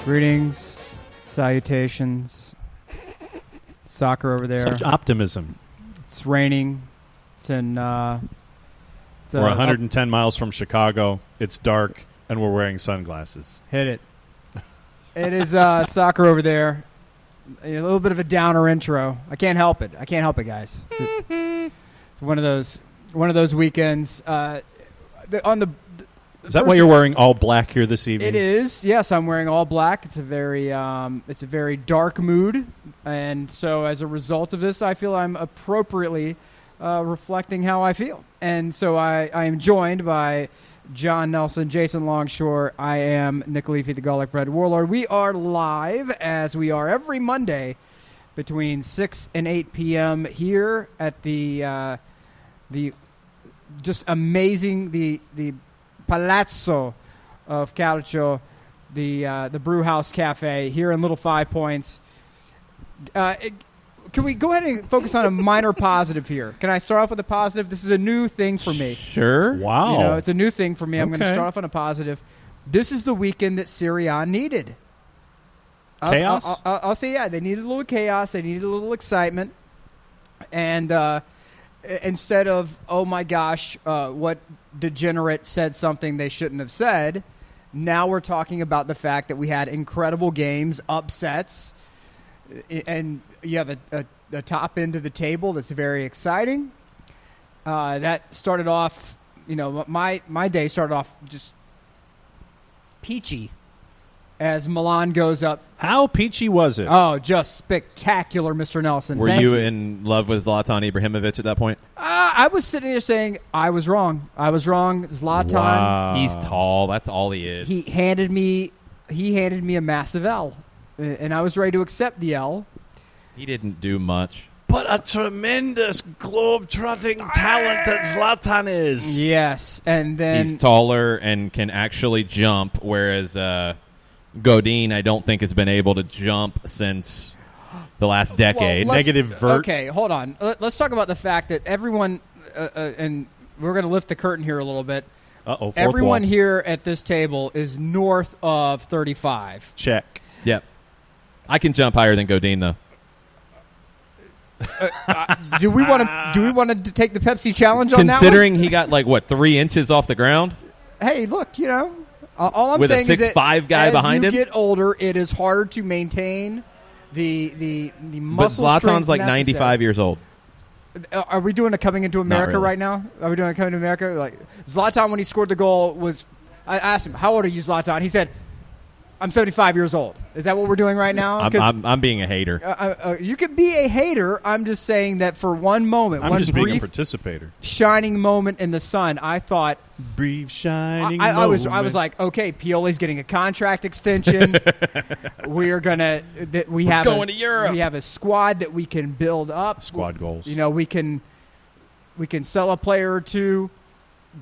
Greetings, salutations. Soccer over there. Such optimism. It's raining. It's in. We're 110 miles from Chicago. It's dark, and we're wearing sunglasses. Hit it. It is soccer over there. A little bit of a downer intro. I can't help it. Guys. It's one of those weekends. Is that why you're wearing all black here this evening? It is. Yes, I'm wearing all black. It's a very dark mood, and so as a result of this, I feel I'm appropriately reflecting how I feel. And so I am joined by John Nelson, Jason Longshore. I am Nick Leafy, the Garlic Bread Warlord. We are live, as we are every Monday, between 6 and 8 p.m. here at the just amazing the Palazzo of Calcio, the Brewhouse Cafe here in Little Five Points. Can we go ahead and focus on a minor positive here? Can I start off with a positive? This is a new thing for me. Sure. Wow. It's a new thing for me. I'm going to start off on a positive. This is the weekend that Serie A needed. Chaos? I'll say, yeah, they needed a little chaos. They needed a little excitement. And instead of, oh my gosh, what degenerate said something they shouldn't have said, now we're talking about the fact that we had incredible games, upsets, and you have a top end of the table that's very exciting. That started off, my day started off just peachy as Milan goes up. How peachy was it? Oh, just spectacular, Mr. Nelson. Were Thank you in love with Zlatan Ibrahimovic at that point? I was sitting there saying, I was wrong. Zlatan. Wow. He's tall. That's all he is. He handed me a massive L, and I was ready to accept the L. He didn't do much. But a tremendous globe-trotting talent that Zlatan is. Yes, and then He's taller and can actually jump, whereas Godin, I don't think, has been able to jump since the last decade. Well, Negative vert. Okay, hold on. Let's talk about the fact that everyone, and we're going to lift the curtain here a little bit. Uh-oh, Everyone wall. here at this table is north of 35. Check. Yep. I can jump higher than Godin, though. Do we want to take the Pepsi challenge on that one? Considering he got 3 inches off the ground Hey, look, all I'm with saying a is that 6'5" guy behind him. as you get older, it is harder to maintain the But muscle Zlatan's strength like necessary. 95 years old. Are we doing a Coming Into America really. right now? Are we doing a Coming to America? Like Zlatan, when he scored the goal, I asked him, "How old are you, Zlatan?" He said, "I'm 75 years old." Is that what we're doing right now? I'm being a hater. You could be a hater. I'm just saying that for one moment, I'm one just being a brief participator. shining moment in the sun, I thought Brief shining I was moment. like, okay, Pioli's getting a contract extension. We have going to Europe. We have a squad that we can build up. Squad goals. We can sell a player or two,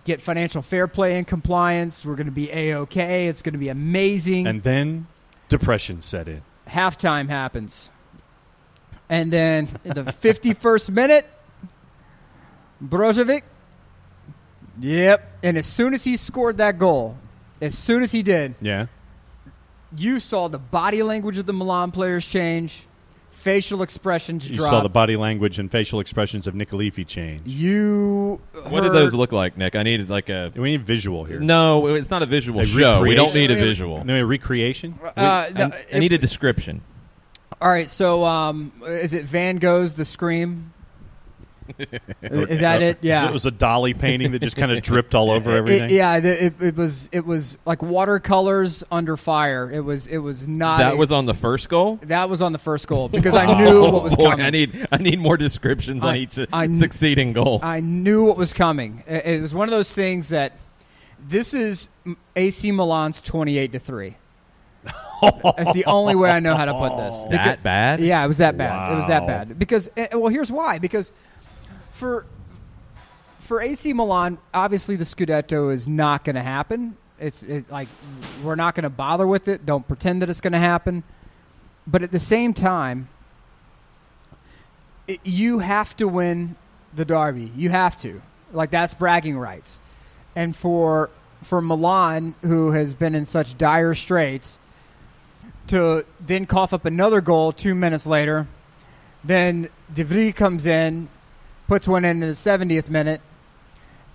get financial fair play and compliance. We're going to be A-OK. It's going to be amazing. And then depression set in. Halftime happens. And then in the 51st minute, Brozovic. Yep. And as soon as he scored that goal, as soon as he did, Yeah. you saw the body language of the Milan players change, facial expressions You drop. saw the body language and facial expressions of Nick Leafy change. What did those look like, Nick? I needed We need visual here. No, it's not a visual A show. We don't recreation? need a visual. No, a recreation? I need a description. All right, so is it Van Gogh's The Scream? Is that it? Yeah. It was a Dolly painting that just kind of dripped all over everything. It was like watercolors under fire. It was not. That was on the first goal? That was on the first goal because I knew what was boy, coming. I need more descriptions on each succeeding goal. I knew what was coming. It was one of those things that this is AC Milan's 28-3. That's the only way I know how to put this. That bad? Yeah, it was that bad. Wow. It was that bad because here's why. Because for AC Milan, obviously the Scudetto is not going to happen. We're not going to bother with it. Don't pretend that it's going to happen. But at the same time, you have to win the derby. You have to. That's bragging rights. And for Milan, who has been in such dire straits, to then cough up another goal 2 minutes later. Then De Vries comes in, puts one in the 70th minute.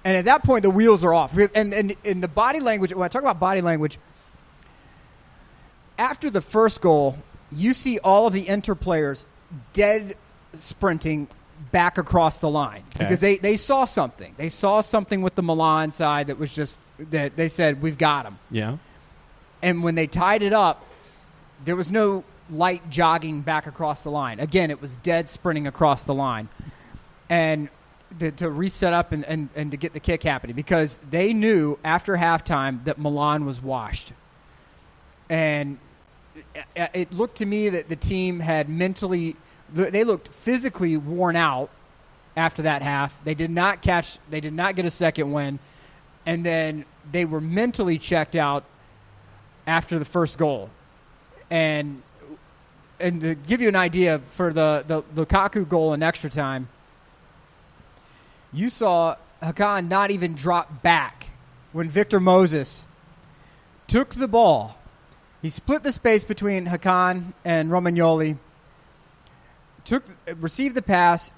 And at that point, the wheels are off. And in the body language, when I talk about body language, after the first goal, you see all of the Inter players dead sprinting back across the line. Okay. Because they saw something. They saw something with the Milan side that was just, that they said, we've got him. Yeah. And when they tied it up, there was no light jogging back across the line. Again, it was dead sprinting across the line. And to reset up and to get the kick happening, because they knew after halftime that Milan was washed. And it looked to me that the team had they looked physically worn out after that half. They did not get a second win. And then they were mentally checked out after the first goal. And to give you an idea, for the Lukaku goal in extra time, you saw Hakan not even drop back when Victor Moses took the ball. He split the space between Hakan and Romagnoli, received the pass,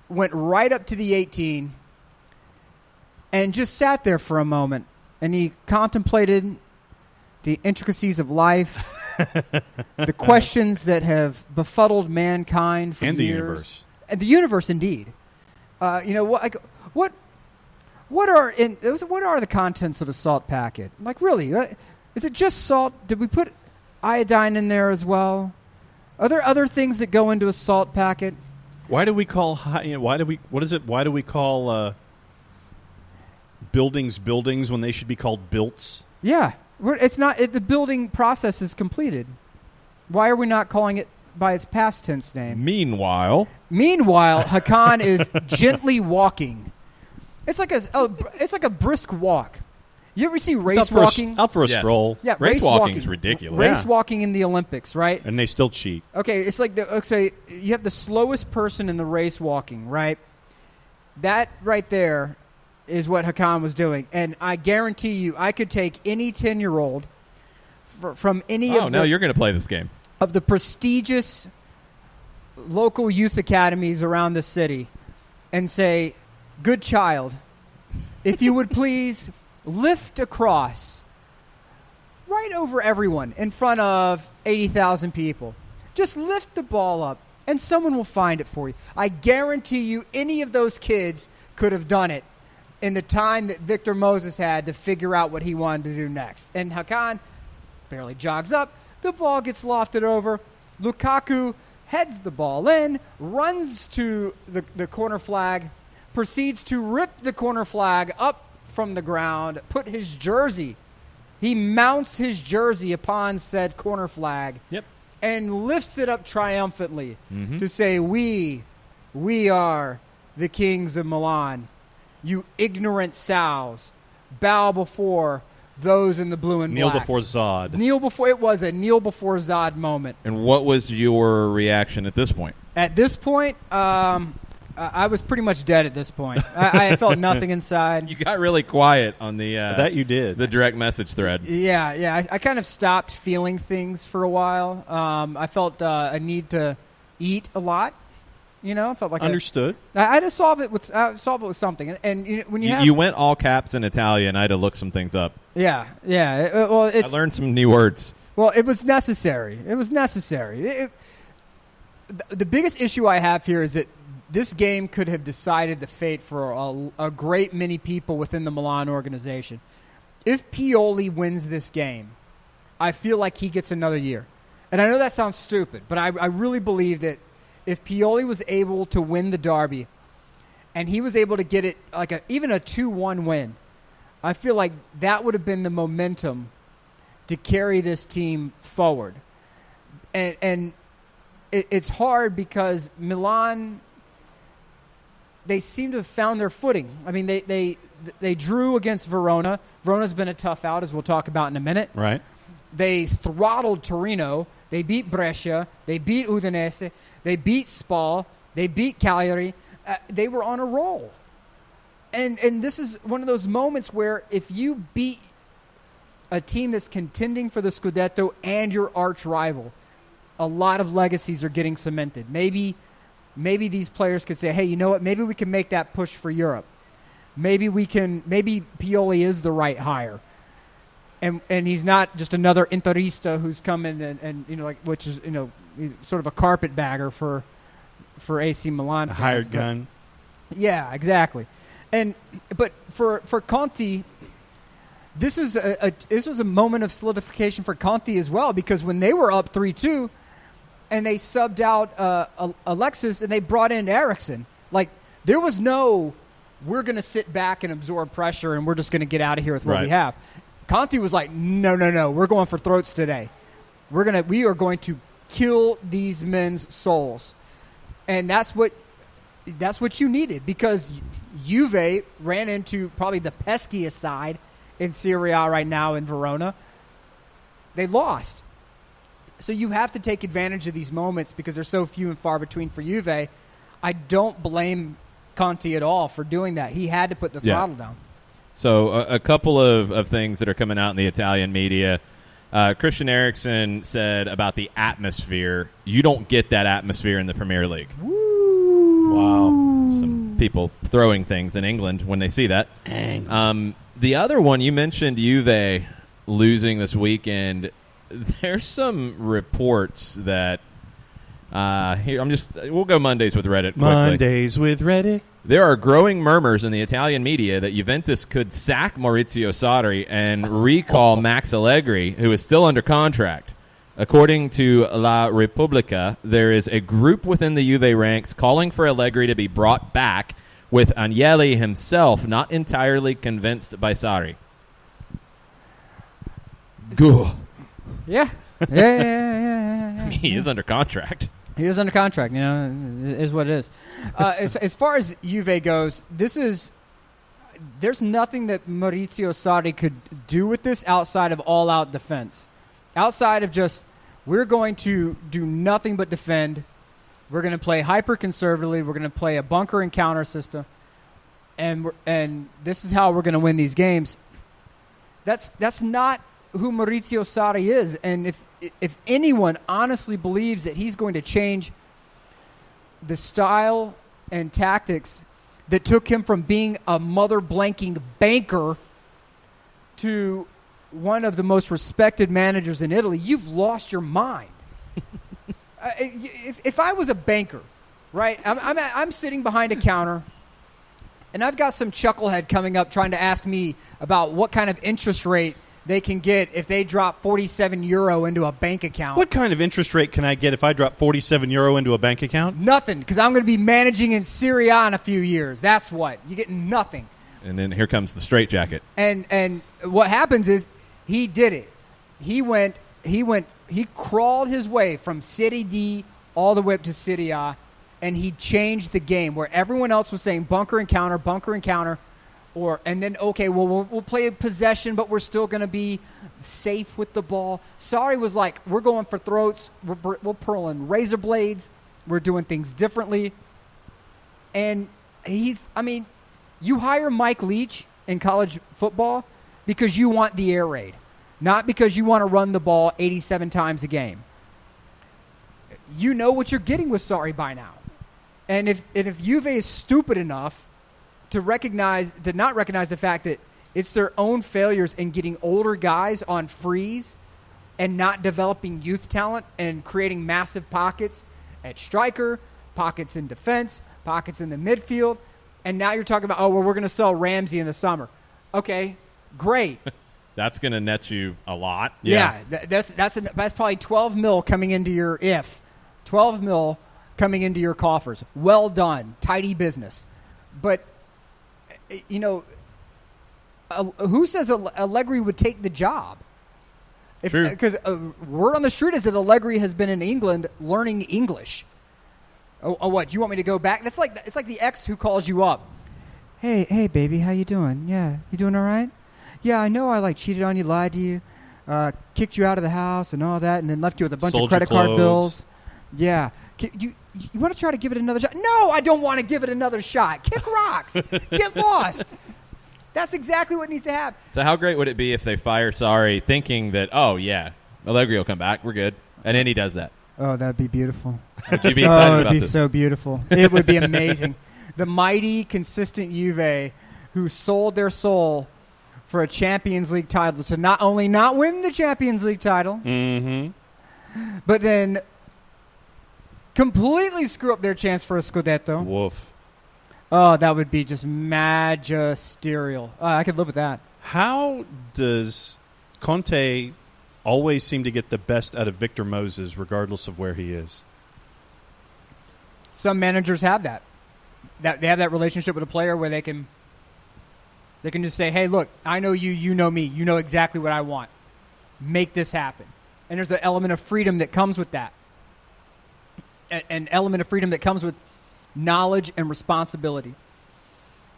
went right up to the 18, and just sat there for a moment. And he contemplated the intricacies of life, the questions that have befuddled mankind for and years. The universe. And the universe, indeed. What are the contents of a salt packet? Like, really, is it just salt? Did we put iodine in there as well? Are there other things that go into a salt packet? Why do we call buildings when they should be called builts? Yeah, it's not. The building process is completed. Why are we not calling it by its past tense name? Meanwhile, Hakan is gently walking. It's like a brisk walk. You ever see race walking? Out for a Yes. stroll. Yeah, race walking is ridiculous. Race Yeah. walking in the Olympics, right? And they still cheat. Okay, it's like you have the slowest person in the race walking, right? That right there is what Hakan was doing, and I guarantee you, I could take any 10-year-old from any Oh, no, you're going to play this game. of the prestigious local youth academies around the city and say, good child, if you would please lift across right over everyone in front of 80,000 people. Just lift the ball up and someone will find it for you. I guarantee you any of those kids could have done it in the time that Victor Moses had to figure out what he wanted to do next. And Hakan barely jogs up. The ball gets lofted over. Lukaku heads the ball in, runs to the corner flag, proceeds to rip the corner flag up from the ground, put his jersey. He mounts his jersey upon said corner flag. Yep. And lifts it up triumphantly to say, we are the kings of Milan. You ignorant sows, bow before those in the blue and Kneel black. before Zod. It was a kneel before Zod moment. And what was your reaction at this point? At this point, I was pretty much dead at this point. I felt nothing inside. You got really quiet on the That you did. the direct message thread. Yeah. I kind of stopped feeling things for a while. I felt a need to eat a lot. I felt like Understood. I had to solve it with something. And when you have, You went all caps in Italian. I had to look some things up. yeah. I learned some new words. Well, it was necessary. The biggest issue I have here is that this game could have decided the fate for a great many people within the Milan organization. If Pioli wins this game, I feel like he gets another year. And I know that sounds stupid, but I really believe that if Pioli was able to win the derby and he was able to get it like even a 2-1 win, I feel like that would have been the momentum to carry this team forward. And it's hard because Milan, they seem to have found their footing. I mean, they drew against Verona. Verona's been a tough out, as we'll talk about in a minute. Right. They throttled Torino. They beat Brescia. They beat Udinese. They beat Spal. They beat Cagliari. They were on a roll. And this is one of those moments where if you beat a team that's contending for the Scudetto and your arch rival, a lot of legacies are getting cemented. Maybe these players could say, hey, you know what? Maybe we can make that push for Europe. Maybe Pioli is the right hire. And he's not just another Interista who's come in and which is, he's sort of a carpetbagger for AC Milan fans. A hired gun. Yeah, exactly. But for Conte, this was a moment of solidification for Conte as well, because when they were up 3-2 and they subbed out Alexis and they brought in Eriksen, like there was no we're going to sit back and absorb pressure and we're just going to get out of here with what we have. Conte was like, no, we're going for throats today. We are going to kill these men's souls. And that's what you needed, because Juve ran into probably the peskiest side in Serie A right now in Verona. They lost. So you have to take advantage of these moments because they're so few and far between for Juve. I don't blame Conte at all for doing that. He had to put the throttle down. So a couple of things that are coming out in the Italian media. Christian Eriksen said about the atmosphere, you don't get that atmosphere in the Premier League. Woo. Wow. Some people throwing things in England when they see that. The other one, you mentioned Juve losing this weekend. There's some reports that we'll go Mondays with Reddit quickly. Mondays with Reddit. There are growing murmurs in the Italian media that Juventus could sack Maurizio Sarri and recall Max Allegri, who is still under contract. According to La Repubblica, there is a group within the Juve ranks calling for Allegri to be brought back, with Agnelli himself not entirely convinced by Sarri. Good. Yeah. Yeah. He is under contract. He is under contract, it is what it is. As far as Juve goes, there's nothing that Maurizio Sarri could do with this outside of all-out defense. Outside of just, we're going to do nothing but defend. We're going to play hyper-conservatively. We're going to play a bunker and counter system. And this is how we're going to win these games. That's not who Maurizio Sarri is. And if anyone honestly believes that he's going to change the style and tactics that took him from being a mother-blanking banker to one of the most respected managers in Italy, you've lost your mind. If I was a banker, right, I'm sitting behind a counter, and I've got some chucklehead coming up trying to ask me about what kind of interest rate they can get if they drop €47 into a bank account. What kind of interest rate can I get if I drop €47 into a bank account? Nothing, because I'm going to be managing in Serie A in a few years. That's what. You get nothing. And then here comes the straitjacket. And what happens is he did it. He crawled his way from Serie D all the way up to Serie A, and he changed the game where everyone else was saying bunker and counter, and then, okay, well, we'll play possession, but we're still going to be safe with the ball. Sarri was like, we're going for throats. We're pulling razor blades. We're doing things differently. And you hire Mike Leach in college football because you want the air raid, not because you want to run the ball 87 times a game. You know what you're getting with Sarri by now. And if Juve is stupid enough to not recognize the fact that it's their own failures in getting older guys on freeze and not developing youth talent and creating massive pockets at striker, pockets in defense, pockets in the midfield, and now you're talking about, we're going to sell Ramsey in the summer. Okay, great. That's going to net you a lot. Yeah, that's probably $12 million coming into your $12 million coming into your coffers. Well done, tidy business. But who says Allegri would take the job? Because word on the street is that Allegri has been in England learning English. What? You want me to go back? It's like the ex who calls you up. Hey, baby, how you doing? Yeah, you doing all right? Yeah, I know I cheated on you, lied to you, kicked you out of the house and all that, and then left you with a bunch of credit card bills. Yeah. You want to try to give it another shot? No, I don't want to give it another shot. Kick rocks. Get lost. That's exactly what needs to happen. So how great would it be if they fire Sarri thinking that, oh, yeah, Allegri will come back, we're good, and then he does that? Oh, that'd be beautiful. Would you be excited it'd about be this? so beautiful. It would be amazing. The mighty, consistent Juve who sold their soul for a Champions League title to not only not win the Champions League title, but then completely screw up their chance for a Scudetto. Woof. Oh, that would be just magisterial. I could live with that. How does Conte always seem to get the best out of Victor Moses, regardless of where he is? Some managers have that. They have that relationship with a player where they can just say, hey, look, I know you, you know me. You know exactly what I want. Make this happen. And there's an element of freedom that comes with that. An element of freedom that comes with knowledge and responsibility.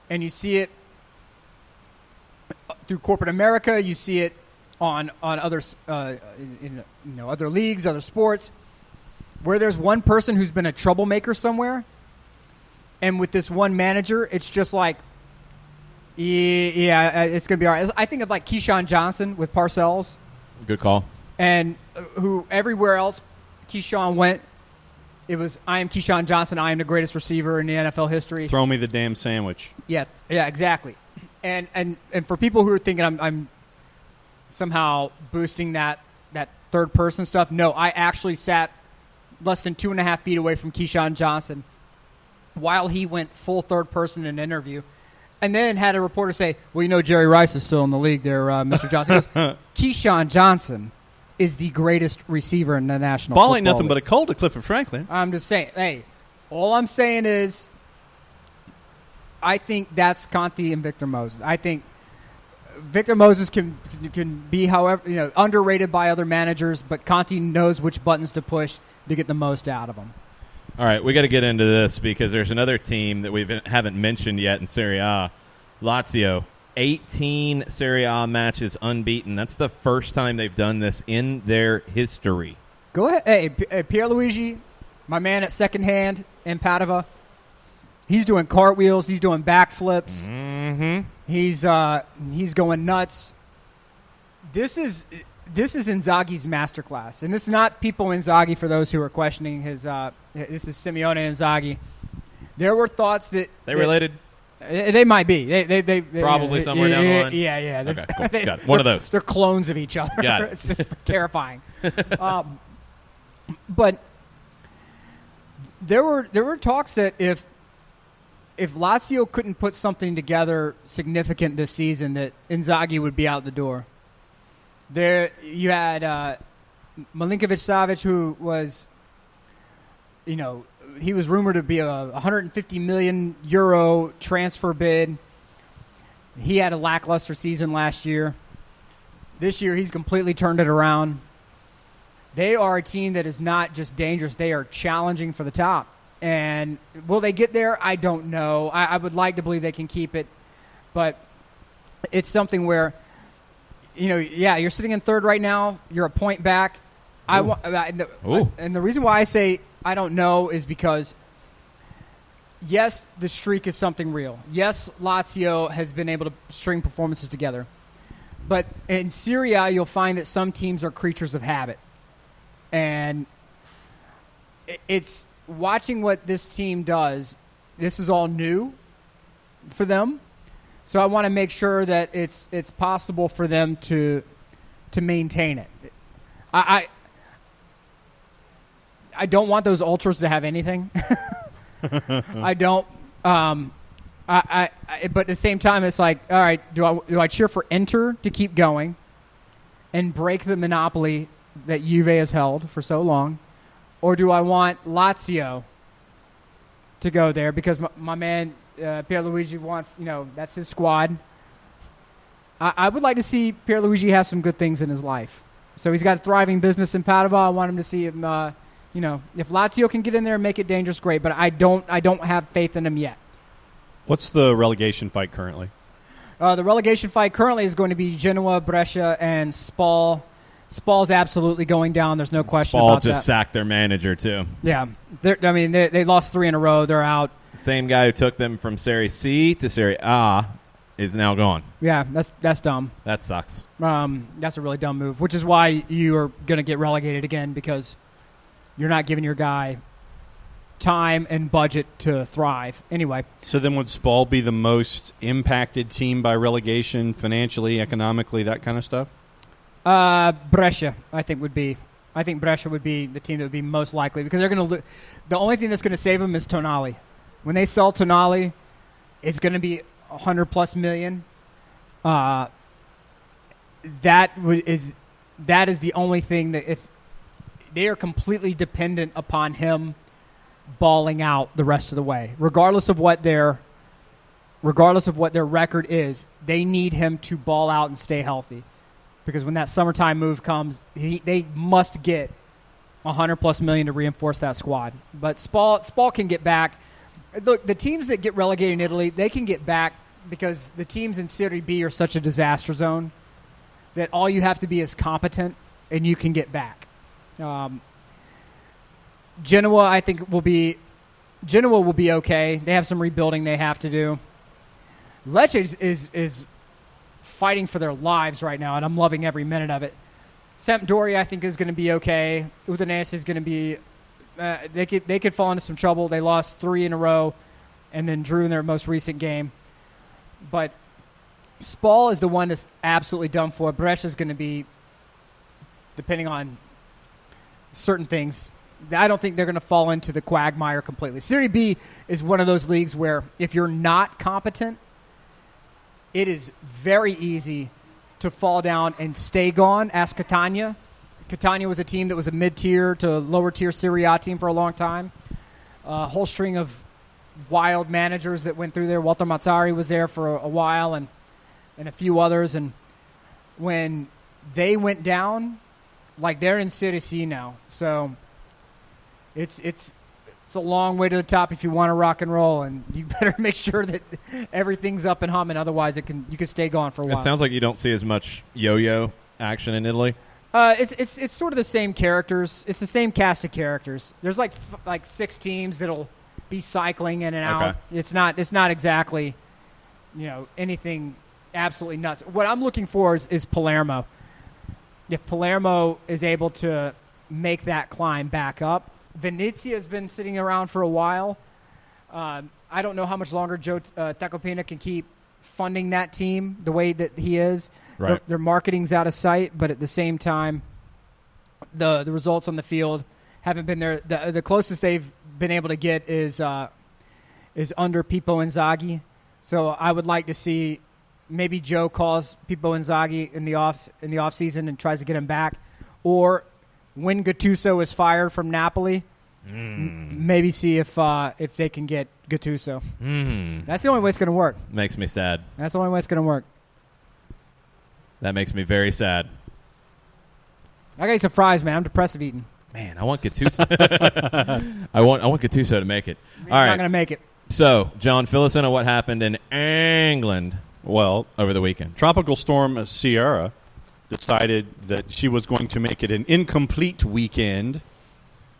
And you see it through corporate America. You see it on other other leagues, other sports, where there's one person who's been a troublemaker somewhere, and with this one manager, it's just like, yeah, it's going to be all right. I think of like Keyshawn Johnson with Parcells. Good call. And who everywhere else Keyshawn went, it was, I am Keyshawn Johnson. I am the greatest receiver in the NFL history. Throw me the damn sandwich. Yeah, exactly. And for people who are thinking I'm somehow boosting that third person stuff, no, I actually sat less than 2.5 feet away from Keyshawn Johnson while he went full third person in an interview, and then had a reporter say, well, you know, Jerry Rice is still in the league there, Mr. Johnson. He goes, Keyshawn Johnson is the greatest receiver in the National Ball Football ain't nothing League. but a cold to Clifford Franklin. I'm just saying, hey, all I'm saying is I think that's Conte and Victor Moses. I think Victor Moses can be, however, underrated by other managers, but Conte knows which buttons to push to get the most out of them. All right, we got to get into this because there's another team that we haven't mentioned yet in Serie A, Lazio. 18 Serie A matches unbeaten. That's the first time they've done this in their history. Go ahead. Hey, Pierluigi, my man at second hand in Padova, he's doing cartwheels. He's doing backflips. Mm-hmm. He's going nuts. This is Inzaghi's masterclass, and this is not Pippo Inzaghi for those who are questioning his. This is Simeone Inzaghi. There were thoughts that They related? They might be. They Probably somewhere down the line? Yeah. Okay, cool. Got it. One of those. They're clones of each other. Got it. It's terrifying. But there were talks that if Lazio couldn't put something together significant this season, that Inzaghi would be out the door. There you had Milinkovic-Savic, who was, he was rumored to be a 150 million euro transfer bid. He had a lackluster season last year. This year, he's completely turned it around. They are a team that is not just dangerous; they are challenging for the top. And will they get there? I don't know. I would like to believe they can keep it, but it's something where, you're sitting in third right now. You're a point back. And the reason why I say I don't know is because, yes, the streak is something real. Yes, Lazio has been able to string performances together. But in Serie A, you'll find that some teams are creatures of habit. And it's watching what this team does. This is all new for them. So I want to make sure that it's possible for them to maintain it. I don't want those ultras to have anything. I don't. But at the same time, it's like, all right, do I cheer for Inter to keep going and break the monopoly that Juve has held for so long, or do I want Lazio to go there because my man Pierluigi wants, that's his squad. I would like to see Pierluigi have some good things in his life. So he's got a thriving business in Padova. I want him to see him. If Lazio can get in there and make it dangerous, great. But I don't have faith in him yet. What's the relegation fight currently? The relegation fight currently is going to be Genoa, Brescia, and Spal. Spal's absolutely going down. There's no question about that. Spal just sacked their manager, too. Yeah. They lost 3 in a row. They're out. Same guy who took them from Serie C to Serie A is now gone. Yeah, that's dumb. That sucks. That's a really dumb move, which is why you are going to get relegated again, because you're not giving your guy time and budget to thrive. Anyway. So then would Spal be the most impacted team by relegation financially, economically, that kind of stuff? Brescia, I think Brescia would be the team that would be most likely, because they're going to the only thing that's going to save them is Tonali. When they sell Tonali, it's going to be $100+ million. That is the only thing that, if they are completely dependent upon him balling out the rest of the way, regardless of what their record is, they need him to ball out and stay healthy. Because when that summertime move comes, they must get $100+ million to reinforce that squad. But Spal can get back. Look, the teams that get relegated in Italy, they can get back because the teams in Serie B are such a disaster zone that all you have to be is competent and you can get back. Genoa, I think, will be okay. They have some rebuilding they have to do. Lecce is fighting for their lives right now, and I'm loving every minute of it. Sampdoria, I think, is going to be okay. Udinese is going to be they could fall into some trouble. They lost 3 in a row and then drew in their most recent game. But Spal is the one that's absolutely done for. Brescia is going to be, depending on certain things, I don't think they're going to fall into the quagmire completely. Serie B is one of those leagues where if you're not competent, it is very easy to fall down and stay gone. Ask Catania. Catania was a team that was a mid-tier to lower-tier Serie A team for a long time. A whole string of wild managers that went through there. Walter Mazzari was there for a while, and a few others. And when they went down, like, they're in Serie C now. So it's a long way to the top if you want to rock and roll, and you better make sure that everything's up and humming. Otherwise, you can stay gone for a while. It sounds like you don't see as much yo-yo action in Italy. It's sort of the same characters. It's the same cast of characters. There's like 6 teams that'll be cycling in and out. It's not exactly, anything absolutely nuts. What I'm looking for is Palermo. If Palermo is able to make that climb back up. Venezia has been sitting around for a while. I don't know how much longer Joe Tacopina can keep funding that team the way that he is. Right. Their marketing's out of sight, but at the same time, the results on the field haven't been there. The closest they've been able to get is under Pippo Inzaghi. So I would like to see maybe Joe calls Pippo Inzaghi in the off season and tries to get him back, or when Gattuso is fired from Napoli, maybe see if they can get Gattuso. That's the only way it's going to work. Makes me sad. That's the only way it's going to work. That makes me very sad. I got you some fries, man. I'm depressive eating. Man, I want Gattuso. I want Gattuso to make it. He's All right, not going to make it. So, John, fill us in on what happened in England. Well, over the weekend, Tropical Storm Sierra decided that she was going to make it an incomplete weekend.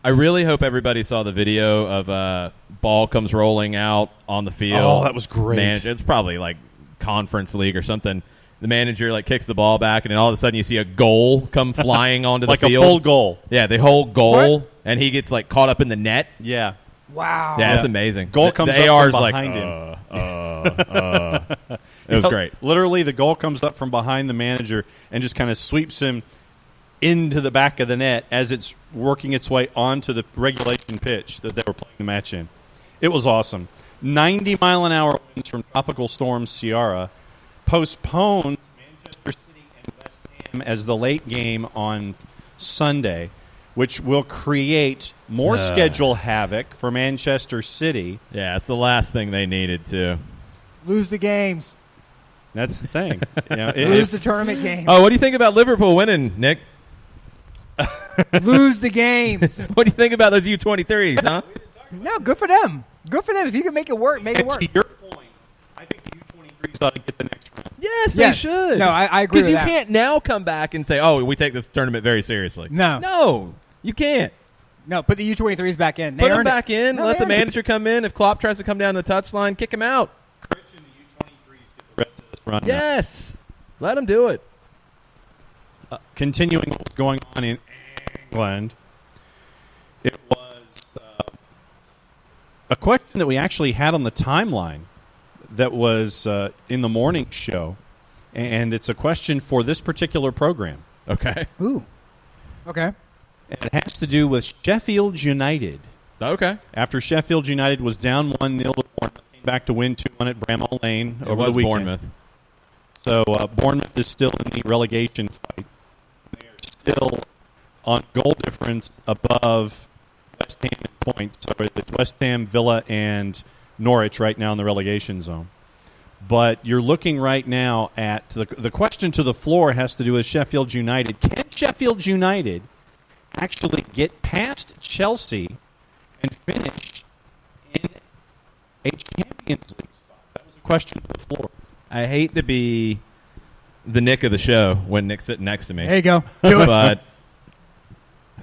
I really hope everybody saw the video of ball comes rolling out on the field. Oh, that was great. Manager, it's probably like Conference League or something. The manager kicks the ball back, and then all of a sudden you see a goal come flying onto the like field. Like a full goal. Yeah, the whole goal, What? And he gets caught up in the net. Yeah. Wow. Yeah, that's amazing. Goal comes the up AR's from behind him. It was great. Literally, the goal comes up from behind the manager and just kind of sweeps him into the back of the net as it's working its way onto the regulation pitch that they were playing the match in. It was awesome. 90-mile-an-hour winds from Tropical Storm Ciara postponed Manchester City and West Ham as the late game on Sunday, which will create more schedule havoc for Manchester City. Yeah, it's the last thing they needed to. Lose the games. That's the thing. Lose the tournament games. Oh, what do you think about Liverpool winning, Nick? Lose the games. What do you think about those U23s, huh? No, good for them. Good for them. If you can make it work, make it work. To your point, I think the U23s ought to get the next round. Yes, they should. No, I agree with that. Because you can't now come back and say, oh, we take this tournament very seriously. No, you can't. No, put the U23s back in. Put them back in. Let the manager come in. If Klopp tries to come down the touchline, kick him out. Rich and the U23s get the rest of run. Yes. Let them do it. Continuing what was going on in England, it was a question that we actually had on the timeline that was in the morning show, and it's a question for this particular program. Okay. Ooh. Okay. And it has to do with Sheffield United. Okay. After Sheffield United was down 1-0 to Bournemouth, came back to win 2-1 at Bramall Lane over the weekend. Bournemouth. So Bournemouth is still in the relegation fight. They are still on goal difference above West Ham in points. So it's West Ham, Villa, and Norwich right now in the relegation zone. But you're looking right now at the question to the floor has to do with Sheffield United. Can Sheffield United actually get past Chelsea and finish in a Champions League spot? That was a question to the floor. I hate to be the Nick of the show when Nick's sitting next to me. There you go. Do it. But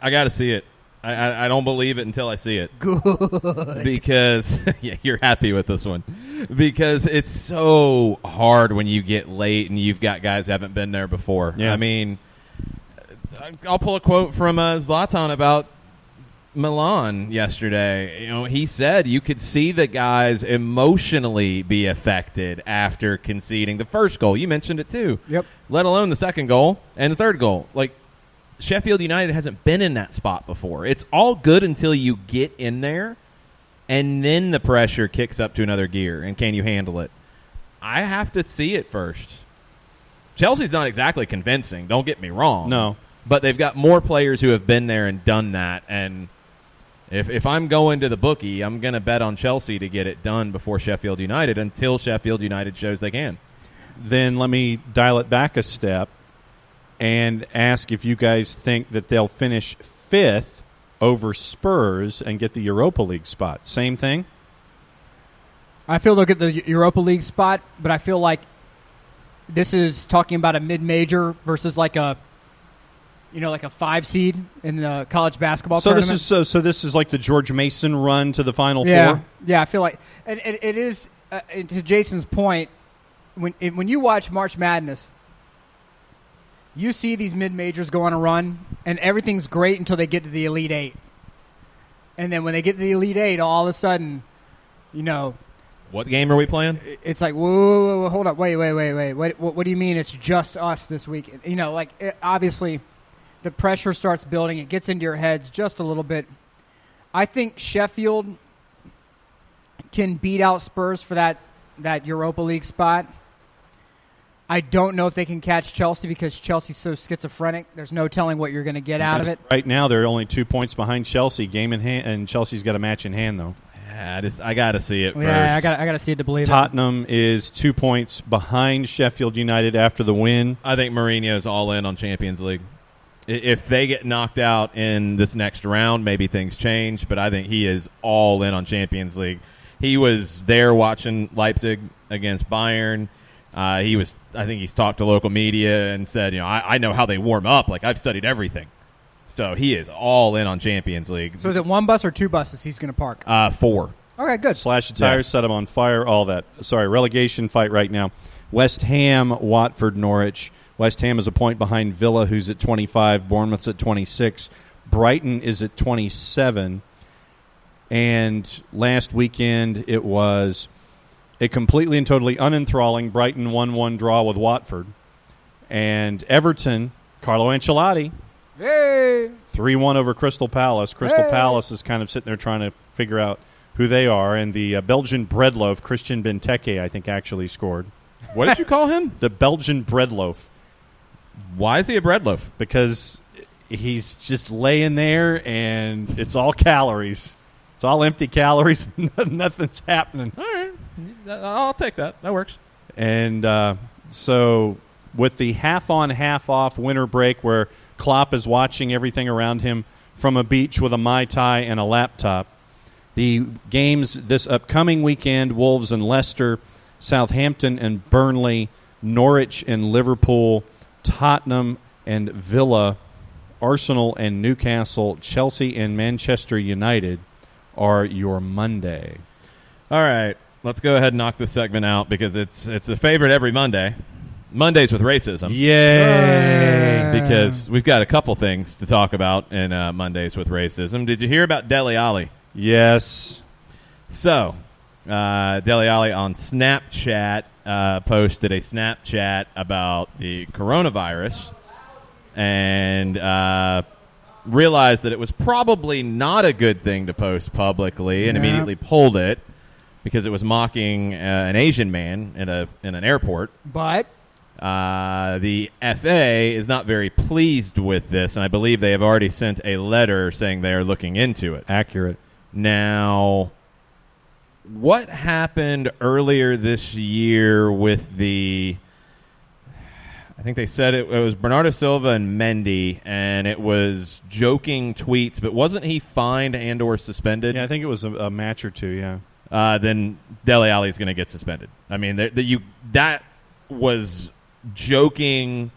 I got to see it. I don't believe it until I see it. Good. Because yeah, you're happy with this one. Because it's so hard when you get late and you've got guys who haven't been there before. Yeah. I mean, I'll pull a quote from Zlatan about Milan yesterday. You know, he said you could see the guys emotionally be affected after conceding the first goal. You mentioned it too. Yep. Let alone the second goal and the third goal. Like, Sheffield United hasn't been in that spot before. It's all good until you get in there, and then the pressure kicks up to another gear, and can you handle it? I have to see it first. Chelsea's not exactly convincing, don't get me wrong. No. But they've got more players who have been there and done that, and if I'm going to the bookie, I'm going to bet on Chelsea to get it done before Sheffield United until Sheffield United shows they can. Then let me dial it back a step and ask if you guys think that they'll finish 5th over Spurs and get the Europa League spot. Same thing? I feel they'll get the Europa League spot, but I feel like this is talking about a mid-major versus like a 5 seed in the college basketball tournament. This is like the George Mason run to the Final Four? Yeah, I feel like and it is to Jason's point, when you watch March Madness, you see these mid-majors go on a run, and everything's great until they get to the Elite Eight. And then when they get to the Elite Eight, all of a sudden, What game are we playing? it's like, whoa, hold up, wait. What do you mean it's just us this week? Obviously, the pressure starts building. It gets into your heads just a little bit. I think Sheffield can beat out Spurs for that Europa League spot. I don't know if they can catch Chelsea because Chelsea's so schizophrenic. There's no telling what you're going to get out of it. Right now, they're only 2 points behind Chelsea, game in hand, and Chelsea's got a match in hand, though. Yeah, I got to see it first. Yeah, I got to see it to believe Tottenham is 2 points behind Sheffield United after the win. I think Mourinho's all in on Champions League. If they get knocked out in this next round, maybe things change, but I think he is all in on Champions League. He was there watching Leipzig against Bayern. I think he's talked to local media and said, I know how they warm up. Like, I've studied everything. So he is all in on Champions League. So is it 1 bus or 2 buses he's going to park? 4. Okay, good. Slash the tires, Yes. set them on fire, all that. Sorry, relegation fight right now. West Ham, Watford, Norwich. West Ham is a point behind Villa, who's at 25. Bournemouth's at 26. Brighton is at 27. And last weekend it was a completely and totally unenthralling Brighton 1-1 draw with Watford. And Everton, Carlo Ancelotti, Hey! 3-1 over Crystal Palace. Crystal Palace is kind of sitting there trying to figure out who they are. And the Belgian bread loaf, Christian Benteke, I think actually scored. What did you call him? The Belgian bread loaf. Why is he a bread loaf? Because he's just laying there and it's all calories. It's all empty calories. Nothing's happening. All right. I'll take that. That works. And so with the half-on, half-off winter break where Klopp is watching everything around him from a beach with a Mai Tai and a laptop, the games this upcoming weekend, Wolves and Leicester, Southampton and Burnley, Norwich and Liverpool, Tottenham and Villa, Arsenal and Newcastle, Chelsea and Manchester United are your Monday. All right. let's go ahead and knock this segment out because it's a favorite every Monday. Mondays with racism. Yay! Because we've got a couple things to talk about in Mondays with racism. Did you hear about Dele Alli? Yes. So, Dele Alli on Snapchat posted a Snapchat about the coronavirus and realized that it was probably not a good thing to post publicly and immediately pulled it because it was mocking an Asian man in an airport. But the FA is not very pleased with this, and I believe they have already sent a letter saying they are looking into it. Accurate. Now, what happened earlier this year with I think they said it was Bernardo Silva and Mendy, and it was joking tweets, but wasn't he fined and or suspended? Yeah, I think it was a match or two, yeah. Then Dele Alli is going to get suspended. I mean, that was joking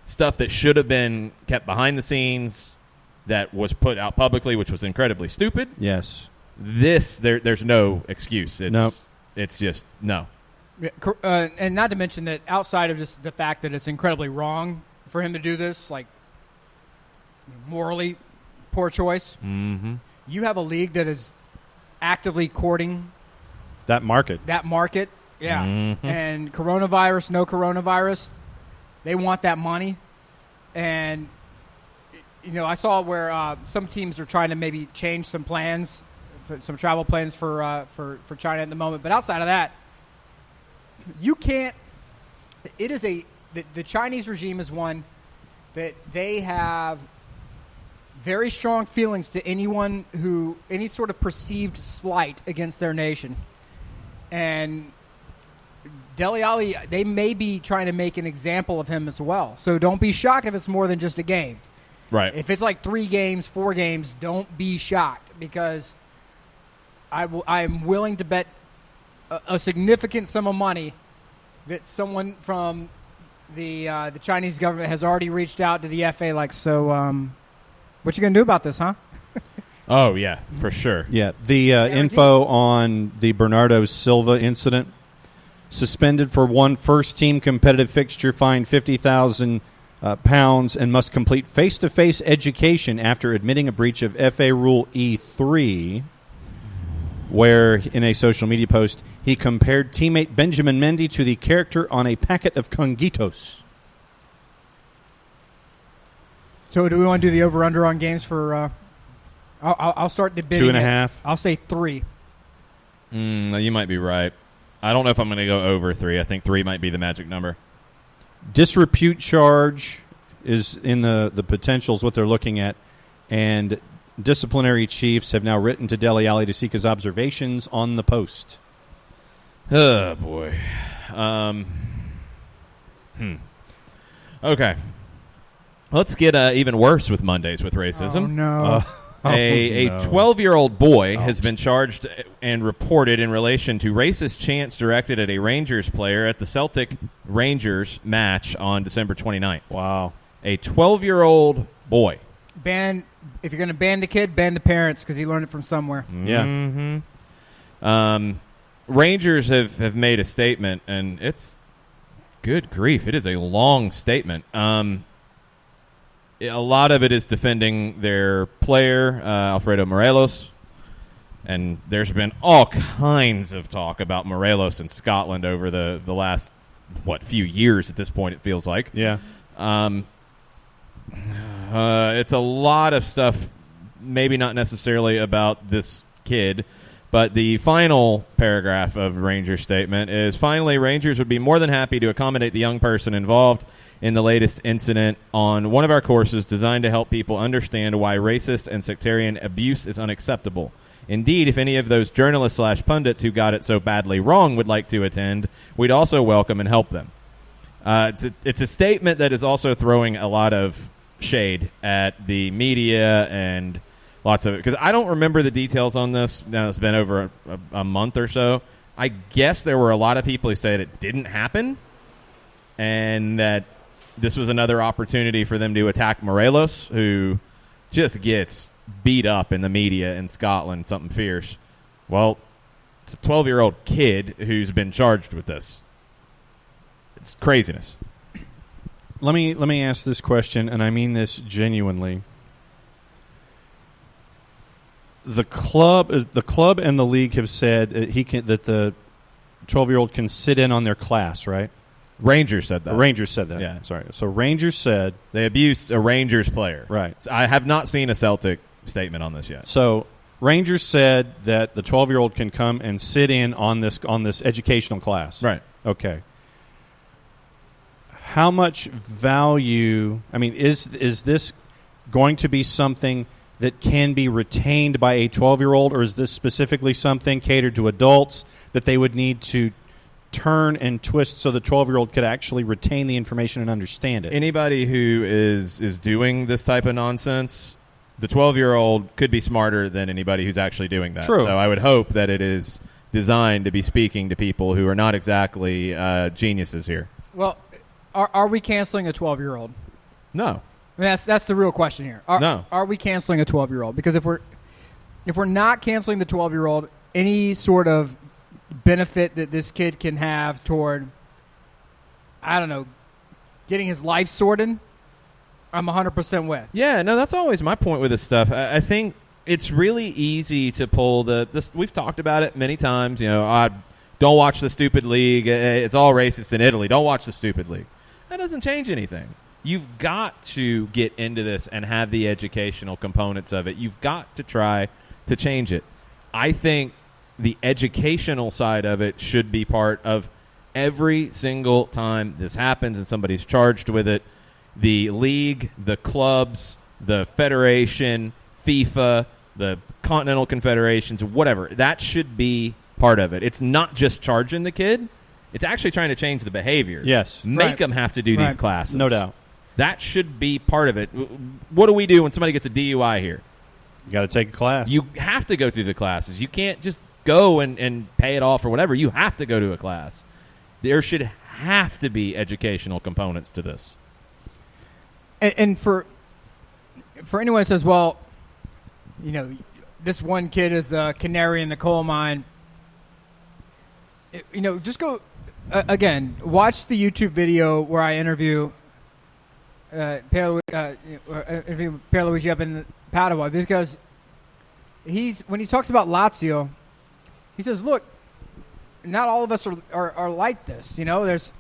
stuff that should have been kept behind the scenes, that was put out publicly, which was incredibly stupid. Yes. There's no excuse. It's just no. And not to mention that outside of just the fact that it's incredibly wrong for him to do this, like morally poor choice, you have a league that is actively courting that market. Yeah. And coronavirus, no coronavirus, they want that money. And, I saw where some teams are trying to maybe change some plans, some travel plans for China at the moment. But outside of that, you can't. It is the Chinese regime is one that they have very strong feelings to anyone any sort of perceived slight against their nation. And Dele Alli, they may be trying to make an example of him as well. So don't be shocked if it's more than just a game. Right. If it's like 3 games, 4 games, don't be shocked, because I am willing to bet a significant sum of money that someone from the Chinese government has already reached out to the FA like, so what you going to do about this, huh? Oh, yeah, for sure. Yeah, the info on the Bernardo Silva incident: suspended for one first-team competitive fixture, fined £50,000 and must complete face-to-face education after admitting a breach of FA Rule E3, where in a social media post he compared teammate Benjamin Mendy to the character on a packet of conguitos. So do we want to do the over-under on games for I'll start the bidding. 2.5. I'll say 3. You might be right. I don't know if I'm going to go over 3. I think 3 might be the magic number. Disrepute charge is in the potentials, what they're looking at, and disciplinary chiefs have now written to Dele Alli to seek his observations on the post. Oh, boy. Okay. Let's get even worse with Mondays with racism. Oh, no. A 12-year-old boy has been charged and reported in relation to racist chants directed at a Rangers player at the Celtic-Rangers match on December 29th. Wow. A 12-year-old boy. If you're going to ban the kid, ban the parents, because he learned it from somewhere. Yeah. Rangers have made a statement, and it's good grief. It is a long statement. A lot of it is defending their player, Alfredo Morelos, and there's been all kinds of talk about Morelos in Scotland over the last, few years at this point, it feels like. Yeah. It's a lot of stuff, maybe not necessarily about this kid, but the final paragraph of Rangers' statement is, finally, Rangers would be more than happy to accommodate the young person involved in the latest incident on one of our courses designed to help people understand why racist and sectarian abuse is unacceptable. Indeed, if any of those journalists/pundits who got it so badly wrong would like to attend, we'd also welcome and help them. It's a statement that is also throwing a lot of shade at the media and lots of it. Because I don't remember the details on this. Now, it's been over a month or so. I guess there were a lot of people who said it didn't happen and that this was another opportunity for them to attack Morelos, who just gets beat up in the media in Scotland, something fierce. Well, It's a 12-year-old kid who's been charged with this. It's craziness. Let me ask this question, and I mean this genuinely. The club and the league have said that the 12-year-old can sit in on their class, right? Rangers said that. Rangers said that. Yeah. Sorry. So Rangers said They abused a Rangers player. Right. So I have not seen a Celtic statement on this yet. So Rangers said that the 12-year-old can come and sit in on this educational class. Right. Okay. How much value? I mean, is this going to be something that can be retained by a 12-year-old, or is this specifically something catered to adults that they would need to turn and twist so the 12-year-old could actually retain the information and understand it? Anybody who is doing this type of nonsense, the 12-year-old could be smarter than anybody who's actually doing that. True. So I would hope that it is designed to be speaking to people who are not exactly geniuses here. Well, are we canceling a 12-year-old? No. I mean, that's the real question here. No. Are we canceling a 12-year-old? Because if we're not canceling the 12-year-old, any sort of benefit that this kid can have toward, I don't know, getting his life sorted, I'm 100% with. Yeah, no, that's always my point with this stuff. I think it's really easy to pull this. We've talked about it many times. You know, don't watch the stupid league. It's all racist in Italy. Don't watch the stupid league. That doesn't change anything. You've got to get into this and have the educational components of it. You've got to try to change it. I think the educational side of it should be part of every single time this happens and somebody's charged with it. The league, the clubs, the federation, FIFA, the continental confederations, whatever, that should be part of it. It's not just charging the kid. It's actually trying to change the behavior. Yes. Make them have to do these classes. No doubt. That should be part of it. What do we do when somebody gets a DUI here? You got to take a class. You have to go through the classes. You can't just go and pay it off or whatever. You have to go to a class. There should have to be educational components to this. And for anyone that says, well, you know, this one kid is the canary in the coal mine, you know, just go, again, watch the YouTube video where I interview Pierluigi up in Padua, because when he talks about Lazio, he says, look, not all of us are like this. You know, there's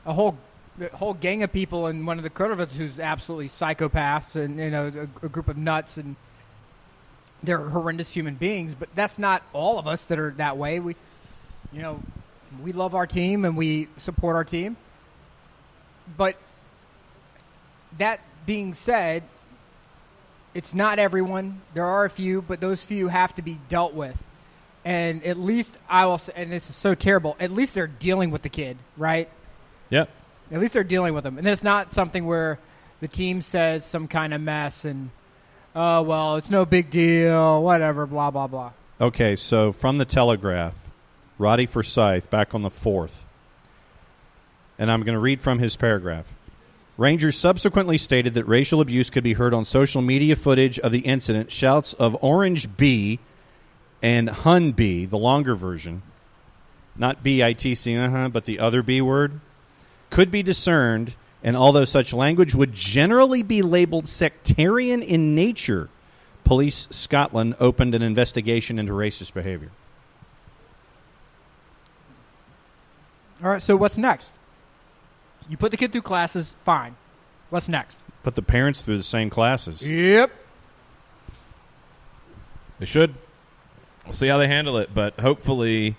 a whole gang of people in one of the Kurvas who's absolutely psychopaths, and you know, a group of nuts, and they're horrendous human beings. But that's not all of us that are that way. We love our team and we support our team. But that being said, it's not everyone. There are a few, but those few have to be dealt with. And at least I will say, and this is so terrible, at least they're dealing with the kid, right? Yep. At least they're dealing with them. And it's not something where the team says some kind of mess and, oh, well, it's no big deal, whatever, blah, blah, blah. Okay, so from the Telegraph, Roddy Forsyth, back on the 4th. And I'm going to read from his paragraph. Rangers subsequently stated that racial abuse could be heard on social media footage of the incident. Shouts of Orange B and Hun B, the longer version, not B-I-T-C, but the other B word, could be discerned, and although such language would generally be labeled sectarian in nature, Police Scotland opened an investigation into racist behavior. All right, so what's next? You put the kid through classes, fine. What's next? Put the parents through the same classes. Yep. They should. We'll see how they handle it, but hopefully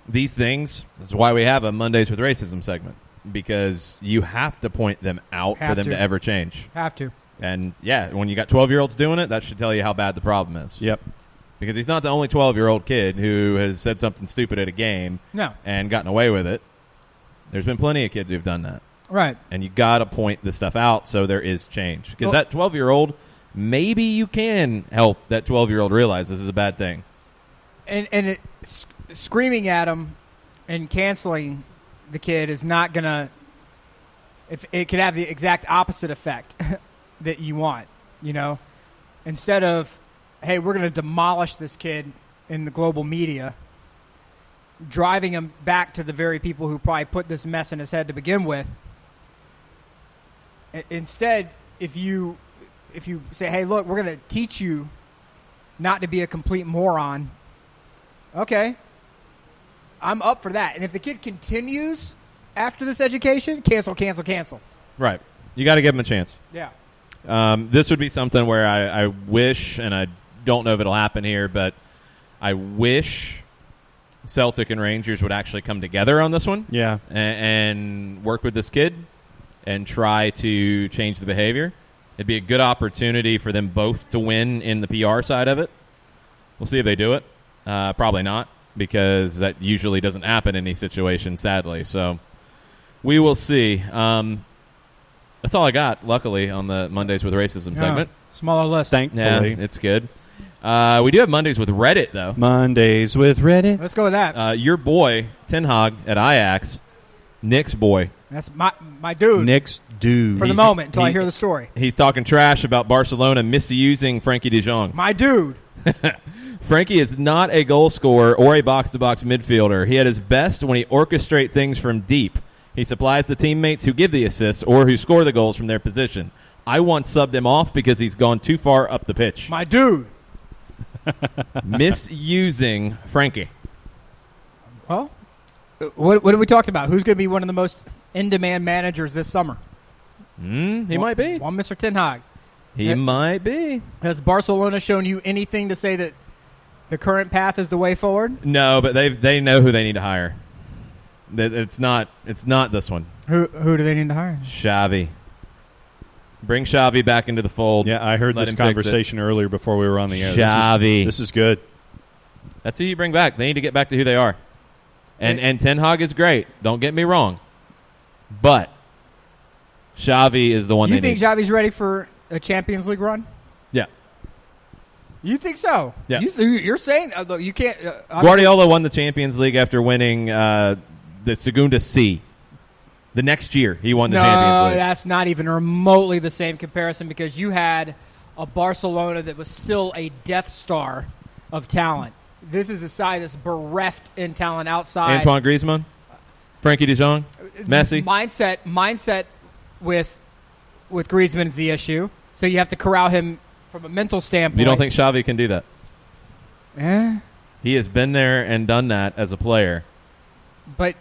these things, this is why we have a Mondays with Racism segment, because you have to point them out for them to ever change. Have to. And, yeah, when you got 12-year-olds doing it, that should tell you how bad the problem is. Yep. Because he's not the only 12-year-old kid who has said something stupid at a game and gotten away with it. There's been plenty of kids who've done that. Right. And you got to point this stuff out so there is change. Because that 12-year-old, maybe you can help that 12-year-old realize this is a bad thing. And screaming at him and canceling the kid is not going to – it could have the exact opposite effect that you want, you know. Instead of, hey, we're going to demolish this kid in the global media, driving him back to the very people who probably put this mess in his head to begin with. Instead, if you say, hey, look, we're going to teach you not to be a complete moron, okay, I'm up for that. And if the kid continues after this education, cancel. Right. You got to give him a chance. Yeah. This would be something where I wish, and I don't know if it'll happen here, but I wish Celtic and Rangers would actually come together on this one. Yeah. And work with this kid and try to change the behavior. It'd be a good opportunity for them both to win in the PR side of it. We'll see if they do it. Probably not, because that usually doesn't happen in these situations, sadly. So we will see. That's all I got, luckily, on the Mondays with Racism segment. Smaller list. Thankfully. Yeah, it's good. We do have Mondays with Reddit, though. Mondays with Reddit. Let's go with that. Your boy, Ten Hag at Ajax, Nick's boy. That's my dude. Nick's dude. For the moment, until I hear the story. He's talking trash about Barcelona misusing Frankie de Jong. My dude. Frankie is not a goal scorer or a box-to-box midfielder. He at his best when he orchestrates things from deep. He supplies the teammates who give the assists or who score the goals from their position. I once subbed him off because he's gone too far up the pitch. My dude. Misusing Frankie. Well, what have we talked about? Who's going to be one of the most in-demand managers this summer? He might be. Well, Mr. Ten Hag. He might be. Has Barcelona shown you anything to say that the current path is the way forward? No, but they know who they need to hire. It's not this one. Who do they need to hire? Xavi. Bring Xavi back into the fold. Yeah, I heard Let this him fix it. conversation earlier before we were on the air. Xavi. This is good. That's who you bring back. They need to get back to who they are. And Ten Hag is great. Don't get me wrong. But Xavi is the one You they think need. Xavi's ready for a Champions League run? Yeah. You think so? Yeah. You're saying look, you can't. Guardiola won the Champions League after winning the Segunda C. The next year, he won the Champions No, League. that's not even remotely the same comparison because you had a Barcelona that was still a Death Star of talent. This is a side that's bereft in talent outside. Antoine Griezmann, Frankie de Jong, Messi. Mindset with Griezmann is the issue. So you have to corral him from a mental standpoint. You don't think Xavi can do that? Eh? He has been there and done that as a player. But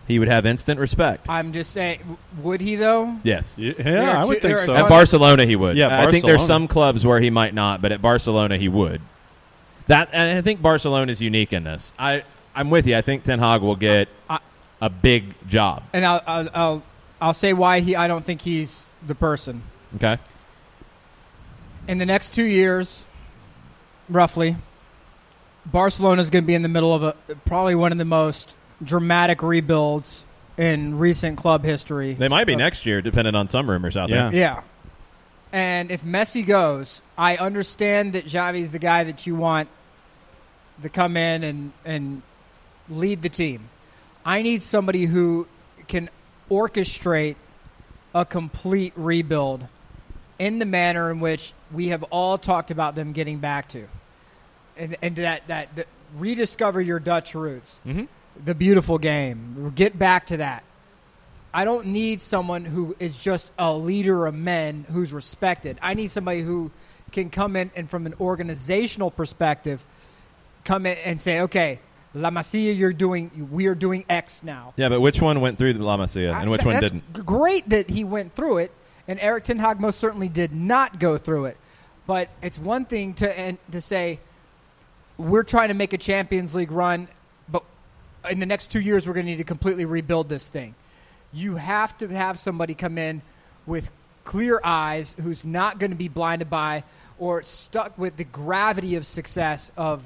He would have instant respect. I'm just saying, would he though? Yes. Yeah, I would think so. At Barcelona, he would. Yeah, I think there's Barcelona. some clubs where he might not, but at Barcelona, he would. And I think Barcelona is unique in this. I'm with you. I think Ten Hag will get a big job. And I'll say why I don't think he's the person. Okay. In the next 2 years, roughly, Barcelona is going to be in the middle of probably one of the most dramatic rebuilds in recent club history. They might be next year, depending on some rumors out there. Yeah. And if Messi goes, I understand that Xavi's the guy that you want to come in and lead the team. I need somebody who can orchestrate a complete rebuild in the manner in which we have all talked about them getting back to. And that rediscover your Dutch roots. Mm-hmm. The beautiful game. Get back to that. I don't need someone who is just a leader of men who's respected. I need somebody who can come in and from an organizational perspective come in and say, okay, La Masia, we are doing X now. Yeah, but which one went through the La Masia and which one That's didn't? Great that he went through it, and Erik ten Hag most certainly did not go through it. But it's one thing to say, we're trying to make a Champions League run, but in the next 2 years we're going to need to completely rebuild this thing. You have to have somebody come in with clear eyes who's not going to be blinded by or stuck with the gravity of success of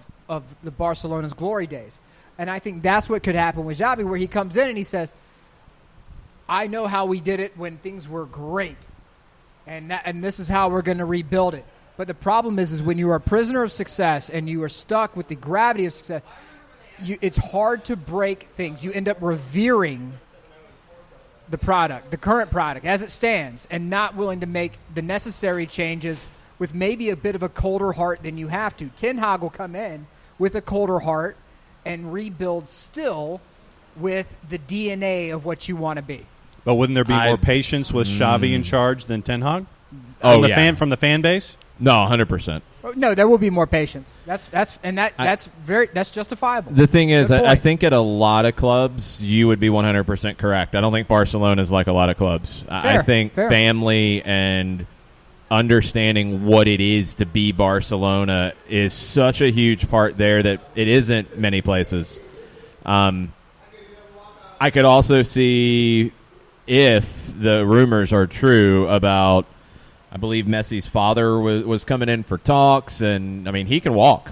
the Barcelona's glory days. And I think that's what could happen with Xavi, where he comes in and he says, I know how we did it when things were great, and this is how we're going to rebuild it. But the problem is when you are a prisoner of success and you are stuck with the gravity of success, it's hard to break things. You end up revering the product, the current product, as it stands, and not willing to make the necessary changes with maybe a bit of a colder heart than you have to. Ten Hag will come in with a colder heart and rebuild still with the DNA of what you want to be. But wouldn't there be more patience with Xavi in charge than Ten Hag? Oh, From the fan base? No, 100%. No, there will be more patience. That's justifiable. The thing is, Good I point. think at a lot of clubs, you would be 100% correct. I don't think Barcelona is like a lot of clubs. I think fair. family and understanding what it is to be Barcelona is such a huge part there that it isn't many places. I could also see if the rumors are true about, I believe Messi's father was coming in for talks, and I mean he can walk.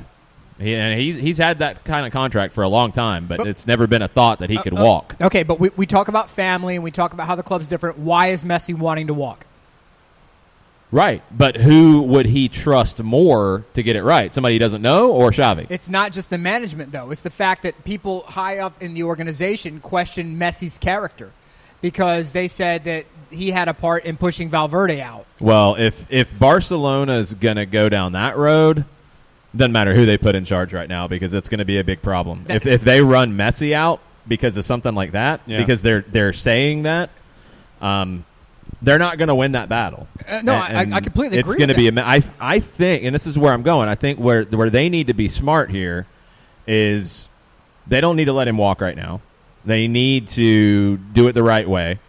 He's had that kind of contract for a long time, but it's never been a thought that he could walk. Okay, but we talk about family and we talk about how the club's different. Why is Messi wanting to walk? Right, but who would he trust more to get it right? Somebody he doesn't know, or Xavi? It's not just the management, though. It's the fact that people high up in the organization question Messi's character because they said that he had a part in pushing Valverde out. Well, if Barcelona's going to go down that road, doesn't matter who they put in charge right now because it's going to be a big problem. If they run Messi out because of something like that, because they're saying that, they're not going to win that battle. I completely agree. It's going to be I think, and this is where I'm going. I think where they need to be smart here is they don't need to let him walk right now. They need to do it the right way.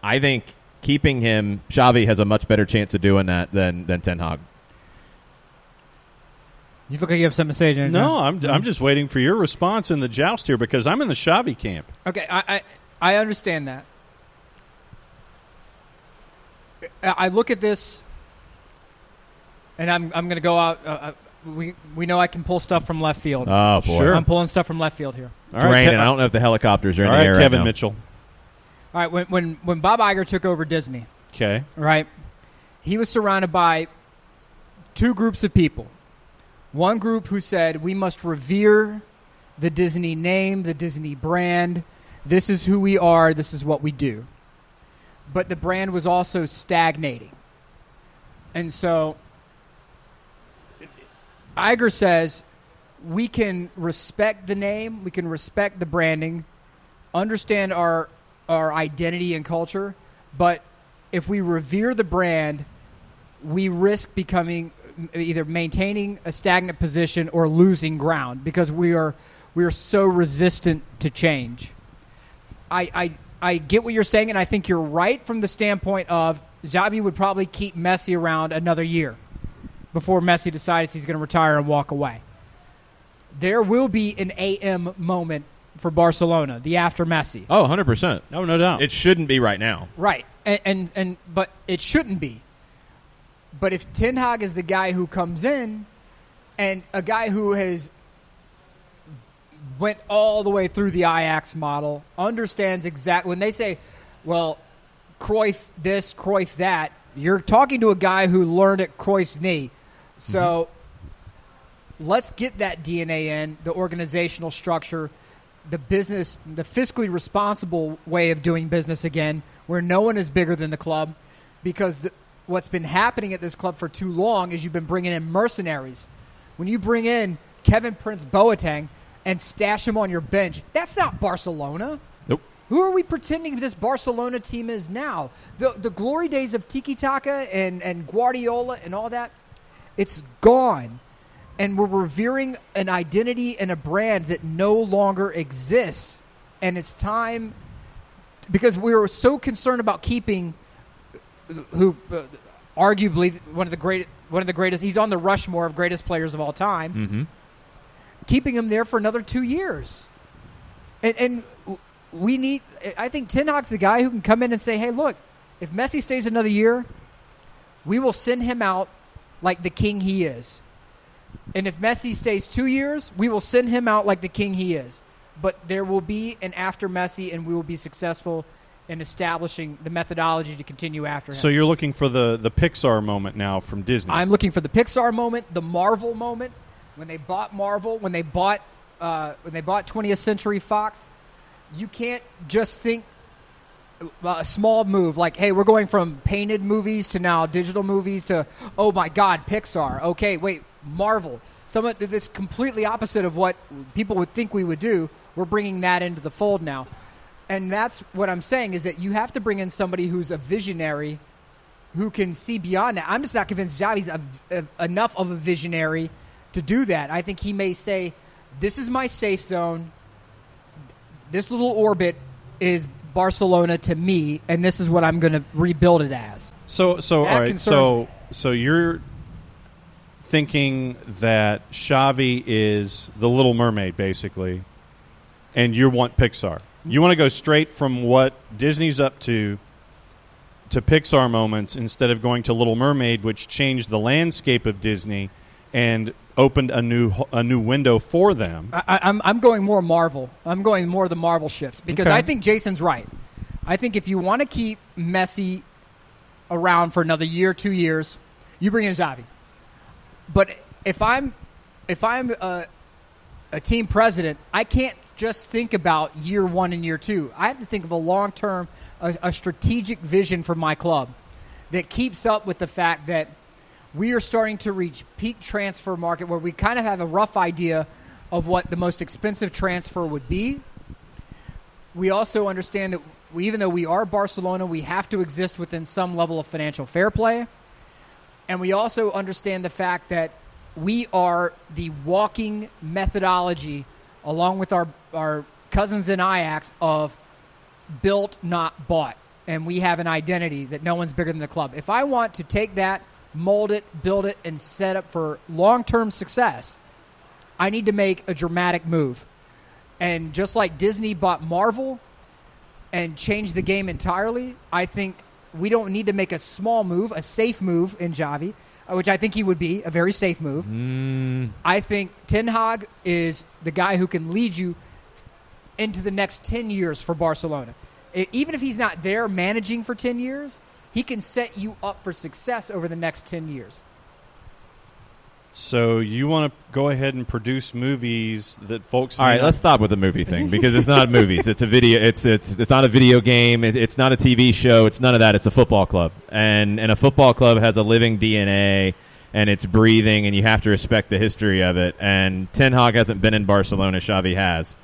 I think keeping him, Xavi has a much better chance of doing that than Ten Hag. You look like you have something to say, James. No, I'm just waiting for your response in the joust here because I'm in the Xavi camp. Okay, I understand that. I look at this, and I'm going to go out. We know I can pull stuff from left field. Oh, boy. Sure. I'm pulling stuff from left field here. All right, Raining. I don't know if the helicopters are in the air Kevin right now. Mitchell. All right, when Bob Iger took over Disney, Okay. right, he was surrounded by two groups of people. One group who said, we must revere the Disney name, the Disney brand. This is who we are. This is what we do. But the brand was also stagnating. And so Iger says we can respect the name, we can respect the branding, understand our identity and culture, but if we revere the brand, we risk becoming either maintaining a stagnant position or losing ground because we are so resistant to change. I get what you're saying, and I think you're right from the standpoint of Xavi would probably keep Messi around another year before Messi decides he's going to retire and walk away. There will be an AM moment for Barcelona, the after Messi. Oh, 100%. No doubt. It shouldn't be right now. Right, and but it shouldn't be. But if Ten Hag is the guy who comes in and a guy who has went all the way through the Ajax model, understands exactly when they say, well, Cruyff this, Cruyff that, you're talking to a guy who learned at Cruyff's knee. So let's get that DNA in, the organizational structure, the business, the fiscally responsible way of doing business again, where no one is bigger than the club, because what's been happening at this club for too long is you've been bringing in mercenaries. When you bring in Kevin Prince Boateng and stash him on your bench, that's not Barcelona. Nope. Who are we pretending this Barcelona team is now? The glory days of tiki-taka and Guardiola and all that, it's gone. And we're revering an identity and a brand that no longer exists. And it's time, because we were so concerned about keeping arguably one of the greatest. He's on the Rushmore of greatest players of all time. Mm-hmm. Keeping him there for another 2 years, and we need. I think Ten Hag's the guy who can come in and say, "Hey, look, if Messi stays another year, we will send him out like the king he is, and if Messi stays 2 years, we will send him out like the king he is. But there will be an after Messi, and we will be successful in establishing the methodology to continue after him." So you're looking for the Pixar moment now from Disney. I'm looking for the Pixar moment, the Marvel moment. When they bought Marvel, when they bought 20th Century Fox, you can't just think a small move like, hey, we're going from painted movies to now digital movies to, oh my God, Pixar. Okay, wait, Marvel. Someone that's completely opposite of what people would think we would do. We're bringing that into the fold now. And that's what I'm saying, is that you have to bring in somebody who's a visionary who can see beyond that. I'm just not convinced Xavi's enough of a visionary to do that. I think he may say, this is my safe zone. This little orbit is Barcelona to me, and this is what I'm going to rebuild it as. So all right. So you're thinking that Xavi is the Little Mermaid, basically, and you want Pixar. You want to go straight from what Disney's up to Pixar moments instead of going to Little Mermaid, which changed the landscape of Disney and opened a new window for them. I'm going more Marvel. I'm going more the Marvel shift because Okay. I think Jason's right. I think if you want to keep Messi around for another year, 2 years, you bring in Xavi. But if I'm a team president, I can't just think about year 1 and year 2. I have to think of a long-term, a strategic vision for my club that keeps up with the fact that we are starting to reach peak transfer market where we kind of have a rough idea of what the most expensive transfer would be. We also understand that even though we are Barcelona, we have to exist within some level of financial fair play. And we also understand the fact that we are the walking methodology, along with our cousins in Ajax, of built, not bought. And we have an identity that no one's bigger than the club. If I want to take that, mold it, build it, and set up for long-term success, I need to make a dramatic move. And just like Disney bought Marvel and changed the game entirely, I think we don't need to make a small move, a safe move in Xavi, which I think he would be, a very safe move. I think Ten Hag is the guy who can lead you into the next 10 years for Barcelona. Even if he's not there managing for 10 years, he can set you up for success over the next 10 years. So you want to go ahead and produce movies that folks... All right, let's stop with the movie thing because it's not movies. It's a video. It's not a video game. It's not a TV show. It's none of that. It's a football club, and a football club has a living DNA, and it's breathing, and you have to respect the history of it. And Ten Hag hasn't been in Barcelona. Xavi has,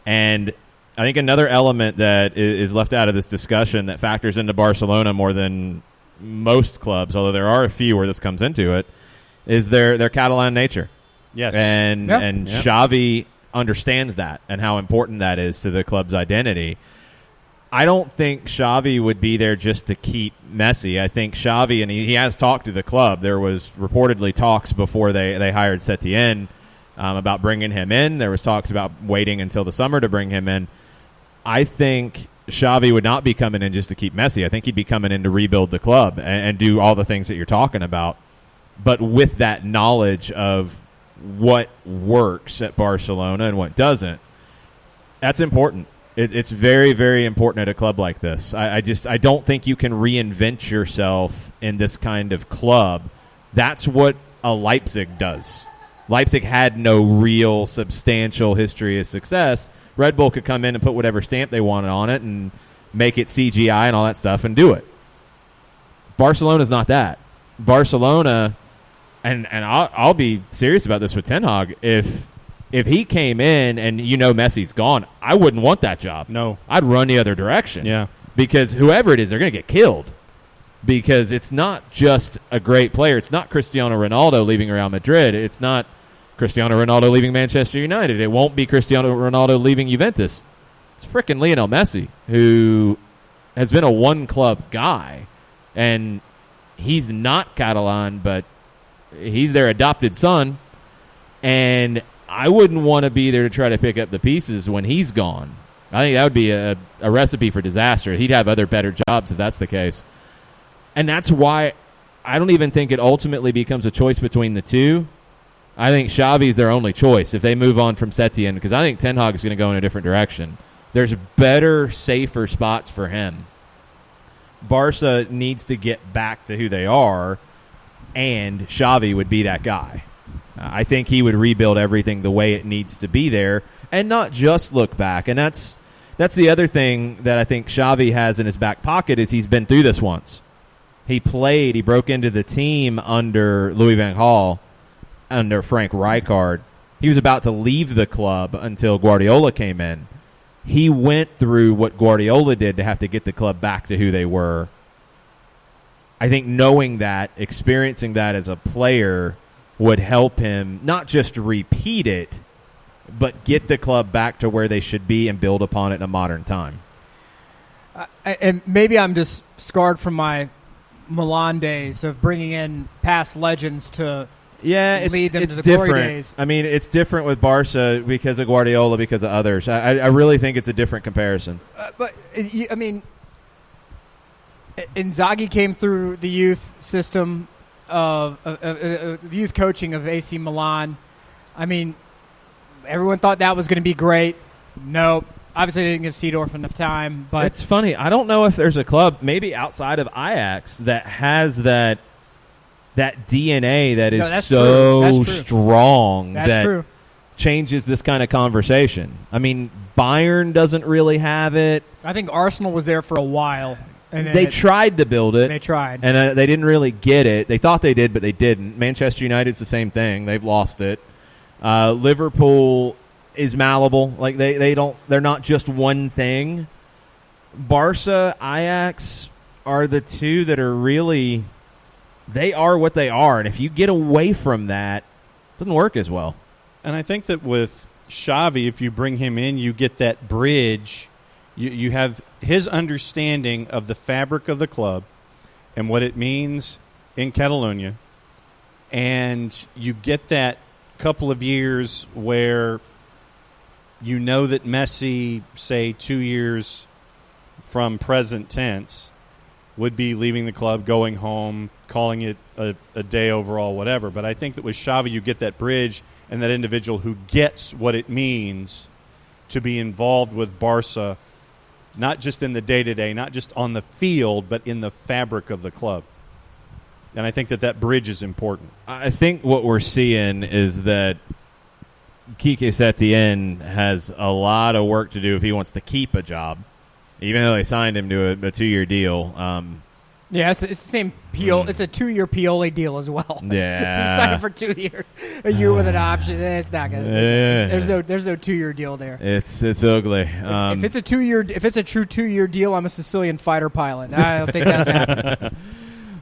and I think another element that is left out of this discussion that factors into Barcelona more than most clubs, although there are a few where this comes into it, is their Catalan nature. Yes. And Xavi understands that and how important that is to the club's identity. I don't think Xavi would be there just to keep Messi. I think Xavi, and he has talked to the club. There was reportedly talks before they hired Setien about bringing him in. There was talks about waiting until the summer to bring him in. I think Xavi would not be coming in just to keep Messi. I think he'd be coming in to rebuild the club and do all the things that you're talking about. But with that knowledge of what works at Barcelona and what doesn't, that's important. It's very, very important at a club like this. I don't think you can reinvent yourself in this kind of club. That's what a Leipzig does. Leipzig had no real substantial history of success. Red Bull could come in and put whatever stamp they wanted on it and make it CGI and all that stuff and do it. Barcelona's not that. Barcelona, and I'll be serious about this with Ten Hag, if he came in and Messi's gone, I wouldn't want that job. No. I'd run the other direction. Yeah. Because whoever it is, they're going to get killed. Because it's not just a great player. It's not Cristiano Ronaldo leaving Real Madrid. It's not Cristiano Ronaldo leaving Manchester United. It won't be Cristiano Ronaldo leaving Juventus. It's frickin' Lionel Messi, who has been a one-club guy. And he's not Catalan, but he's their adopted son. And I wouldn't want to be there to try to pick up the pieces when he's gone. I think that would be a recipe for disaster. He'd have other better jobs if that's the case. And that's why I don't even think it ultimately becomes a choice between the two. I think Xavi's their only choice if they move on from Setien, because I think Ten Hag is going to go in a different direction. There's better, safer spots for him. Barca needs to get back to who they are, and Xavi would be that guy. I think he would rebuild everything the way it needs to be there and not just look back. And that's the other thing that I think Xavi has in his back pocket is he's been through this once. He broke into the team under Louis van Gaal, under Frank Rijkaard. He was about to leave the club until Guardiola came in. He went through what Guardiola did to have to get the club back to who they were. I think knowing that, experiencing that as a player would help him not just repeat it, but get the club back to where they should be and build upon it in a modern time. And maybe I'm just scarred from my Milan days of bringing in past legends to lead them to the different. glory days. I mean, it's different with Barca because of Guardiola, because of others. I really think it's a different comparison. But, I mean, Inzaghi came through the youth system of youth coaching of AC Milan. I mean, everyone thought that was going to be great. Nope. Obviously, they didn't give Seedorf enough time. But it's funny. I don't know if there's a club, maybe outside of Ajax, that has that DNA that is so strong that changes this kind of conversation. I mean, Bayern doesn't really have it. I think Arsenal was there for a while. And they tried to build it. They tried. And they didn't really get it. They thought they did, but they didn't. Manchester United's the same thing. They've lost it. Liverpool is malleable. Like they're not just one thing. Barca, Ajax are the two that are really, they are what they are. And if you get away from that, it doesn't work as well. And I think that with Xavi, if you bring him in, you get that bridge. You have his understanding of the fabric of the club and what it means in Catalonia. And you get that couple of years where you know that Messi, say 2 years from present tense, would be leaving the club, going home, calling it a day overall, whatever. But I think that with Xavi, you get that bridge and that individual who gets what it means to be involved with Barca, not just in the day-to-day, not just on the field, but in the fabric of the club. And I think that bridge is important. I think what we're seeing is that Quique Setien has a lot of work to do if he wants to keep a job, even though they signed him to a 2-year deal. Yeah, it's the same Pioli. It's a 2-year Pioli deal as well. Yeah, he signed him for 2 years, a year with an option. It's not good. There's no 2-year deal there. It's ugly. If it's a 2-year, if it's a true 2-year deal, I'm a Sicilian fighter pilot. I don't think that's happening.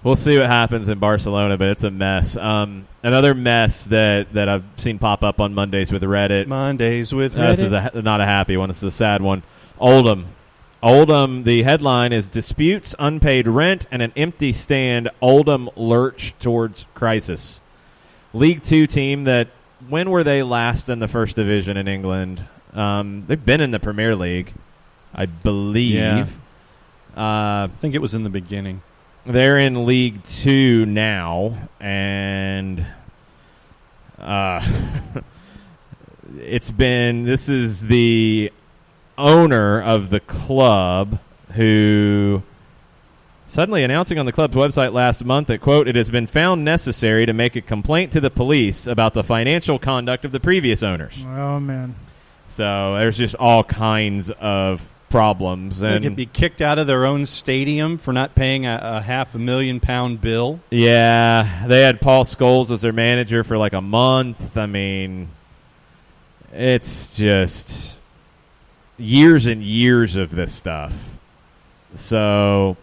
We'll see what happens in Barcelona, but it's a mess. Another mess that I've seen pop up on Mondays with Reddit. Mondays with Reddit. This is not a happy one. It's a sad one. Oldham, the headline is Disputes, Unpaid Rent, and an Empty Stand. Oldham lurch towards crisis. League Two team that, when were they last in the first division in England? They've been in the Premier League, I believe. Yeah. I think it was in the beginning. They're in League Two now, and this is the owner of the club who suddenly announcing on the club's website last month that, quote, it has been found necessary to make a complaint to the police about the financial conduct of the previous owners. Oh, man. So there's just all kinds of problems. They could be kicked out of their own stadium for not paying a £500,000 bill. Yeah, they had Paul Scholes as their manager for like a month. I mean, it's just years and years of this stuff. So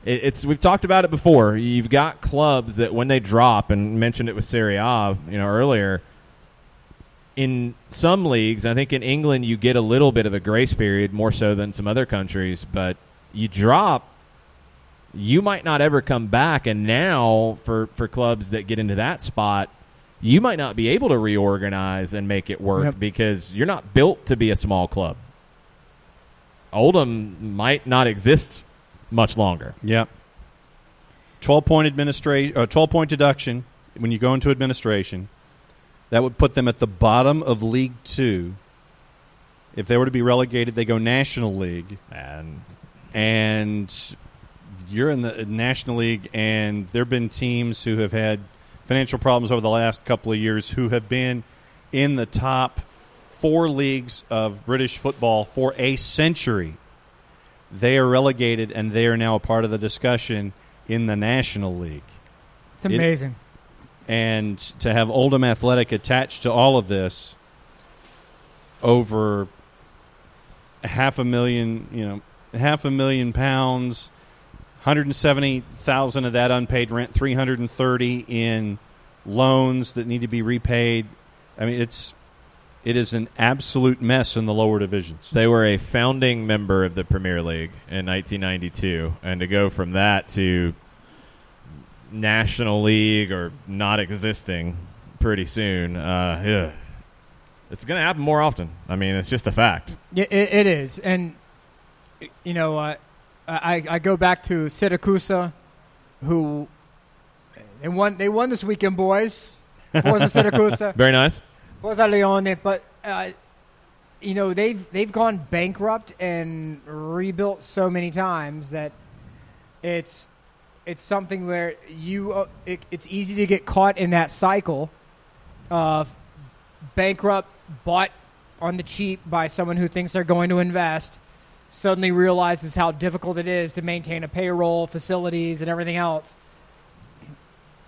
we've talked about it before. You've got clubs that when they drop, and mentioned it with Serie A, earlier. In some leagues, I think in England you get a little bit of a grace period, more so than some other countries, but you drop, you might not ever come back. And now for clubs that get into that spot, you might not be able to reorganize and make it work because you're not built to be a small club. Oldham might not exist much longer. Yep. 12-point deduction when you go into administration. That would put them at the bottom of League Two. If they were to be relegated, they go National League. And you're in the National League, and there have been teams who have had financial problems over the last couple of years who have been in the top 4 leagues of British football for a century. They are relegated, and they are now a part of the discussion in the National League. It's amazing. and to have Oldham Athletic attached to all of this over £500,000, 170,000 of that unpaid rent, 330 in loans that need to be repaid. I mean, it is an absolute mess in the lower divisions. They were a founding member of the Premier League in 1992, and to go from that to National League or not existing pretty soon, it's going to happen more often. I mean, it's just a fact. It is. And, I go back to Siracusa, who they won this weekend, boys. Forza Siracusa. Very nice. Forza Leone. But, they've gone bankrupt and rebuilt so many times that it's something where it's easy to get caught in that cycle of bankrupt, bought on the cheap by someone who thinks they're going to invest, suddenly realizes how difficult it is to maintain a payroll, facilities, and everything else.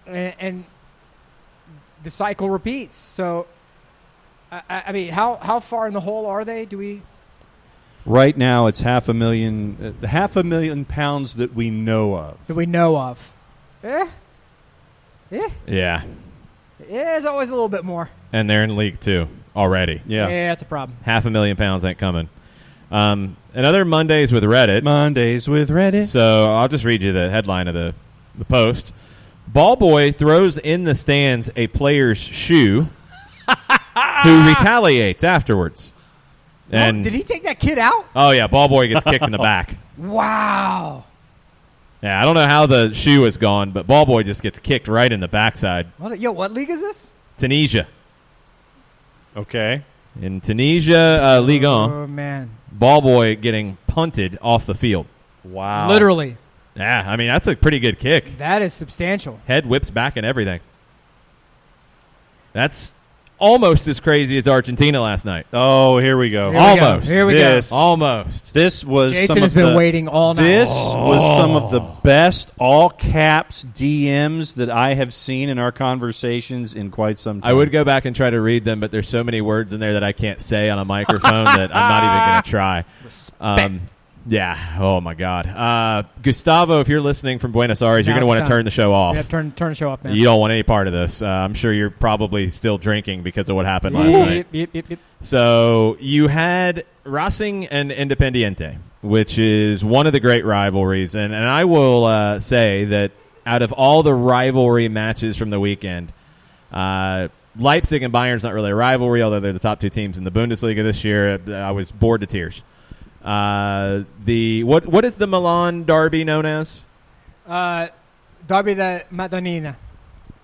And the cycle repeats. So, I mean, how far in the hole are they? Right now, it's £500,000 that we know of. Yeah. Yeah. There's always a little bit more. And they're in League Two already. Yeah. Yeah, that's a problem. £500,000 ain't coming. Another Mondays with Reddit. Mondays with Reddit. So I'll just read you the headline of the post. Ball boy throws in the stands a player's shoe who retaliates afterwards. And did he take that kid out? Oh, yeah. Ball boy gets kicked in the back. Wow. Yeah, I don't know how the shoe is gone, but ball boy just gets kicked right in the backside. What league is this? Tunisia. Okay. In Tunisia, Ligue 1. Oh, man. Ball boy getting punted off the field. Wow. Literally. Yeah, I mean, that's a pretty good kick. That is substantial. Head whips back and everything. That's almost as crazy as Argentina last night. Oh, here we go. Almost. Here we go. Almost. This was Jason has been waiting all night. This was some of the best all caps DMs that I have seen in our conversations in quite some time. I would go back and try to read them, but there's so many words in there that I can't say on a microphone that I'm not even going to try. Yeah. Oh, my God. Gustavo, if you're listening from Buenos Aires, you're going to want to turn the show off. Yeah, turn the show off, man. You don't want any part of this. I'm sure you're probably still drinking because of what happened last night. Yep. So you had Racing and Independiente, which is one of the great rivalries. And I will say that out of all the rivalry matches from the weekend, Leipzig and Bayern's not really a rivalry, although they're the top two teams in the Bundesliga this year. I was bored to tears. What is the Milan derby known as? Derby de Madonnina.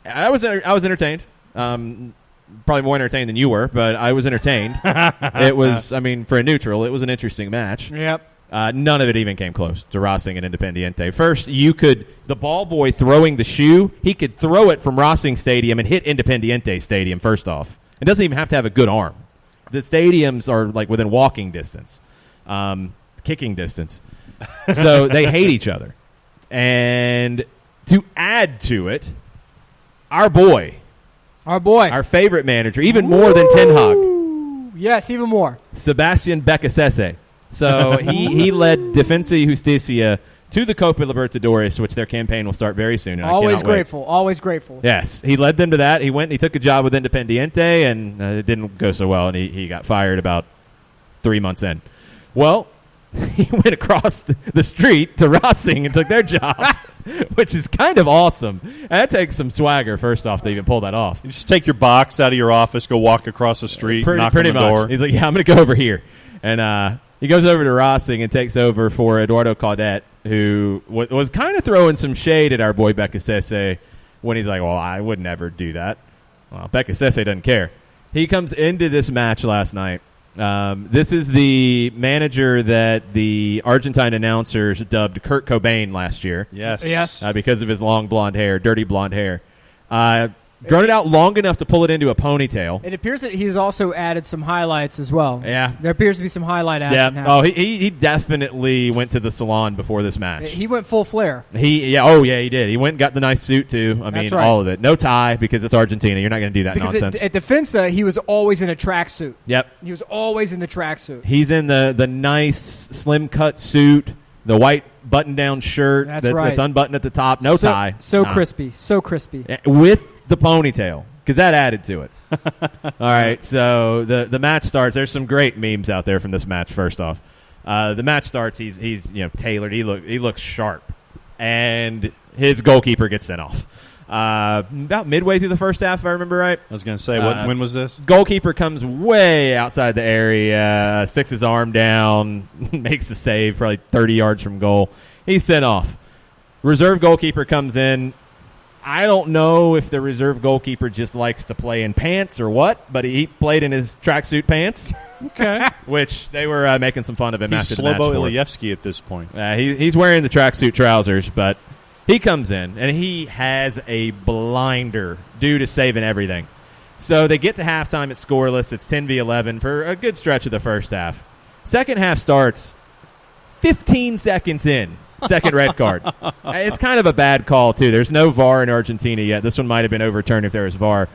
I was entertained. Probably more entertained than you were, but I was entertained. It was, for a neutral, it was an interesting match. Yep. None of it even came close to Racing and Independiente. First, the ball boy throwing the shoe, he could throw it from Racing Stadium and hit Independiente Stadium first off. It doesn't even have to have a good arm. The stadiums are like within walking distance. Kicking distance. So they hate each other. And to add to it, our favorite manager, even more than Ten Hag. Yes, even more. Sebastian Becasese. So he led Defensa y Justicia to the Copa Libertadores, which their campaign will start very soon. And always grateful. Yes, he led them to that. He went and he took a job with Independiente, and it didn't go so well, and he got fired about 3 months in. Well, he went across the street to Racing and took their job, which is kind of awesome. And that takes some swagger, first off, to even pull that off. You just take your box out of your office, go walk across the street, knock on the door. He's like, yeah, I'm going to go over here. And he goes over to Racing and takes over for Eduardo Caudet, who was kind of throwing some shade at our boy Becasese when he's like, well, I would never do that. Well, Becasese doesn't care. He comes into this match last night. This is the manager that the Argentine announcers dubbed Kurt Cobain last year. Yes. Because of his long blonde hair, dirty blonde hair. grown it out long enough to pull it into a ponytail. It appears that he's also added some highlights as well. Yeah. There appears to be some highlight action. Yeah. Oh, he definitely went to the salon before this match. He went full flare. He did. He went and got the nice suit too. I mean, right. all of it. No tie because it's Argentina. You're not going to do that Because nonsense. at Defensa, he was always in a tracksuit. Yep. He was always in the tracksuit. He's in the nice slim cut suit, the white button down shirt That's right. that's unbuttoned at the top, no tie. So crispy. So crispy. With the ponytail, because that added to it. All right, so the match starts. There's some great memes out there from this match. First off, the match starts. He's tailored. He looks sharp, and his goalkeeper gets sent off. About midway through the first half, if I remember right. I was going to say, when was this? Goalkeeper comes way outside the area, sticks his arm down, makes a save, probably 30 yards from goal. He's sent off. Reserve goalkeeper comes in. I don't know if the reserve goalkeeper just likes to play in pants or what, but he played in his tracksuit pants. Okay. Which they were making some fun of him He's after the match. Slobo Ilyevsky at this point. He's wearing the tracksuit trousers, but he comes in, and he has a blinder due to saving everything. So they get to halftime. It's scoreless. It's 10-11 for a good stretch of the first half. Second half starts 15 seconds in. Second red card. It's kind of a bad call, too. There's no VAR in Argentina yet. This one might have been overturned if there was VAR.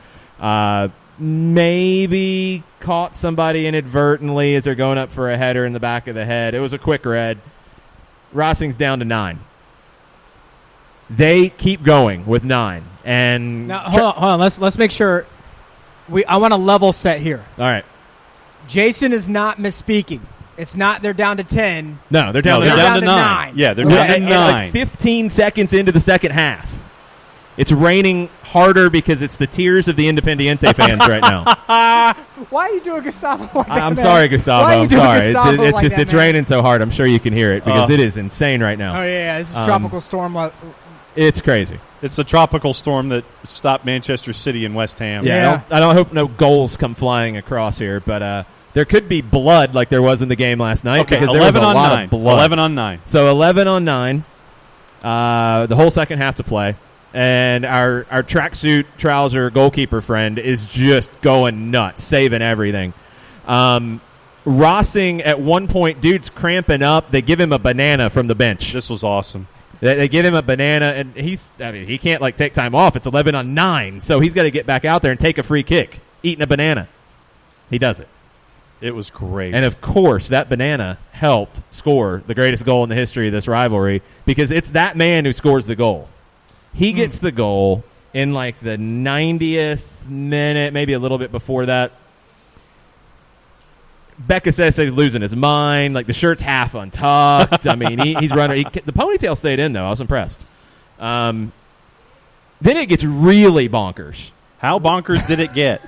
Maybe caught somebody inadvertently as they're going up for a header in the back of the head. It was a quick red. Racing's down to 9. They keep going with 9. And Now, hold on. Let's make sure. I want to level set here. All right. Jason is not misspeaking. It's not they're down to 10. No, they're down, they're to down to 9. Yeah, they're down to And 9. like 15 seconds into the second half. It's raining harder because it's the tears of the Independiente fans right now. Why are you doing Gustavo like that, I'm man? sorry, Gustavo. Why are you I'm doing sorry. Gustavo It's like just that, it's man? raining so hard. I'm sure you can hear it because it is insane right now. Oh, yeah. This is tropical storm. It's crazy. It's a tropical storm that stopped Manchester City and West Ham. Yeah. I don't hope no goals come flying across here, but there could be blood like there was in the game last night. Okay, because there was 11 a on lot 9. of blood. 11 on 9. So 11 on 9. The whole second half to play. And our tracksuit trouser goalkeeper friend is just going nuts, saving everything. Racing at one point, dude's cramping up. They give him a banana from the bench. This was awesome. They give him a banana, and he can't take time off. It's 11 on 9, so he's got to get back out there and take a free kick, eating a banana. He does it. It was great. And, of course, that banana helped score the greatest goal in the history of this rivalry because it's that man who scores the goal. He gets the goal in, like, the 90th minute, maybe a little bit before that. Becca says he's losing his mind. Like, the shirt's half untucked. I mean, he's running. The ponytail stayed in, though. I was impressed. Then it gets really bonkers. How bonkers did it get?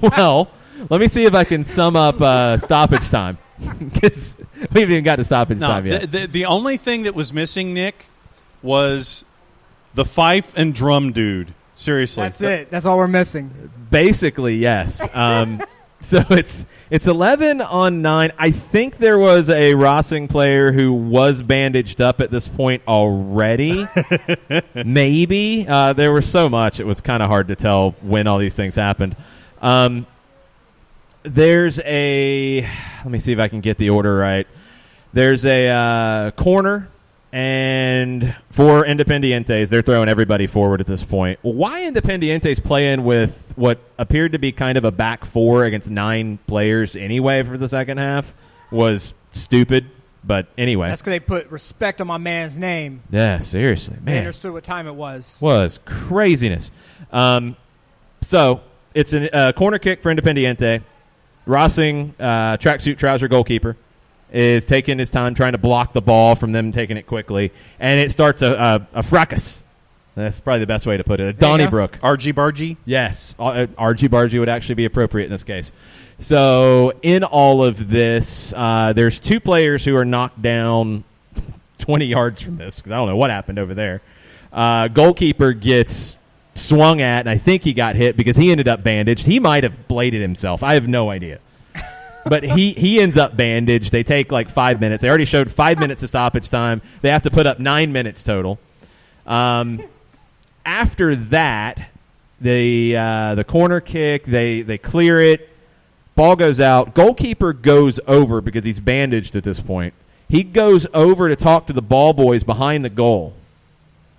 Well, let me see if I can sum up stoppage time. Because we haven't even got to stoppage time yet. The only thing that was missing, Nick, was the fife and drum dude. Seriously. That's it. That's all we're missing. Basically, yes. So it's 11 on 9. I think there was a Racing player who was bandaged up at this point already. Maybe. There was so much. It was kind of hard to tell when all these things happened. There's a... Let me see if I can get the order right. There's a corner, and for Independientes, they're throwing everybody forward at this point. Why Independientes playing with what appeared to be kind of a back four against 9 players anyway for the second half was stupid. But anyway. That's because they put respect on my man's name. Yeah, seriously. They Man. understood what time it was. Was craziness. So it's a corner kick for Independiente. Racing, tracksuit trouser goalkeeper, is taking his time trying to block the ball from them taking it quickly. And it starts a fracas. That's probably the best way to put it. A Donnybrook. Argy-bargy? Yes. Argy-bargy would actually be appropriate in this case. So in all of this, there's 2 players who are knocked down 20 yards from this because I don't know what happened over there. Goalkeeper gets swung at, and I think he got hit because he ended up bandaged. He might have bladed himself. I have no idea. But he ends up bandaged. They take like 5 minutes. They already showed 5 minutes of stoppage time. They have to put up 9 minutes total. After that, The corner kick, they clear it. Ball goes out. Goalkeeper goes over because he's bandaged at this point. He goes over to talk to the ball boys behind the goal.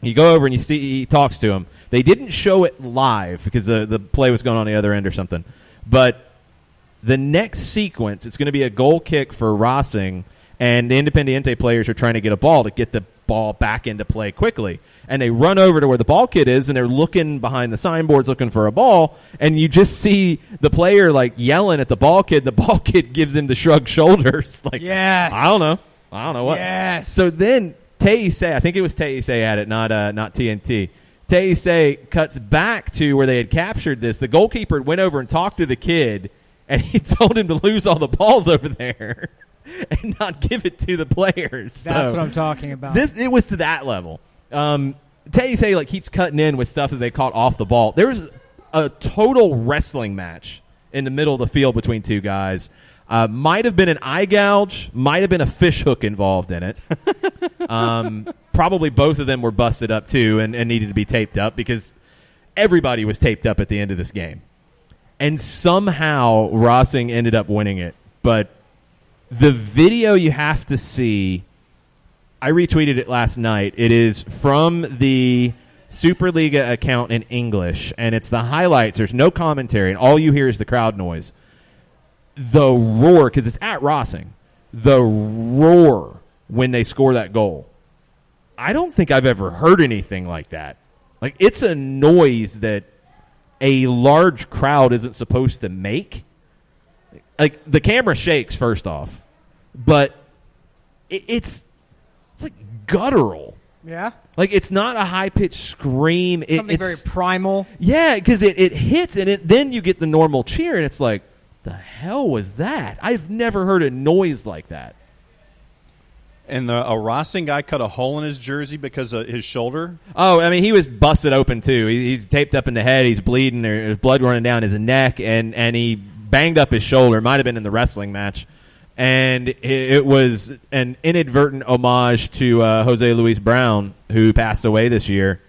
You go over and you see he talks to him. They didn't show it live because the play was going on the other end or something. But the next sequence, it's going to be a goal kick for Racing, and the Independiente players are trying to get a ball to get the ball back into play quickly. And they run over to where the ball kid is, and they're looking behind the signboards looking for a ball, and you just see the player like yelling at the ball kid. The ball kid gives him the shrugged shoulders. Like, yes. I don't know what. Yes. So then Teise, I think it was Teise at it, not TNT. Teise cuts back to where they had captured this. The goalkeeper went over and talked to the kid, and he told him to lose all the balls over there and not give it to the players. That's what I'm talking about. It was to that level. Teise keeps cutting in with stuff that they caught off the ball. There was a total wrestling match in the middle of the field between two guys. Might have been an eye gouge, might have been a fish hook involved in it. Probably both of them were busted up too and needed to be taped up because everybody was taped up at the end of this game. And somehow Racing ended up winning it. But the video you have to see, I retweeted it last night. It is from the Superliga account in English, and it's the highlights. There's no commentary, and all you hear is the crowd noise. The roar, because it's at Racing, the roar when they score that goal. I don't think I've ever heard anything like that. Like, it's a noise that a large crowd isn't supposed to make. Like, the camera shakes, first off, but it's like guttural. Yeah. Like, it's not a high-pitched scream. Something very primal. Yeah, because it hits, and then you get the normal cheer, and it's like, the hell was that? I've never heard a noise like that. And a Racing guy cut a hole in his jersey because of his shoulder? Oh, I mean, he was busted open, too. He's taped up in the head. He's bleeding. There's blood running down his neck, and he banged up his shoulder. It might have been in the wrestling match. And it was an inadvertent homage to Jose Luis Brown, who passed away this year,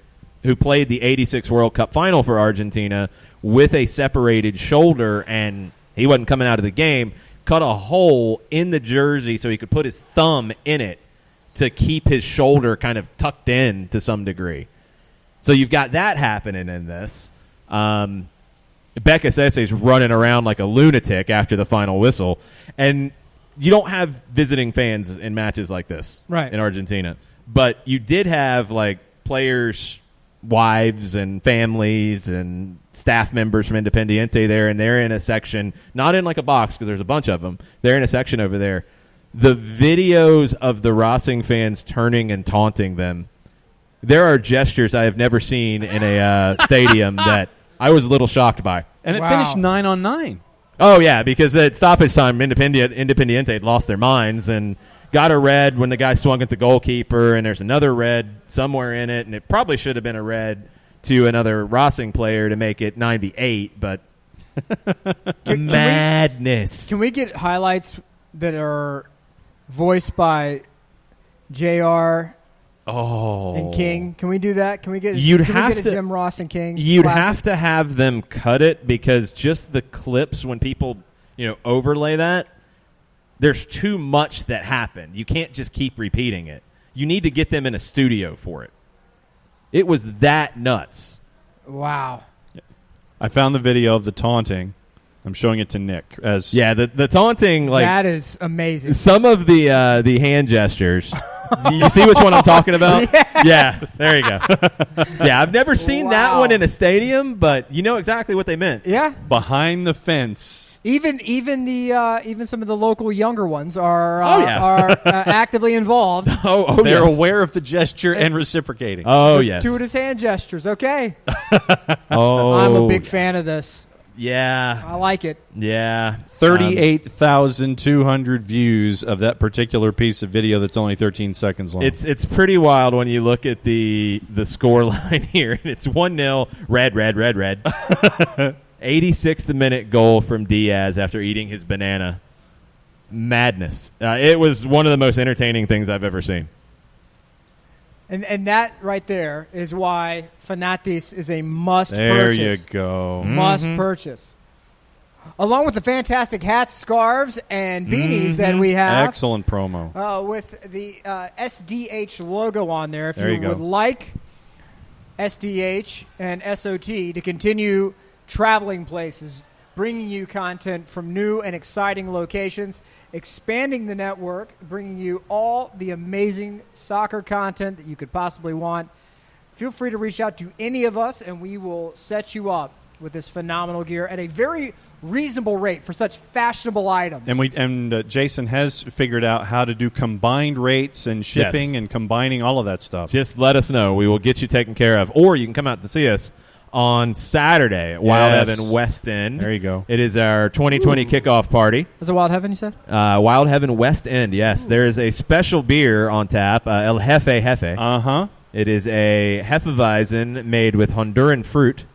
who played the 86 World Cup final for Argentina with a separated shoulder, and he wasn't coming out of the game. Cut a hole in the jersey so he could put his thumb in it to keep his shoulder kind of tucked in to some degree. So you've got that happening in this. Becca Sesse's running around like a lunatic after the final whistle. And you don't have visiting fans in matches like this in Argentina. But you did have like players' wives and families and staff members from Independiente there, and they're in a section, not in like a box because there's a bunch of them. They're in a section over there. The videos of the Racing fans turning and taunting them, there are gestures I have never seen in a stadium that I was a little shocked by. And it finished 9-9. Oh, yeah, because at stoppage time, Independiente had lost their minds and got a red when the guy swung at the goalkeeper, and there's another red somewhere in it, and it probably should have been a red to another Racing player to make it 98, but madness. Can we get highlights that are voiced by JR and King? Can we do that? Can we get a Jim Ross and King? You'd have to have them cut it because just the clips when people overlay that, there's too much that happened. You can't just keep repeating it. You need to get them in a studio for it. It was that nuts. Wow. I found the video of the taunting. I'm showing it to Nick. The taunting, like, that is amazing. Some of the hand gestures. You see which one I'm talking about? Yes. Yeah, there you go. Yeah, I've never seen that one in a stadium, but you know exactly what they meant. Yeah. Behind the fence. Even some of the local younger ones are actively involved. They're aware of the gesture and reciprocating. Oh, yes. Gratuitous hand gestures. Okay. I'm a big fan of this. Yeah. I like it. Yeah. 38,200 views of that particular piece of video that's only 13 seconds long. It's pretty wild when you look at the score line here. It's 1-0, red. 86th minute goal from Diaz after eating his banana. Madness. It was one of the most entertaining things I've ever seen. And that right there is why Fanatis is a must There purchase. you go. Must purchase. Along with the fantastic hats, scarves, and beanies that we have. Excellent promo. With the SDH logo on there. If There you go. would like SDH and SOT to continue traveling places, bringing you content from new and exciting locations, expanding the network, bringing you all the amazing soccer content that you could possibly want, feel free to reach out to any of us, and we will set you up with this phenomenal gear at a very reasonable rate for such fashionable items. And Jason has figured out how to do combined rates and shipping and combining all of that stuff. Just let us know. We will get you taken care of. Or you can come out to see us on Saturday at Wild Heaven West End. There you go. It is our 2020 kickoff party. Is it Wild Heaven, you said? Wild Heaven West End, yes. There is a special beer on tap, El Jefe Jefe. Uh-huh. It is a Hefeweizen made with Honduran fruit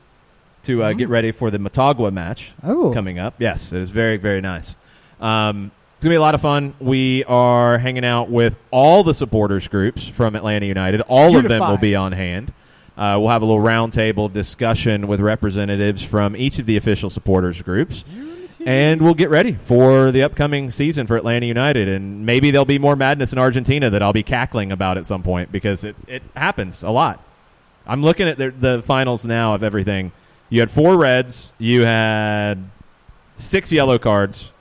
to get ready for the Motagua match coming up. Yes, it is very, very nice. It's going to be a lot of fun. We are hanging out with all the supporters groups from Atlanta United. All of them will be on hand. We'll have a little roundtable discussion with representatives from each of the official supporters groups. And we'll get ready for the upcoming season for Atlanta United. And maybe there'll be more madness in Argentina that I'll be cackling about at some point because it happens a lot. I'm looking at the finals now of everything. You had 4 reds. You had 6 yellow cards.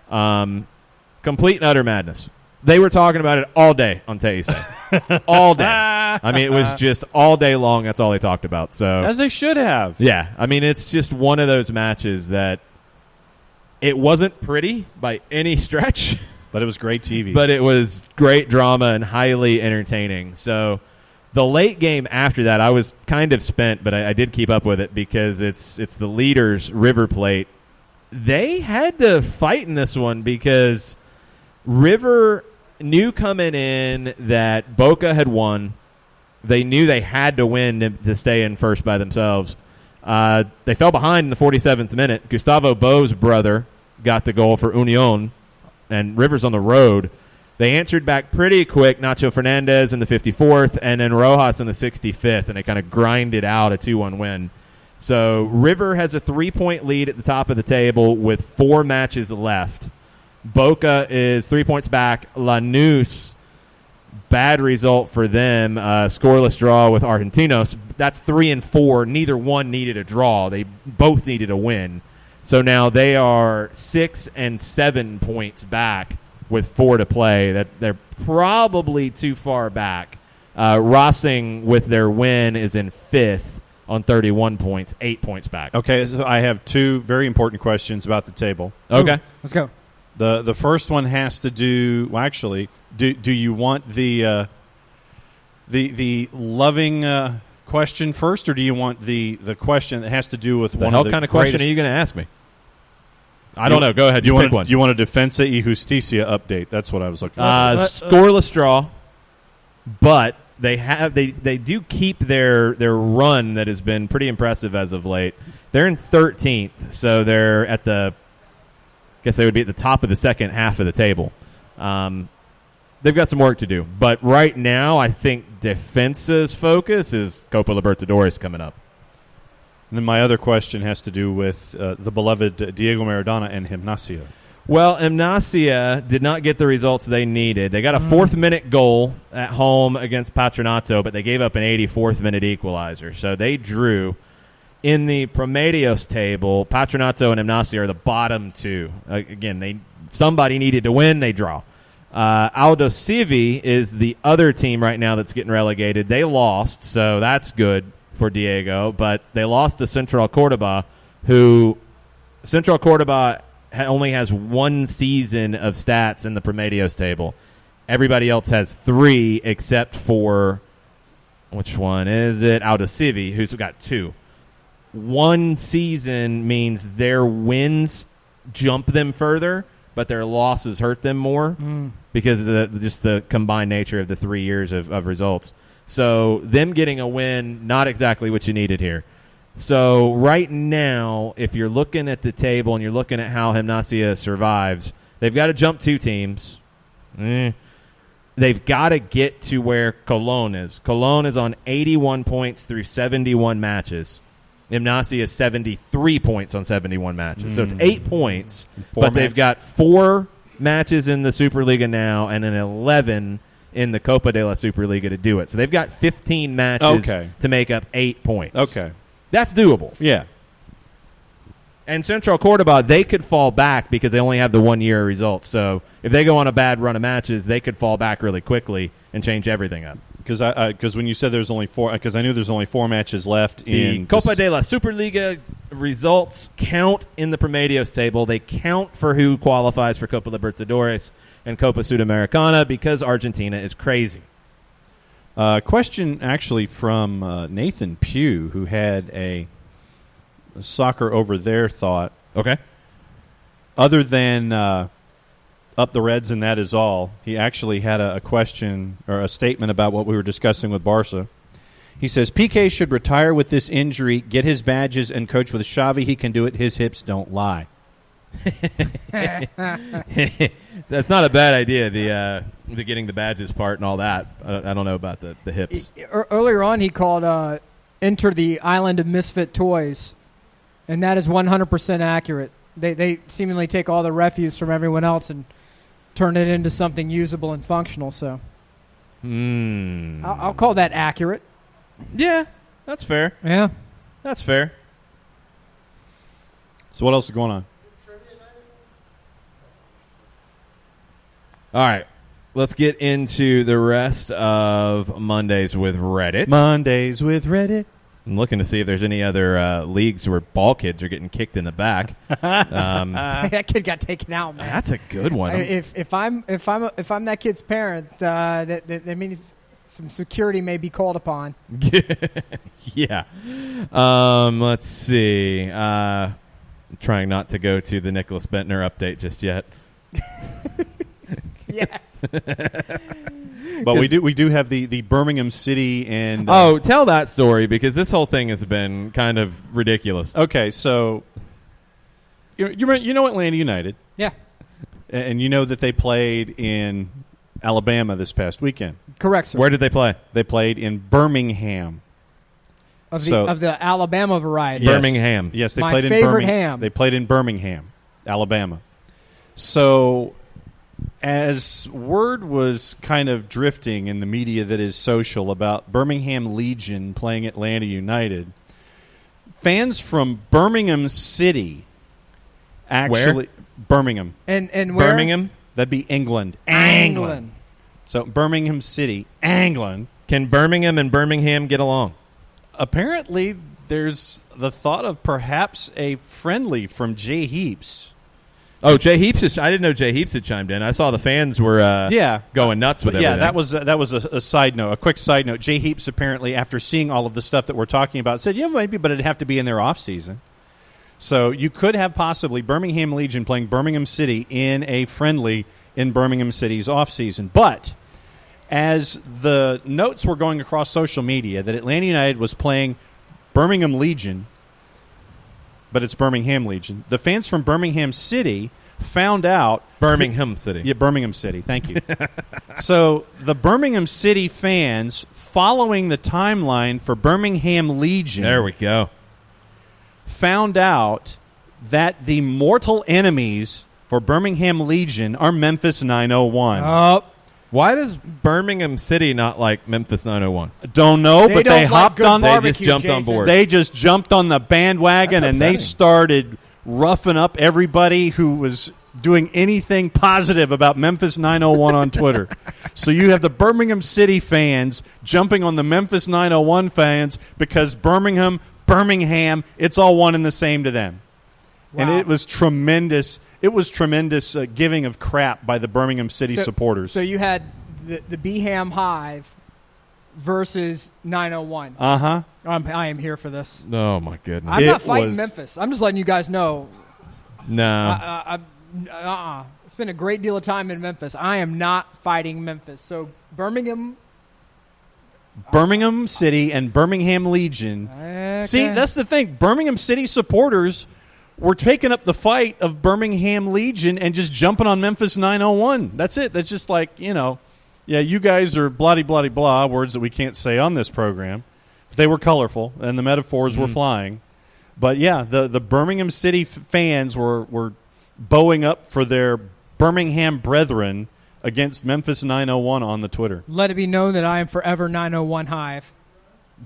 Complete and utter madness. They were talking about it all day on Teise. All day. I mean, it was just all day long. That's all they talked about. So As they should have. yeah, I mean, it's just one of those matches that it wasn't pretty by any stretch, But it was great TV. but it was great drama and highly entertaining. So the late game after that, I was kind of spent, but I did keep up with it because it's the leaders, River Plate. They had to fight in this one because River knew coming in that Boca had won. They knew they had to win to stay in first by themselves. They fell behind in the 47th minute. Gustavo Bo's brother got the goal for Union, and River's on the road. They answered back pretty quick. Nacho Fernandez in the 54th, and then Rojas in the 65th, and they kind of grinded out a 2-1 win. So River has a 3-point lead at the top of the table with 4 matches left. Boca is 3 points back. Lanús, bad result for them. Scoreless draw with Argentinos. That's 3 and 4. Neither one needed a draw. They both needed a win. So now they are 6 and 7 points back with 4 to play. That they're probably too far back. Racing with their win is in 5th on 31 points, 8 points back. Okay, so I have 2 very important questions about the table. Okay. Let's go. The first one has to do. Well, actually, do you want the loving question first, or do you want the question that has to do with The one hell of the kind of question greatest- are you going to ask me? I don't know. Go ahead. You pick one. Do you want a Defensa y Justicia update? That's what I was looking for. Scoreless draw, but they do keep their run that has been pretty impressive as of late. They're in 13th, so they're at the. I guess they would be at the top of the second half of the table. They've got some work to do, but right now I think Defensa's focus is Copa Libertadores coming up. And then my other question has to do with the beloved Diego Maradona and Gimnasia. Well, Gimnasia did not get the results they needed. They got a 4th-minute goal at home against Patronato, but they gave up an 84th-minute equalizer. So they drew. In the Promedios table, Patronato and Gimnasia are the bottom 2. Again, somebody needed to win. They draw. Aldo Civi is the other team right now that's getting relegated. They lost, so that's good for Diego, but they lost to Central Cordoba, who Central Cordoba only has 1 season of stats in the Promedios table. Everybody else has 3 except for, which one is it? Aldo Civi, who's got 2. 1 season means their wins jump them further, but their losses hurt them more because of just the combined nature of the 3 years of results. So them getting a win, not exactly what you needed here. So right now, if you're looking at the table and you're looking at how Gimnasia survives, they've got to jump 2 teams. they've got to get to where Cologne is. Cologne is on 81 points through 71 matches. Gimnasia is 73 points on 71 matches. So it's 8 points, but they've got 4 matches in the Superliga now and an 11 in the Copa de la Superliga to do it. So they've got 15 matches to make up 8 points. Okay. That's doable. Yeah. And Central Cordoba, they could fall back because they only have the 1 year results. So if they go on a bad run of matches, they could fall back really quickly and change everything up. Because when you said there's only 4, because I knew there's only 4 matches left in the Copa de la Superliga results count in the Promedios table. They count for who qualifies for Copa Libertadores and Copa Sudamericana because Argentina is crazy. Question actually from Nathan Pugh, who had a soccer over there thought. Okay. Other than up the Reds and that is all, he actually had a question or a statement about what we were discussing with Barca. He says, PK should retire with this injury, get his badges, and coach with Xavi. He can do it. His hips don't lie. That's not a bad idea, the getting the badges part and all that. I don't know about the hips. Earlier on, he called Enter the Island of Misfit Toys, and that is 100% accurate. They seemingly take all the refuse from everyone else and turn it into something usable and functional. So I'll call that accurate. Yeah, that's fair. Yeah. That's fair. So what else is going on? All right. Let's get into the rest of Mondays with Reddit. Mondays with Reddit. I'm looking to see if there's any other leagues where ball kids are getting kicked in the back. That kid got taken out, man. That's a good one. If I'm that kid's parent, that means some security may be called upon. Yeah. Let's see. I'm trying not to go to the Nicholas Bentner update just yet. Yes. But we do have the Birmingham City and tell that story because this whole thing has been kind of ridiculous. Okay, so you know Atlanta United, yeah, and you know that they played in Alabama this past weekend. Correct, sir. Where did they play? They played in Birmingham. Of the Alabama variety. Yes. Birmingham. Yes, they My played in favorite Birmingham. ham. They played in Birmingham, Alabama. So as word was kind of drifting in the media that is social about Birmingham Legion playing Atlanta United, fans from Birmingham City actually... Where? Birmingham. And where? Birmingham? That'd be England. England. So Birmingham City, England. Can Birmingham and Birmingham get along? Apparently, there's the thought of perhaps a friendly from Jay Heaps. Oh, Jay Heaps! I didn't know Jay Heaps had chimed in. I saw the fans were going nuts with everything. Yeah, that was a side note, a quick side note. Jay Heaps apparently, after seeing all of the stuff that we're talking about, said, yeah, maybe, but it'd have to be in their off season. So you could have possibly Birmingham Legion playing Birmingham City in a friendly in Birmingham City's off season. But as the notes were going across social media that Atlanta United was playing Birmingham Legion, but it's Birmingham Legion, the fans from Birmingham City found out... Birmingham City. Yeah, Birmingham City. Thank you. So the Birmingham City fans, following the timeline for Birmingham Legion... There we go. ...found out that the mortal enemies for Birmingham Legion are Memphis 901. Oh. Why does Birmingham City not like Memphis 901? Don't know, but they hopped on. They just jumped on board. They just jumped on the bandwagon and they started roughing up everybody who was doing anything positive about Memphis 901 on Twitter. So you have the Birmingham City fans jumping on the Memphis 901 fans because Birmingham, it's all one and the same to them. Wow. And it was tremendous. It was tremendous giving of crap by the Birmingham City supporters. So you had the Beham Hive versus 901. Uh-huh. I am here for this. Oh, my goodness. I'm not fighting Memphis. I'm just letting you guys know. No. It's been a great deal of time in Memphis. I am not fighting Memphis. So Birmingham City and Birmingham Legion. Okay. See, that's the thing. Birmingham City supporters were taking up the fight of Birmingham Legion and just jumping on Memphis 901. That's it. That's just like, Yeah, you guys are blah-de-blah-de-blah, words that we can't say on this program. But they were colorful, and the metaphors were flying. But, yeah, the Birmingham City fans were bowing up for their Birmingham brethren against Memphis 901 on the Twitter. Let it be known that I am forever 901 Hive.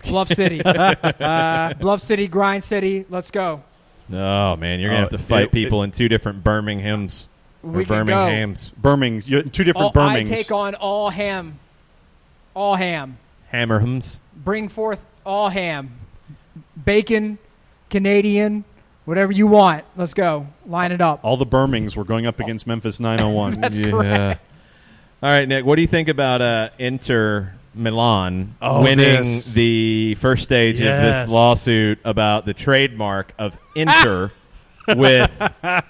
Bluff City. Bluff City, Grind City. Let's go. Oh, man, you're going to have to fight people in two different Birminghams. We or can Birminghams. Two different Birminghams. I take on all ham. All ham. Hammerhams. Bring forth all ham. Bacon, Canadian, whatever you want. Let's go. Line it up. All the Birmings were going up against Memphis 901. That's correct. All right, Nick, what do you think about Inter Milan winning the first stage of this lawsuit about the trademark of Inter with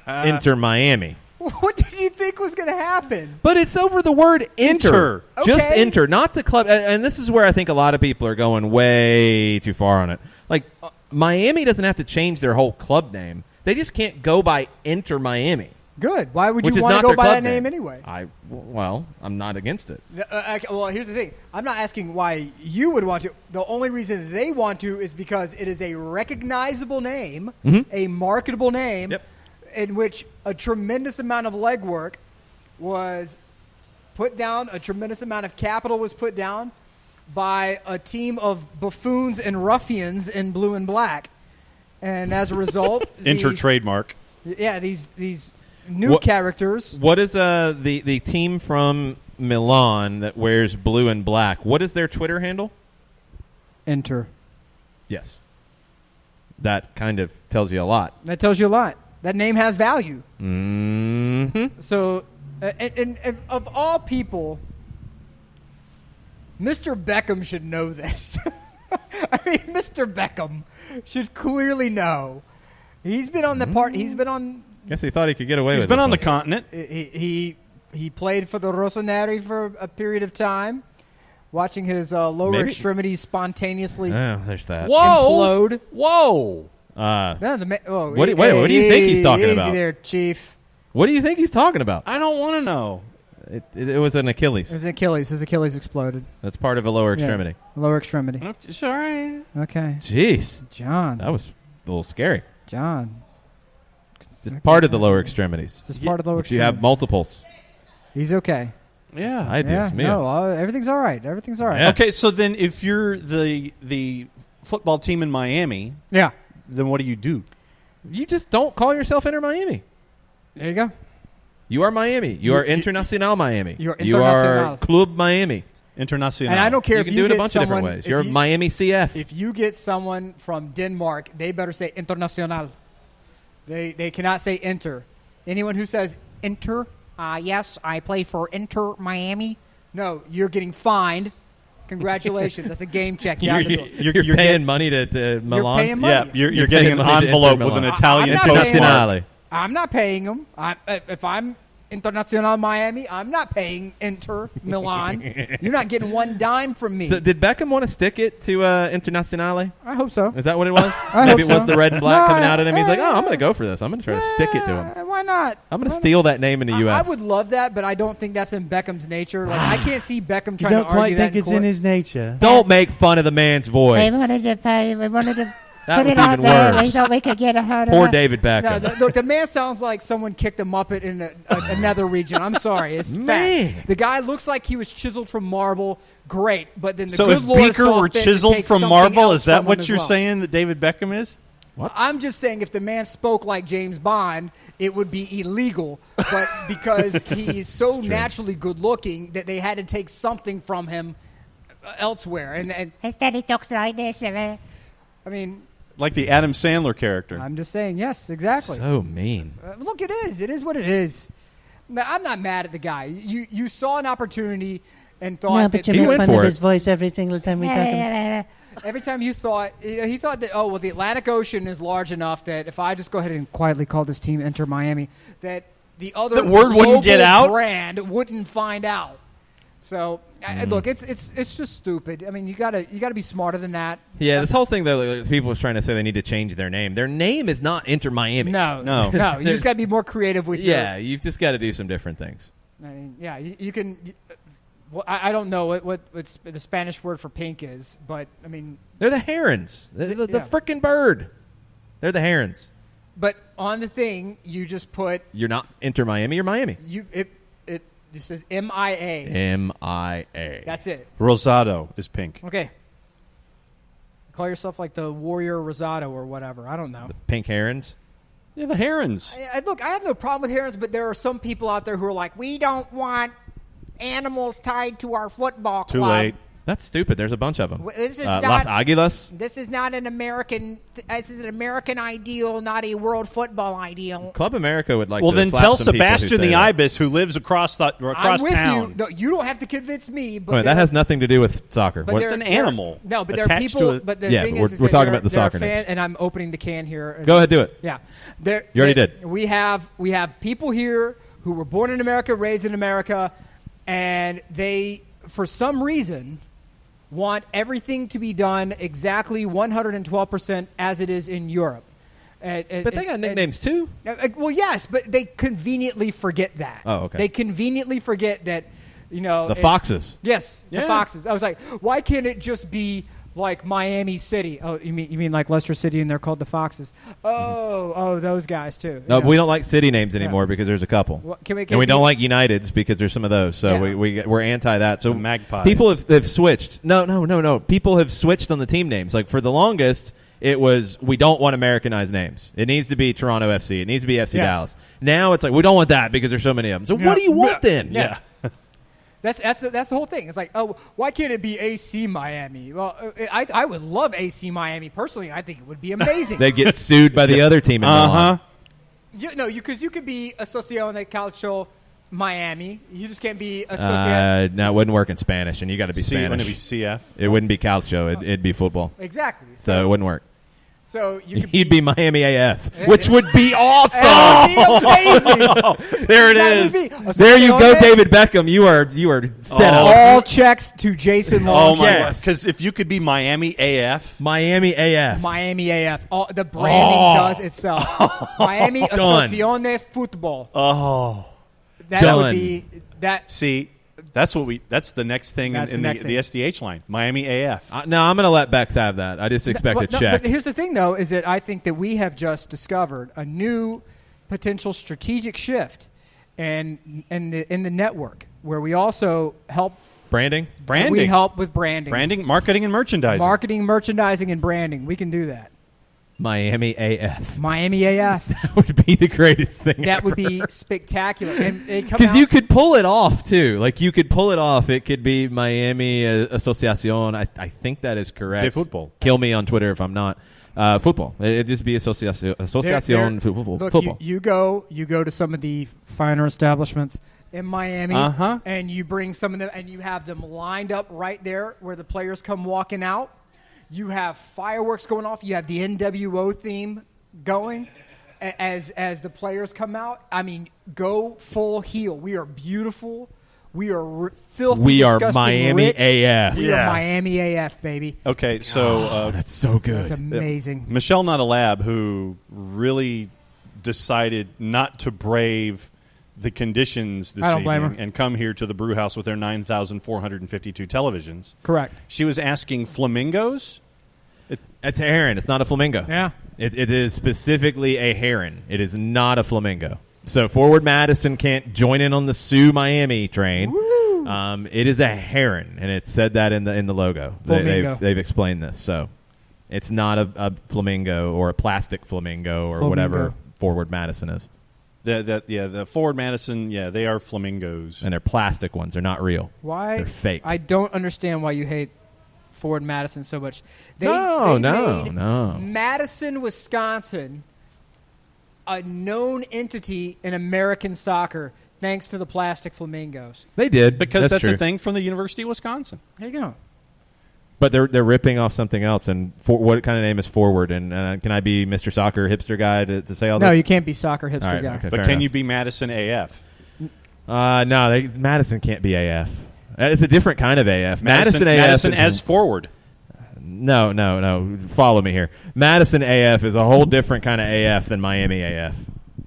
Inter Miami? What did you think was going to happen? But it's over the word Inter. Just Okay. Inter, not the club. And this is where I think a lot of people are going way too far on it. Like, Miami doesn't have to change their whole club name. They just can't go by Inter Miami. Good. Why would Which you is want to not go their by club that name anyway? I'm not against it. Well, here's the thing. I'm not asking why you would want to. The only reason they want to is because it is a recognizable name, a marketable name, in which a tremendous amount of legwork was put down, a tremendous amount of capital was put down by a team of buffoons and ruffians in blue and black. And as a result... Inter trademark. Yeah, these new characters. What is the team from Milan that wears blue and black? What is their Twitter handle? Inter. Yes. That kind of tells you a lot. That tells you a lot. That name has value. Mm-hmm. So, and of all people, Mr. Beckham should know this. I mean, Mr. Beckham should clearly know. He's been on the part. He's been on. Guess he thought he could get away with it. He's been on the continent. He played for the Rossoneri for a period of time, watching his lower extremities spontaneously there's that. implode. Whoa! What What do you think he's talking about? Easy there, Chief. What do you think he's talking about? I don't want to know. It was an Achilles. It was an Achilles. His Achilles exploded. That's part of a lower extremity. Lower extremity. Sorry. Okay. Jeez. John. That was a little scary. John. It's just part of the lower extremities. It's just part of the lower But you extremity. have multiples. He's okay. Yeah. I do. Yeah, no, everything's all right. Everything's all right. Yeah. Okay, so then if you're the football team in Miami, Yeah. then what do you do? You just don't call yourself Inter Miami. There you go. You are Miami. You are Internacional Miami. You are You are Internacional. Club Miami. Internacional. And I don't care You if can you do it a get bunch of different someone- ways. if You're you- Miami CF. If you get someone from Denmark, they better say Internacional. They cannot say Inter. Anyone who says Inter, yes, I play for Inter Miami. No, you're getting fined. Congratulations. That's a game check. You have to do it. You're paying money to Milan. paying money. Yeah, you're You're getting paying an money to envelope Inter with an Milan. Italian I'm not paying postmark. Internazionale. I'm not paying them. If I'm Internacional Miami, I'm not paying Inter Milan. You're not getting one dime from me. So did Beckham want to stick it to Internazionale? I hope so. Is that what it was? I Maybe hope it was so. the red and black No, coming out at him. He's like, I'm going to go for this. I'm going to try to stick it to him. Why not? I'm going to steal that name in the U.S. I would love that, but I don't think that's in Beckham's nature. Like I can't see Beckham You trying to don't argue quite that think it's in court. his nature. Don't make fun of the man's voice. We wanted to pay. We wanted to That put was it out even there. We worse. thought we could get a hold of Poor it. David No, Beckham. look, the man sounds like someone kicked a Muppet in another region. I'm sorry, it's Man. fact. The guy looks like he was chiseled from marble. Great, but then the So good if Lord Beaker saw were fit to chiseled take from something marble, else is that from him what as you're well. saying that David Beckham is? I'm just saying if the man spoke like James Bond, it would be illegal. But because he's so naturally good looking that they had to take something from him elsewhere. And Instead, he talks like this. I mean, Like the Adam Sandler character. I'm just saying, yes, exactly. So mean. Look, it is. It is what it is. Now, I'm not mad at the guy. You saw an opportunity and thought No, but that you He make went fun for of it. his voice every single time we talk about every time he thought that, oh, well, the Atlantic Ocean is large enough that if I just go ahead and quietly call this team Inter Miami, that the other The word wouldn't get global out? brand wouldn't find out. So look, it's just stupid. I mean, you gotta be smarter than that. Yeah, this whole thing, though, like, people was trying to say they need to change their name. Their name is not Inter Miami. No. You just gotta be more creative with Yeah, you've just got to do some different things. I mean, yeah, you can. Well, I don't know what the Spanish word for pink is, but I mean They're the herons. The Yeah. frickin' bird. They're the herons. But on the thing, you just put You're not Inter Miami or Miami. it says MIA. MIA. That's it. Rosado is pink. Okay. Call yourself like the Warrior Rosado or whatever. I don't know. Pink herons. Yeah, the herons. Look, I have no problem with herons, but there are some people out there who are like, we don't want animals tied to our football club. Too late. That's stupid. There's a bunch of them. Well, this is Las not- Águilas. This is not an American. This is an American ideal, not a world football ideal. Club America would like Well, to then slap tell some people who Sebastian say the that. Ibis, who lives across I'm with town. you. No, you don't have to convince me. But Wait, that has nothing to do with soccer. But What- there- It's an there- animal No, but there are attached people. to it. But the Yeah, thing but is we're that talking there- about the there are soccer names. and I'm opening the can here. Go ahead, do it. Yeah, You already did. We have people here who were born in America, raised in America, and they, for some reason, want everything to be done exactly 112% as it is in Europe. But they got nicknames too. Well, yes, but they conveniently forget that. Oh, okay. They conveniently forget that, The it's- Foxes. Yes, the Yeah. Foxes. I was like, why can't it just be like Miami City? Oh, you mean like Leicester City, and they're called the Foxes? Oh, those guys too. No, Yeah. we don't like city names anymore because there's a couple. Well, can and we don't like Uniteds because there's some of those. So Yeah. we're anti that. So The Magpies. people have switched. No. People have switched on the team names. Like for the longest, it was we don't want Americanized names. It needs to be Toronto FC. It needs to be FC Yes. Dallas. Now it's like we don't want that because there's so many of them. So Yeah. what do you want then? Yeah. That's the whole thing. It's like, oh, why can't it be AC Miami? Well, I would love AC Miami personally. I think it would be amazing. They get sued by the other team in Milan. Because you could be Asociazione Calcio Miami. You just can't be Asociazione. No, it wouldn't work in Spanish, and you got to be Spanish. Wouldn't it be CF? It wouldn't be Calcio. It'd be football. Exactly. So it wouldn't work. So you could He'd be Miami AF, Yeah. which would be awesome. That would be amazing. There it That is. would be There you go, Asociazione. David Beckham. You are set up. All checks to Jason Long. Oh my god! Yes. Because if you could be Miami AF, Miami AF. Miami AF. The branding does itself. Miami Done. Associazione Football. That Done. would be that. see, that's the next thing That's in the next the thing. SDH line. Miami AF. No, I'm going to let Bex have that. I just expect a check. But here's the thing, though, is that I think that we have just discovered a new potential strategic shift in the network where we also help. Branding? We help with branding, Marketing, and merchandising. marketing, merchandising, and branding. We can do that. Miami AF. Miami AF. That would be the greatest thing That ever. would be spectacular. And they come Because out- you could pull it off, too. Like, you could pull it off. It could be Miami Asociación. I think that is correct. De Football. Kill me on Twitter if I'm not. Football. It'd just be Asociación Football. Look, Football. You go to some of the finer establishments in Miami, and you bring some of them, and you have them lined up right there where the players come walking out. You have fireworks going off. You have the NWO theme going as the players come out. I mean, go full heel. We are beautiful. We are filthy. We are disgusting Miami rich. AF. We Yes. are Miami AF, baby. Okay, so That's so good. That's amazing. Michelle Not a Lab, who really decided not to brave the conditions this I don't blame evening her. and come here to the Brewhouse with their 9,452 televisions. Correct. She was asking flamingos. It's a heron. It's not a flamingo. Yeah. It is specifically a heron. It is not a flamingo. So Forward Madison can't join in on the Sioux Miami train. It is a heron, and it said that in the logo. Flamingo. They've explained this. So it's not a flamingo or a plastic flamingo or whatever Forward Madison is. The Forward Madison, they are flamingos. And they're plastic ones. They're not real. Why? They're fake. I don't understand why you hate Ford Madison so much. No. Madison, Wisconsin, a known entity in American soccer thanks to the plastic flamingos. They did. Because that's true. a thing from the University of Wisconsin. There you go. But they're ripping off something else. And what kind of name is Forward? And can I be Mr. Soccer hipster guy to say all this? No, you can't be soccer hipster All right, guy. okay, But fair can enough. you be Madison AF? No, Madison can't be AF. It's a different kind of AF. Madison AF Madison is as forward. No. Follow me here. Madison AF is a whole different kind of AF than Miami AF.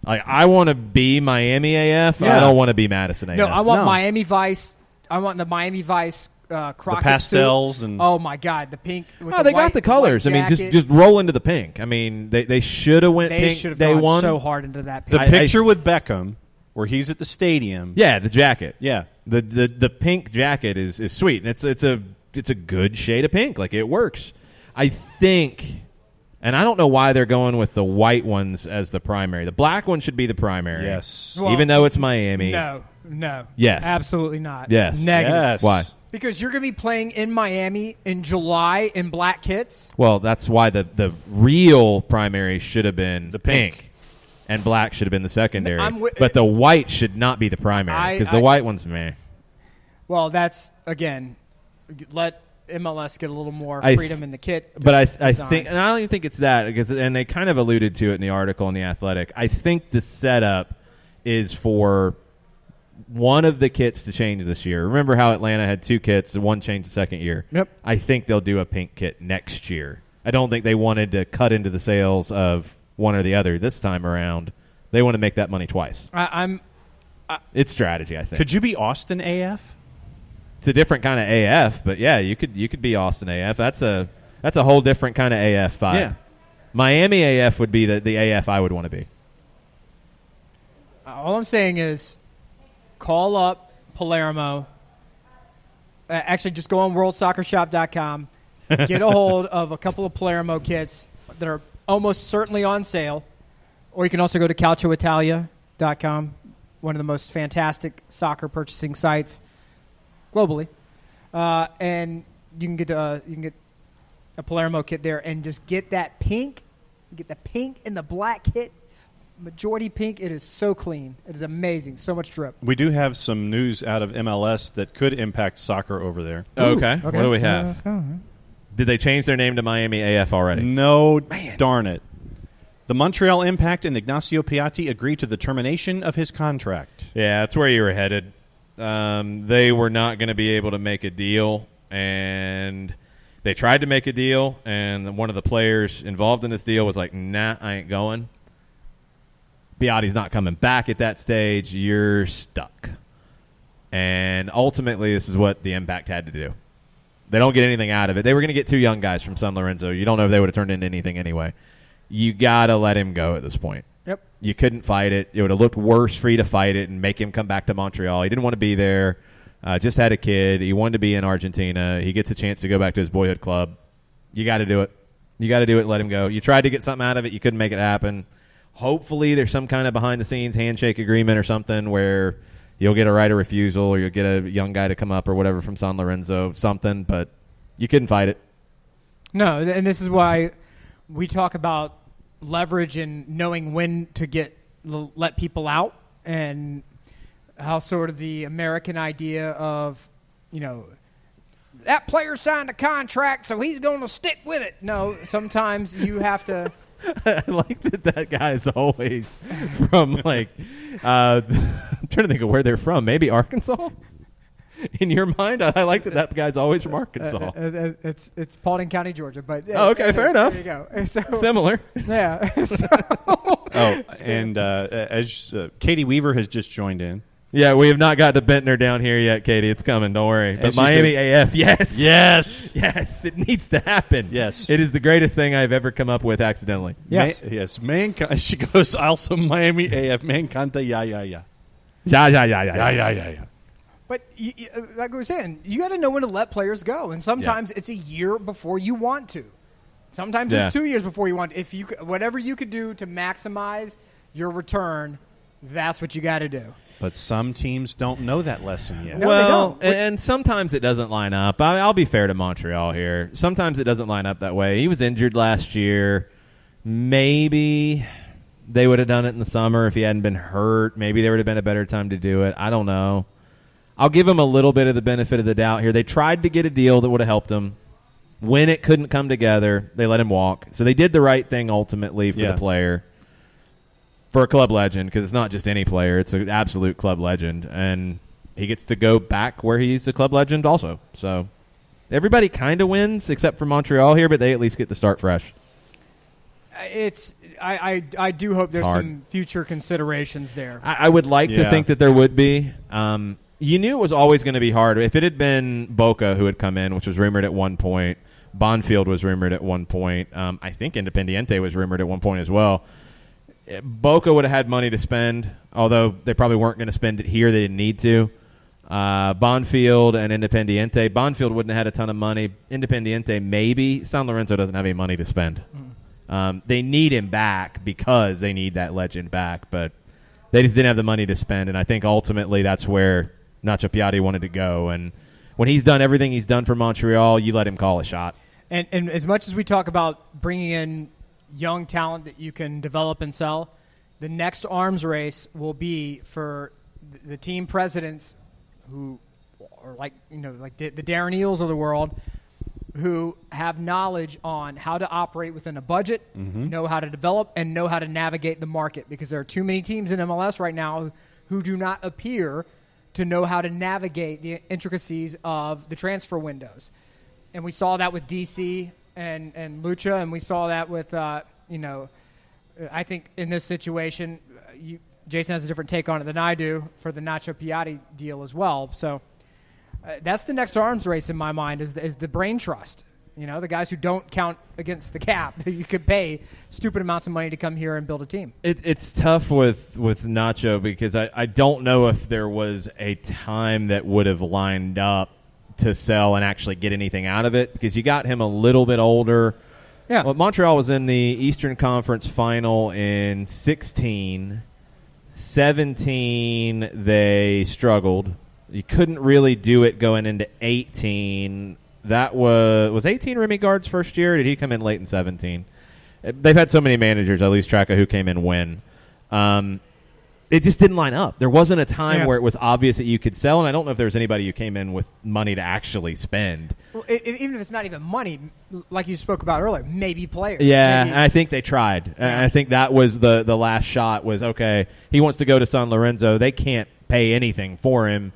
Like, I want to be Miami AF. Yeah. I don't want to be Madison AF. No, I want No. Miami Vice. the Miami Vice Crockett the pastels suit. and oh my God, the pink. With Oh, they got the colors. I mean, just roll into the pink. I mean, they should have went pink should have day gone one. so hard into that the pink. picture with Beckham where he's at the stadium. Yeah, the jacket. Yeah. The pink jacket is sweet, and it's a good shade of pink. Like, it works. I think, and I don't know why they're going with the white ones as the primary. The black one should be the primary. Yes. Well, even though it's Miami. No. Yes. Absolutely not. Yes. Negative. Yes. Why? Because you're going to be playing in Miami in July in black kits. Well, that's why the real primary should have been The pink. and black should have been the secondary. I'm but the white should not be the primary because the white one's meh. Well, that's, again, let MLS get a little more freedom in the kit. But I design. think, and I don't even think it's that, because, and they kind of alluded to it in the article in The Athletic. I think the setup is for one of the kits to change this year. Remember how Atlanta had 2 kits, the one changed the second year? Yep. I think they'll do a pink kit next year. I don't think they wanted to cut into the sales of one or the other this time around. They want to make that money twice. It's strategy, I think. Could you be Austin AF? It's a different kind of AF, but yeah, you could be Austin AF. That's a whole different kind of AF vibe. Yeah. Miami AF would be the AF I would want to be. All I'm saying is call up Palermo. Actually, just go on worldsoccershop.com. Get a hold of a couple of Palermo kits that are almost certainly on sale. Or you can also go to calcioitalia.com, one of the most fantastic soccer purchasing sites globally. And you can get a Palermo kit there and just get that pink. Get the pink and the black kit. Majority pink. It is so clean. It is amazing. So much drip. We do have some news out of MLS that could impact soccer over there. Okay. What do we have? Did they change their name to Miami AF already? No, darn it. The Montreal Impact and Ignacio Piatti agreed to the termination of his contract. Yeah, that's where you were headed. They were not going to be able to make a deal, and they tried to make a deal, and one of the players involved in this deal was like, nah, I ain't going. Piatti's not coming back at that stage. You're stuck. And ultimately, this is what the Impact had to do. They don't get anything out of it. They were going to get 2 young guys from San Lorenzo. You don't know if they would have turned into anything anyway. You got to let him go at this point. Yep. You couldn't fight it. It would have looked worse for you to fight it and make him come back to Montreal. He didn't want to be there. Just had a kid. He wanted to be in Argentina. He gets a chance to go back to his boyhood club. You got to do it. You got to do it and let him go. You tried to get something out of it. You couldn't make it happen. Hopefully there's some kind of behind-the-scenes handshake agreement or something where you'll get a right of refusal or you'll get a young guy to come up or whatever from San Lorenzo, something, but you couldn't fight it. No, and this is why we talk about leverage and knowing when to let people out, and how sort of the American idea of, that player signed a contract, so he's going to stick with it. No, sometimes you have to. I like that guy's always from, I'm trying to think of where they're from. Maybe Arkansas? In your mind? I like that guy's always from Arkansas. It's Paulding County, Georgia. But okay, fair enough. There you go. So, similar. Yeah. And as Katie Weaver has just joined in. Yeah, we have not got to Bentner down here yet, Katie. It's coming. Don't worry. But Miami AF, yes. Yes. Yes, it needs to happen. Yes. It is the greatest thing I've ever come up with accidentally. Yes. Yes. She goes, also Miami AF. Me encanta, yeah. Yeah. But like we were saying, you got to know when to let players go, and sometimes it's a year before you want to. Sometimes it's 2 years before you want. If you whatever you could do to maximize your return, that's what you got to do. But some teams don't know that lesson yet. No, well, they don't. And sometimes it doesn't line up. I'll be fair to Montreal here. Sometimes it doesn't line up that way. He was injured last year. Maybe they would have done it in the summer if he hadn't been hurt. Maybe there would have been a better time to do it. I don't know. I'll give him a little bit of the benefit of the doubt here. They tried to get a deal that would have helped him. When it couldn't come together, they let him walk. So they did the right thing ultimately for the player. For a club legend, because it's not just any player. It's an absolute club legend. And he gets to go back where he's a club legend also. So everybody kind of wins except for Montreal here, but they at least get to start fresh. I do hope there's some future considerations there. I would like to think that there would be. you knew it was always going to be hard. If it had been Boca who had come in, which was rumored at one point, Bonfield was rumored at one point. I think Independiente was rumored at one point as well. Boca would have had money to spend, although they probably weren't going to spend it here. They didn't need to. Bonfield and Independiente. Bonfield wouldn't have had a ton of money. Independiente, maybe. San Lorenzo doesn't have any money to spend. They need him back because they need that legend back, but they just didn't have the money to spend, and I think ultimately that's where Nacho Piatti wanted to go. And when he's done everything he's done for Montreal, you let him call a shot. And as much as we talk about bringing in young talent that you can develop and sell, the next arms race will be for the team presidents who are like the Darren Eales of the world, who have knowledge on how to operate within a budget, know how to develop, and know how to navigate the market, because there are too many teams in MLS right now who do not appear to know how to navigate the intricacies of the transfer windows. And we saw that with DC and Lucha, and we saw that with, I think in this situation, Jason has a different take on it than I do for the Nacho Piatti deal as well. So that's the next arms race in my mind is the brain trust. The guys who don't count against the cap. You could pay stupid amounts of money to come here and build a team. It's tough with Nacho because I don't know if there was a time that would have lined up to sell and actually get anything out of it, because you got him a little bit older. Yeah. Well, Montreal was in the Eastern Conference Final in 16. 17, they struggled. You couldn't really do it going into 18. That was 18 Remy Gard's first year, or did he come in late in 17? They've had so many managers, I lose track of who came in when. It just didn't line up. There wasn't a time where it was obvious that you could sell, and I don't know if there was anybody who came in with money to actually spend. Well, even if it's not even money, like you spoke about earlier, maybe players. Yeah, and I think they tried. Yeah. I think that was the last shot was, okay, he wants to go to San Lorenzo. They can't pay anything for him,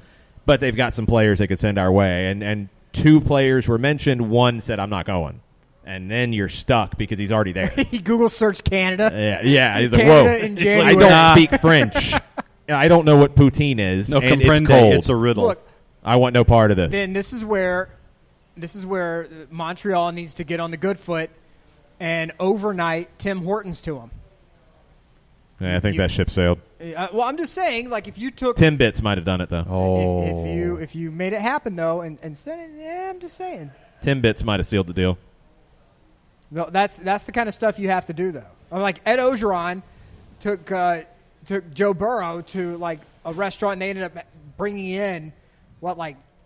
but they've got some players they could send our way. And two players were mentioned. One said, I'm not going. And then you're stuck because he's already there. He Google searched Canada. Yeah. He's like, whoa, I don't speak French. I don't know what poutine is. No, and comprende. It's cold. It's a riddle. Look, I want no part of this. Then this is where Montreal needs to get on the good foot and overnight Tim Hortons to him. Yeah, I think that ship sailed. Well, I'm just saying, like, if you took Tim Bits might have done it though. If you made it happen though, and said it, I'm just saying. Tim Bits might have sealed the deal. No, that's the kind of stuff you have to do, though. Like Ed Ogeron took Joe Burrow to like a restaurant, and they ended up bringing in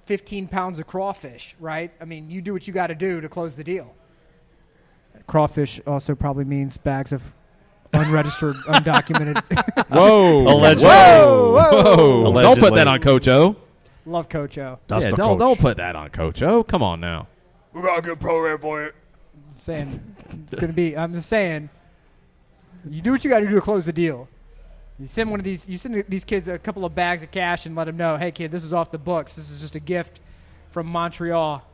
15 pounds of crawfish, right? I mean, you do what you got to do to close the deal. Crawfish also probably means bags of unregistered, undocumented. Whoa! Allegedly. Whoa! Allegedly. Don't put that on Coach O. Love Coach O. Don't put that on Coach O. Come on now. We got a good program for you. It's going to be. I'm just saying. You do what you got to do to close the deal. You send these kids a couple of bags of cash and let them know, hey kid, this is off the books. This is just a gift from Montreal,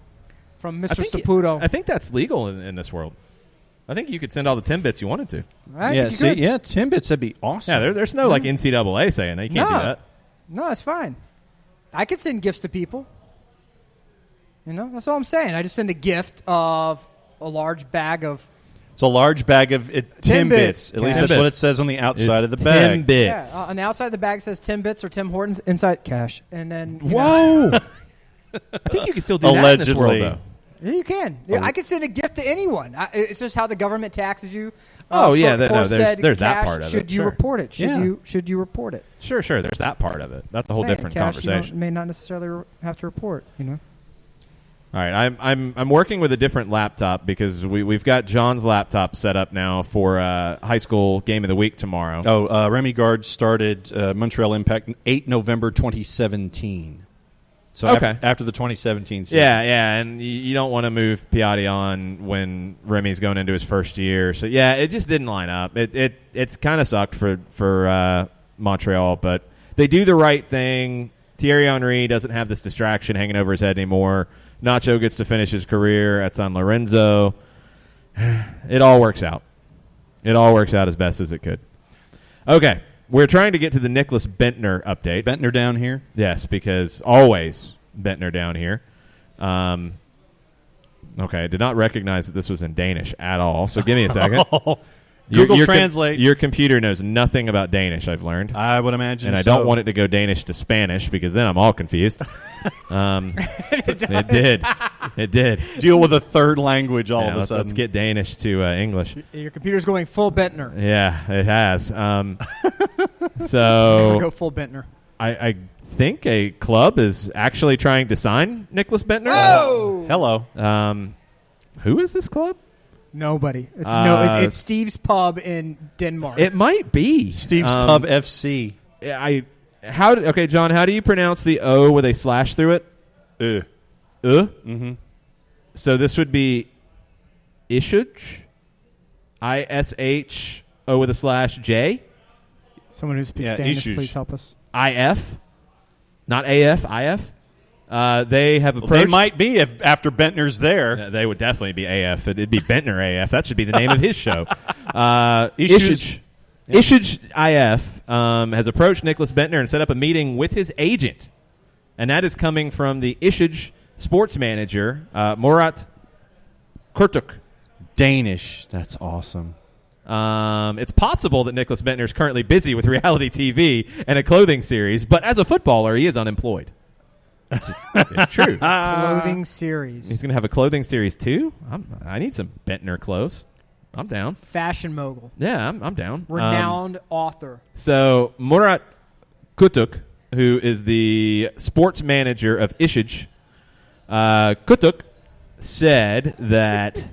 from Mr. Saputo. I think that's legal in this world. I think you could send all the Timbits you wanted to. Timbits, that'd be awesome. Yeah, there's no like NCAA saying that. You can't do that. No, it's fine. I could send gifts to people. That's all I'm saying. I just send a gift of a large bag of. It's a large bag of Timbits. At least that's what it says on the outside of the bag. Timbits. Yeah, on the outside of the bag says Timbits or Tim Hortons. Inside cash, and then whoa. I think you can still do that in this world, though. Yeah, you can. I could send a gift to anyone. It's just how the government taxes you. There's that part of it. Should you report it? Should you report it? Sure. There's that part of it. That's a whole different conversation. You may not necessarily have to report. All right, I'm working with a different laptop because we've got John's laptop set up now for high school game of the week tomorrow. Remy Gard started Montreal Impact 8 November 2017. So after the 2017 season. Yeah, and you don't want to move Piatti on when Remy's going into his first year. So yeah, it just didn't line up. It's kind of sucked for Montreal, but they do the right thing. Thierry Henry doesn't have this distraction hanging over his head anymore. Nacho gets to finish his career at San Lorenzo. It all works out. It all works out as best as it could. Okay, we're trying to get to the Nicholas Bentner update. Bentner down here. Yes, because always Bentner down here. Okay, I did not recognize that this was in Danish at all, so give me a second. Google Translate. Your computer knows nothing about Danish, I've learned. I would imagine and I don't want it to go Danish to Spanish because then I'm all confused. It did. It did. Deal with a third language all of a sudden. Let's get Danish to English. Your computer's going full Bentner. Yeah, it has. So go full Bentner. I think a club is actually trying to sign Nicholas Bentner. Oh! Hello. Who is this club? Nobody. It's Steve's Pub in Denmark. It might be Steve's Pub FC. Okay, John, how do you pronounce the O with a slash through it? Mm-hmm. So this would be Ishuj? I-S-H-O with a slash J? Someone who speaks Danish, Ishuj. please help us. I-F? Not A-F, I-F? They have approached... They might be if after Bentner's there. Yeah, they would definitely be AF. It'd be Bentner AF. That should be the name of his show. Ishuj. Ishuj IF has approached Nicholas Bentner and set up a meeting with his agent. And that is coming from the Ishuj sports manager, Murat Kurtuk. Danish. That's awesome. It's possible that Nicholas Bentner is currently busy with reality TV and a clothing series, but as a footballer, he is unemployed. It's true. Clothing series. He's going to have a clothing series too? I need some Bentner clothes. I'm down. Fashion mogul. Yeah, I'm down. Renowned author. So Murat Kutuk, who is the sports manager of Ishuj, Kutuk said that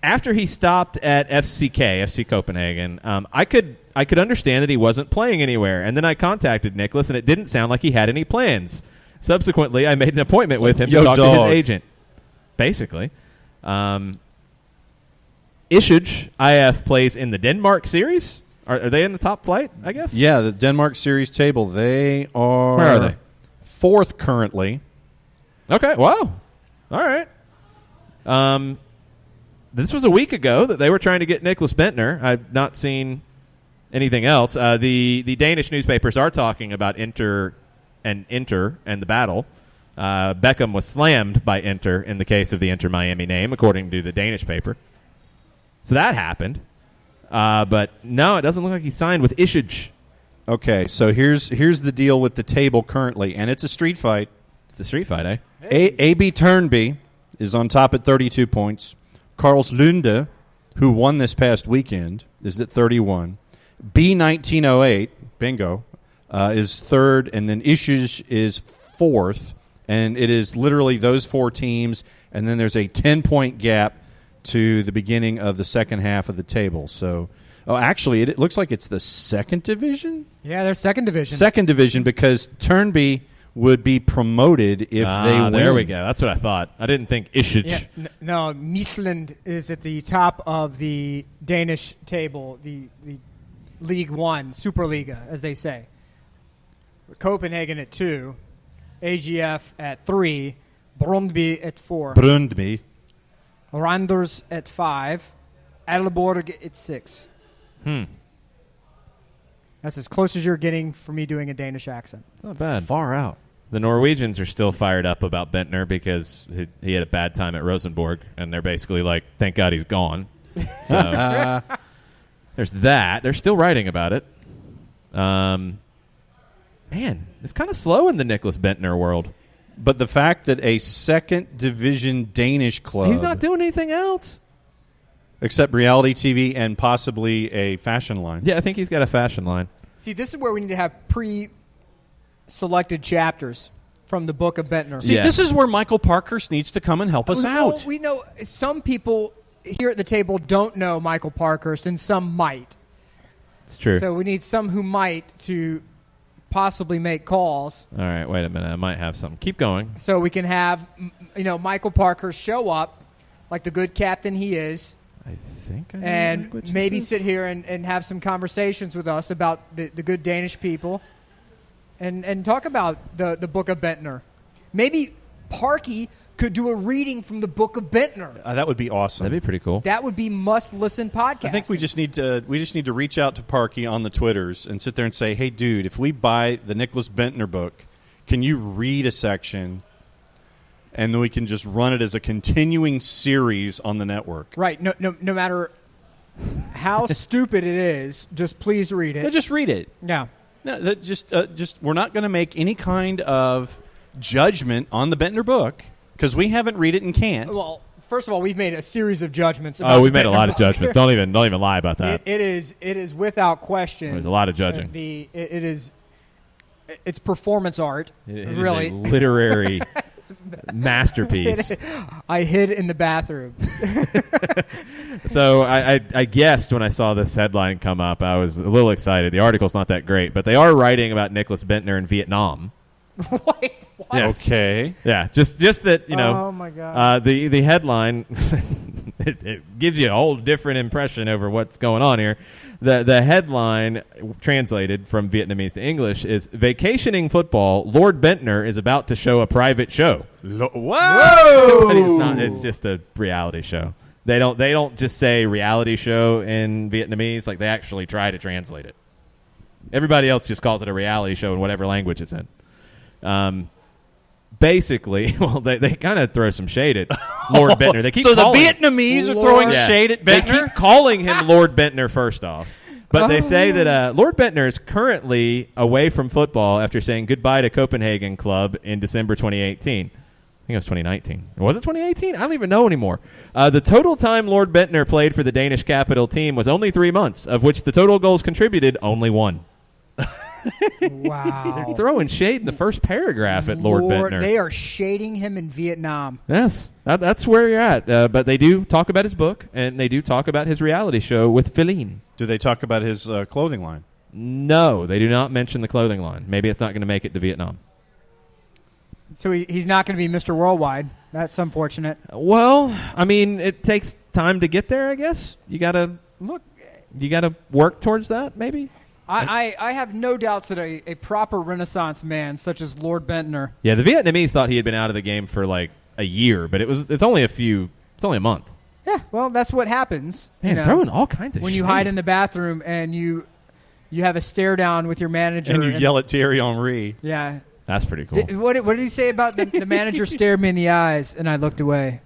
after he stopped at FC Copenhagen, I could understand that he wasn't playing anywhere. And then I contacted Nicholas, and it didn't sound like he had any plans. Subsequently, I made an appointment with him to talk to his agent. Basically. Ishuj IF plays in the Denmark series. Are they in the top flight, I guess? Yeah, the Denmark series table. They are... Where are they? 4th currently. Okay, wow. All right. This was a week ago that they were trying to get Nicholas Bentner. I've not seen anything else. The Danish newspapers are talking about Inter and the battle. Beckham was slammed by Inter in the case of the Inter Miami name, according to the Danish paper. So that happened. But no, it doesn't look like he signed with Ishuj. Okay, so here's the deal with the table currently, and it's a street fight. It's a street fight, eh? AB Turnby is on top at 32 points. Karlslunde, who won this past weekend, is at 31. B1908, bingo, is 3rd, and then Ishuj is 4th. And it is literally those 4 teams, and then there's a 10-point gap to the beginning of the second half of the table. So, actually, it looks like it's the 2nd division? Yeah, they're 2nd division. 2nd division, because Turnby would be promoted if they win. There we go. That's what I thought. I didn't think Ishuj. Yeah, no, Milan is at the top of the Danish table, the League One, Superliga, as they say. Copenhagen at 2, AGF at 3, Brøndby at 4. Brøndby. Randers at 5, Aalborg at 6. That's as close as you're getting for me doing a Danish accent. It's not bad. Far out. The Norwegians are still fired up about Bentner because he had a bad time at Rosenborg, and they're basically like, thank God he's gone. So there's that. They're still writing about it. Man, it's kind of slow in the Nicholas Bentner world. But the fact that a 2nd division Danish club... He's not doing anything else. Except reality TV and possibly a fashion line. Yeah, I think he's got a fashion line. See, this is where we need to have pre-selected chapters from the book of Bentner. See, this is where Michael Parkhurst needs to come and help us out. We know some people here at the table don't know Michael Parkhurst, and some might. It's true. So we need some who might to possibly make calls. All right, wait a minute. I might have some. Keep going. So we can have, Michael Parkhurst show up like the good captain he is. I think I know and what maybe says. sit here and have some conversations with us about the good Danish people and talk about the book of Bentner. Maybe Parky could do a reading from the Book of Bentner. That would be awesome. That'd be pretty cool. That would be must-listen podcast. I think we just need to reach out to Parky on the Twitters and sit there and say, hey, dude, if we buy the Nicholas Bentner book, can you read a section? And then we can just run it as a continuing series on the network. Right. No matter how stupid it is, just please read it. No, just read it. Yeah. No, just we're not going to make any kind of judgment on the Bentner book because we haven't read it and can't. Well, first of all, we've made a series of judgments. About We've made a Bentner lot of book. judgments. Don't even lie about that. It is without question. There's a lot of judging. It's performance art. It is really a literary masterpiece. I hid in the bathroom. So I guessed when I saw this headline come up, I was a little excited. The article's not that great, but they are writing about Nicholas Bentner in Vietnam. What? Yes. Okay. Yeah, just that, Oh my God. the headline it gives you a whole different impression over what's going on here. The headline translated from Vietnamese to English is "Vacationing Football. Lord Bentner is about to show a private show." Whoa! But it's not. It's just a reality show. They don't just say reality show in Vietnamese. Like they actually try to translate it. Everybody else just calls it a reality show in whatever language it's in. Basically, well, they kind of throw some shade at Lord Bentner. They keep so the calling Vietnamese are throwing shade at They Bentner? keep calling him Lord Bentner first off. But they say that Lord Bentner is currently away from football after saying goodbye to Copenhagen Club in December 2018. I think it was 2019. Was it 2018? I don't even know anymore. The total time Lord Bentner played for the Danish capital team was only 3 months, of which the total goals contributed only 1. Wow. They're throwing shade in the first paragraph at Lord Bentner. They are shading him in Vietnam. Yes, that's where you're at. But they do talk about his book, and they do talk about his reality show with Feline. Do they talk about his clothing line? No, they do not mention the clothing line. Maybe it's not going to make it to Vietnam. So he's not going to be Mr. Worldwide. That's unfortunate. Well, I mean, it takes time to get there, I guess. You got to work towards that, maybe. I have no doubts that a proper Renaissance man such as Lord Bentner. Yeah, the Vietnamese thought he had been out of the game for like a year, but it's only a month. Yeah, well, that's what happens. Man, throwing all kinds of when shade. you hide in the bathroom and you have a stare down with your manager And you yell at Thierry Henry. Yeah, that's pretty cool. What did he say about the manager stared me in the eyes and I looked away?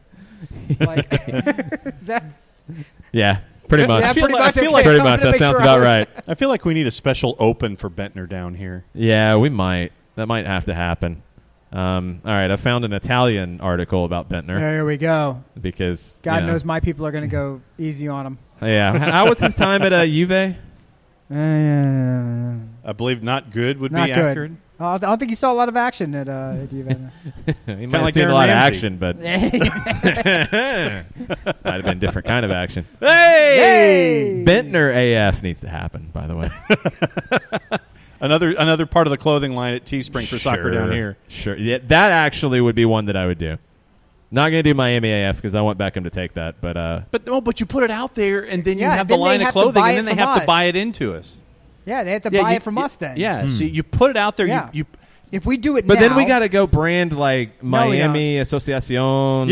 Like, is that? Yeah. Pretty much. Yeah, pretty much. Pretty much. That sounds about right. I feel like we need a special open for Bentner down here. Yeah, we might. That might have to happen. All right, I found an Italian article about Bentner. There we go. Because God knows my people are going to go easy on him. Yeah. How was his time at Juve? I believe not good would Not be good. accurate. I don't think you saw a lot of action at Juve. He might have like seen Darren a lot Ramsey. of action, but might have been a different kind of action. Hey! Bentner AF needs to happen, by the way. Another part of the clothing line at Teespring for soccer down here. Sure. Yeah, that actually would be one that I would do. Not going to do Miami AF because I want Beckham to take that. But you put it out there, and then you Yeah, have the then they line of have to clothing, buy and it then they from have to us. buy it into us. Yeah, they have to buy it from us then. Yeah, so you put it out there. Yeah. You If we do it But now. then we got to go brand like No, we Miami Asociación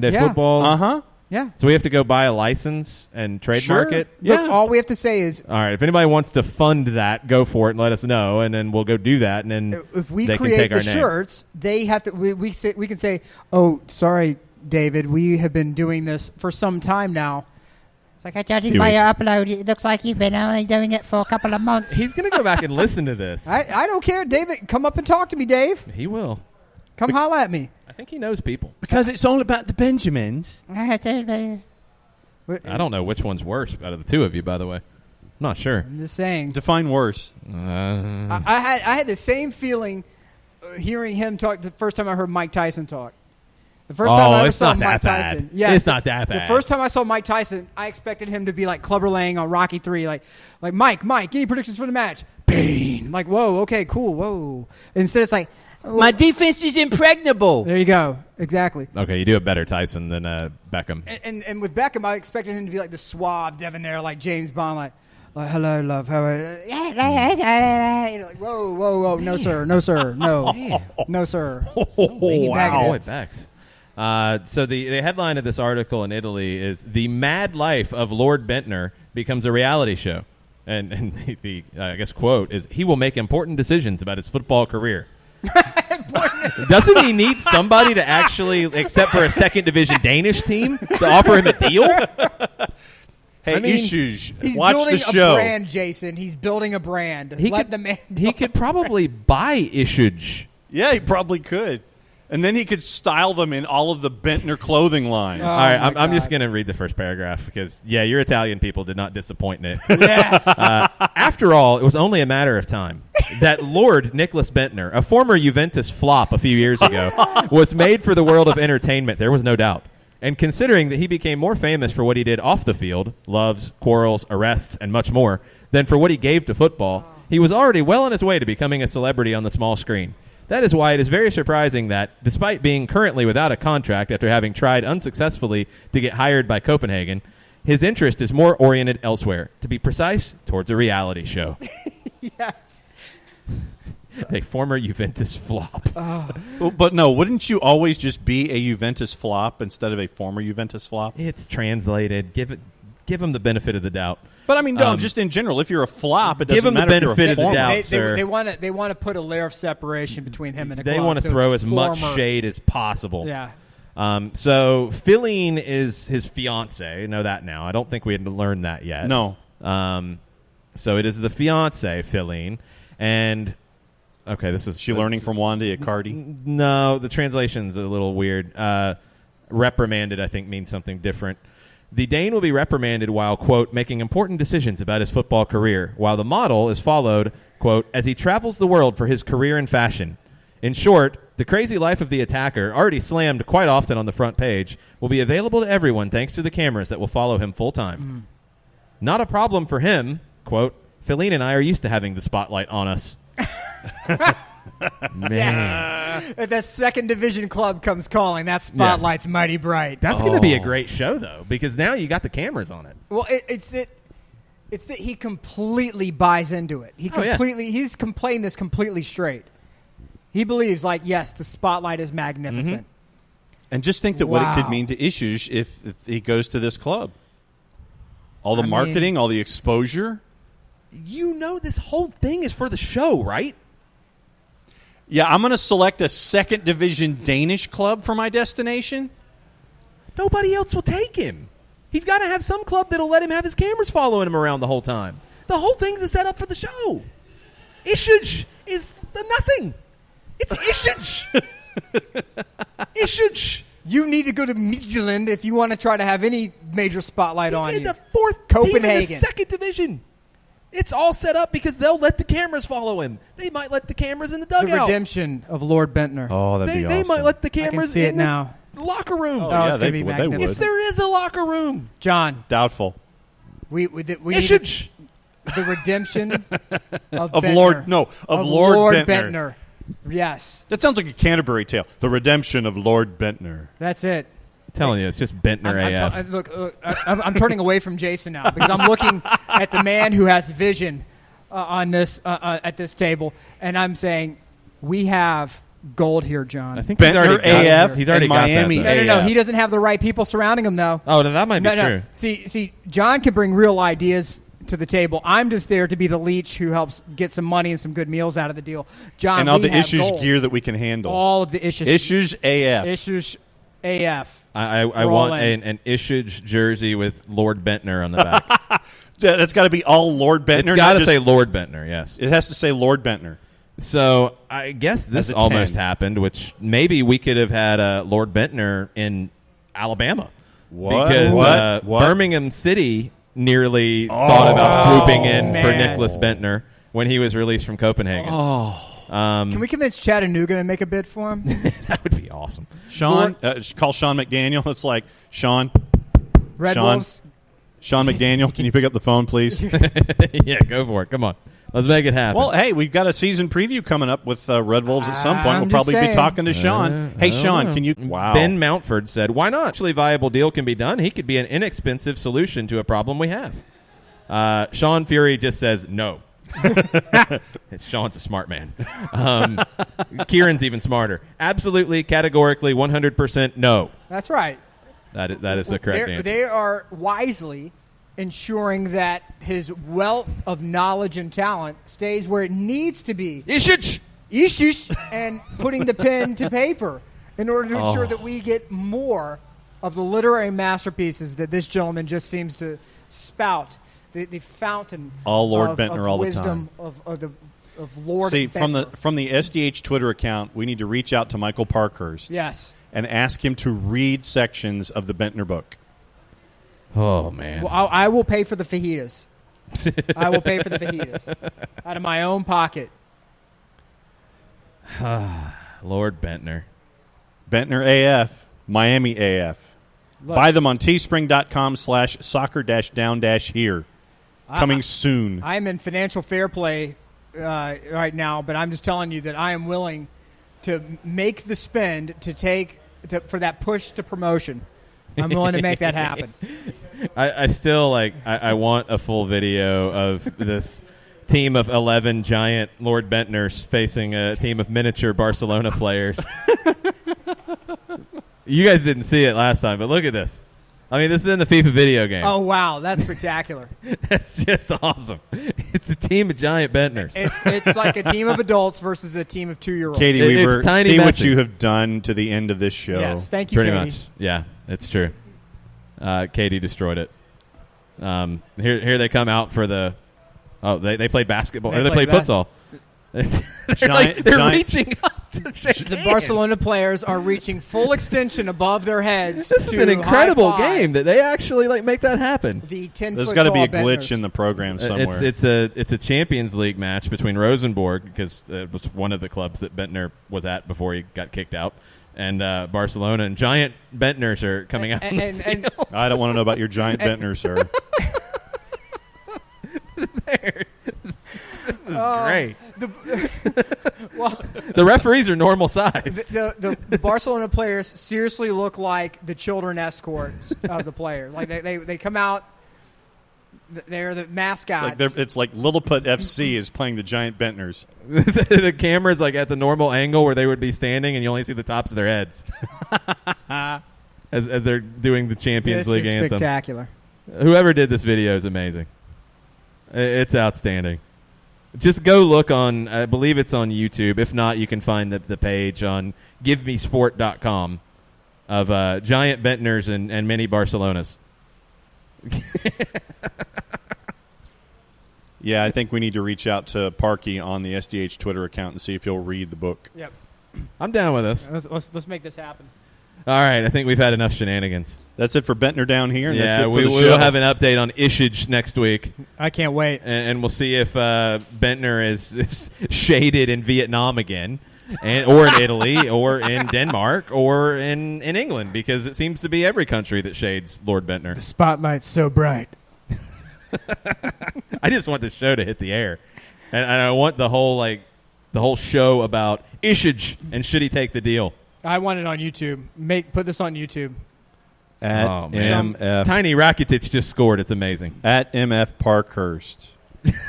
de Yeah. Football. Uh-huh. Yeah. So we have to go buy a license and trademark Sure. it. Look, Yeah. all we have to say is All right. If anybody wants to fund that, go for it and let us know, and then we'll go do that. And then if we they can create take the our name. shirts, they have to. We can say, "Oh, sorry, David, we have been doing this for some time now." It's like, judging Few by weeks. your upload, it looks like you've been only doing it for a couple of months. He's going to go back and listen to this. I don't care, David. Come up and talk to me, Dave. He will. Come holla at me. I think he knows people. Because it's all about the Benjamins. I don't know which one's worse out of the two of you, by the way. I'm not sure. I'm just saying. Define worse. I had the same feeling hearing him talk the first time I heard Mike Tyson talk. The first time I ever it's saw not Mike that bad. Tyson. Yes, It's not that bad. The first time I saw Mike Tyson, I expected him to be like Clubber Lang on Rocky 3, like Mike, any predictions for the match? Bane. Like, whoa, okay, cool, whoa. Instead, it's like, My defense is impregnable. there you go, exactly. Okay, you do a better Tyson than Beckham. And with Beckham, I expected him to be like the suave debonair, like James Bond, like hello, love, how are you? You know, like, whoa, no, sir, no, no, sir. Wow. Bex. So the headline of this article in Italy is "The Mad Life of Lord Bentner Becomes a Reality Show," and the I guess quote is, "He will make important decisions about his football career." Doesn't he need somebody to actually, except for a second division Danish team, to offer him a deal? Hey, I mean, Issues, He's watch building the show. a brand, Jason. He's building a brand. Let the man. He could probably buy Issuge. Yeah, he probably could. And then he could style them in all of the Bentner clothing line. All right, my I'm just God. going to read the first paragraph because, your Italian people did not disappoint Nick. Yes. After all, it was only a matter of time that Lord Nicholas Bentner, a former Juventus flop a few years ago, was made for the world of entertainment. There was no doubt. And considering that he became more famous for what he did off the field, loves, quarrels, arrests, and much more, than for what he gave to football, he was already well on his way to becoming a celebrity on the small screen. That is why it is very surprising that, despite being currently without a contract after having tried unsuccessfully to get hired by Copenhagen, his interest is more oriented elsewhere, to be precise, towards a reality show. Yes. A former Juventus flop. Well, but no, wouldn't you always just be a Juventus flop instead of a former Juventus flop? It's translated. Give him the benefit of the doubt. But I mean, no, just in general, if you're a flop, it doesn't Give him the matter if you're benefit a of the former. doubt. They want to put a layer of separation between him and the They club. want to so throw it's as much former- shade as possible. Yeah. So Feline is his fiance. I know that now. I don't think we had learned that yet. No. So it is the fiance, Feline, and okay, this is Is she learning from Wanda Icardi? No, the translation's a little weird. Reprimanded, I think, means something different. The Dane will be reprimanded while, quote, making important decisions about his football career, while the model is followed, quote, as he travels the world for his career in fashion. In short, the crazy life of the attacker, already slammed quite often on the front page, will be available to everyone thanks to the cameras that will follow him full time. Not a problem for him, quote, Feline and I are used to having the spotlight on us. Man. If the second division club comes calling, that spotlight's mighty bright. That's going to be a great show, though, because now you got the cameras on it. Well, it's that he completely buys into it. He's playing this completely straight. He believes, like, yes, the spotlight is magnificent. And just think that what it could mean to Issues if he goes to this club. All the marketing, all the exposure. You know this whole thing is for the show, right? Yeah, I'm going to select a second division Danish club for my destination. Nobody else will take him. He's got to have some club that'll let him have his cameras following him around the whole time. The whole thing's a setup for the show. Issuge is the nothing. It's Issuge. Issuge. You need to go to Milan if you want to try to have any major spotlight on He's in you. the fourth team in the Copenhagen. second division. It's all set up because they'll let the cameras follow him. They might let the cameras in the The dugout. redemption of Lord Bentner. Oh, that'd be They awesome. might let the I can cameras see it in now. the locker room. Oh, yeah, it's going to they be would. They would. magnificent. If there is a locker room. John, Doubtful. we need Issuge. the redemption of Of Bentner. Lord Bentner. Yes, That sounds like a Canterbury tale. The redemption of Lord Bentner. that's it. I'm telling you, it's just Bentner AF. I'm turning away from Jason now because I'm looking at the man who has vision on this at this table, and I'm saying we have gold here, John. I think Bentner AF He's already and got Miami that. No, AF. he doesn't have the right people surrounding him, though. Oh, that might be No. true. See, John can bring real ideas to the table. I'm just there to be the leech who helps get some money and some good meals out of the deal. John, And all we the have Issues gold. gear that we can handle. All of the issues. Issues AF. Issues AF. I Roll want in. an Issuge jersey with Lord Bentner on the back. That's got to be all Lord Bentner. It's got not to just- say Lord Bentner, yes. It has to say Lord Bentner. So I guess this As a almost 10. happened, which maybe we could have had Lord Bentner in Alabama. What? Because What? Birmingham City nearly thought about swooping in for man. Nicholas Bentner when he was released from Copenhagen. Can we convince Chattanooga to make a bid for him? That would be awesome. Sean, call Sean McDaniel. It's like, Sean, Red Sean. Wolves. Sean McDaniel, can you pick up the phone, please? Yeah, go for it. Come on. Let's make it happen. Well, hey, we've got a season preview coming up with Red Wolves at some point. I'm We'll just probably be saying. talking to Sean. Hey, Sean, can you... Wow. Ben Mountford said, why not? Actually, viable deal can be done. He could be an inexpensive solution to a problem we have. Sean Fury just says no. Sean's a smart man. Kieran's even smarter. Absolutely, categorically, 100% no. That's right. That is the correct answer. They are wisely ensuring that his wealth of knowledge and talent stays where it needs to be. Ishish! And putting the pen to paper in order to ensure that we get more of the literary masterpieces that this gentleman just seems to spout. The fountain all Lord of Bentner all wisdom the time. of Lord See, Bentner. from the SDH Twitter account, we need to reach out to Michael Parkhurst. Yes. And ask him to read sections of the Bentner book. Oh, man. Well, I will pay for the fajitas. I will pay for the fajitas out of my own pocket. Lord Bentner. Bentner AF, Miami AF. Look, Buy them on teespring.com/soccer-down-here. Coming soon. I am in financial fair play right now, but I'm just telling you that I am willing to make the spend for that push to promotion. I'm willing to make that happen. I still I want a full video of this team of 11 giant Lord Bentners facing a team of miniature Barcelona players. You guys didn't see it last time, but look at this. I mean, this is in the FIFA video game. Oh, wow. That's spectacular. That's just awesome. It's a team of giant Bentners. It's like a team of adults versus a team of 2-year-olds. Katie It's Weaver, tiny see what messy. you have done to the end of this show. Yes, thank you, Pretty Katie. much. Yeah, it's true. Katie destroyed it. Here they come out for the... Oh, they play basketball. They play futsal. They're reaching up to shake The hands. Barcelona players are reaching full extension above their heads. This is to an incredible high-five game that they actually make that happen. The 10-foot There's got to be a tall glitch Bentners. in the program somewhere. It's a Champions League match between Rosenborg, because it was one of the clubs that Bentner was at before he got kicked out, and Barcelona. And giant Bentners are coming out. And I don't want to know about your giant Bentner, sir. This is great. well, The referees are normal size. the Barcelona players seriously look like the children escorts of the players. Like they come out, they're the mascots. It's like Lilliput FC is playing the giant Bentners. The camera's like at the normal angle where they would be standing, and you only see the tops of their heads as they're doing the Champions This League is anthem. spectacular. Whoever did this video is amazing. It's outstanding. Just go look on, I believe it's on YouTube. If not, you can find the page on givemesport.com of giant Bentners and mini Barcelonas. Yeah, I think we need to reach out to Parky on the SDH Twitter account and see if he'll read the book. Yep. I'm down with this. Let's make this happen. All right, I think we've had enough shenanigans. That's it for Bentner down here, and that's Yeah, it for we the will show. have an update on Ishage next week. I can't wait. And we'll see if Bentner is shaded in Vietnam again, or in Italy, or in Denmark, or in England, because it seems to be every country that shades Lord Bentner. The spotlight's so bright. I just want this show to hit the air, and I want the whole show about Ishage and should he take the deal. I want it on YouTube. Put this on YouTube. At Oh, man. MF Tiny Rakitic just scored. It's amazing. at MF Parkhurst.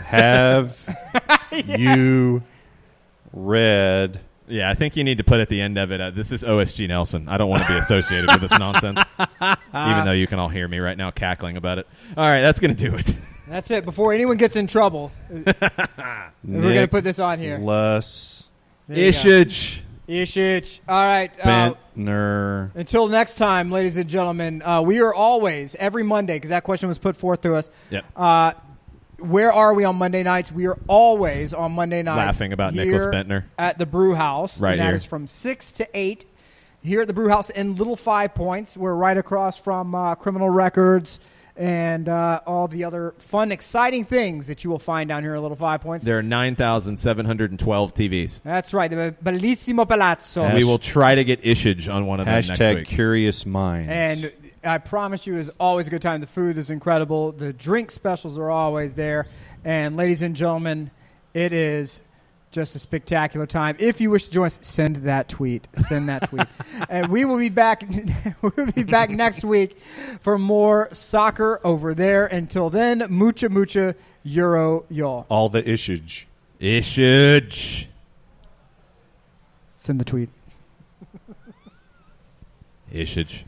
Have you read? Yeah, I think you need to put at the end of it, this is OSG Nelson. I don't want to be associated with this nonsense, even though you can all hear me right now cackling about it. All right, that's going to do it. That's it. Before anyone gets in trouble, we're going to put this on here. Nicholas There you go. Ishage. All right. Bentner. Until next time, ladies and gentlemen, we are always, every Monday, because that question was put forth to us. Yep. Where are we on Monday nights? We are always on Monday nights. Laughing about here Nicholas Bentner. At the Brewhouse. Right and that here. is from 6 to 8 here at the Brewhouse in Little 5 Points. We're right across from Criminal Records and all the other fun, exciting things that you will find down here at Little 5 Points. There are 9,712 TVs. That's right. The Bellissimo Palazzo. We will try to get Ishage on one of them next Hashtag week. Curious Minds. And I promise you, it's always a good time. The food is incredible. The drink specials are always there. And ladies and gentlemen, it is just a spectacular time. If you wish to join us, send that tweet. And we will be back. We'll be back next week for more soccer over there. Until then, mucha Euro, y'all. All the ishage. Ishage. Send the tweet. Ishage.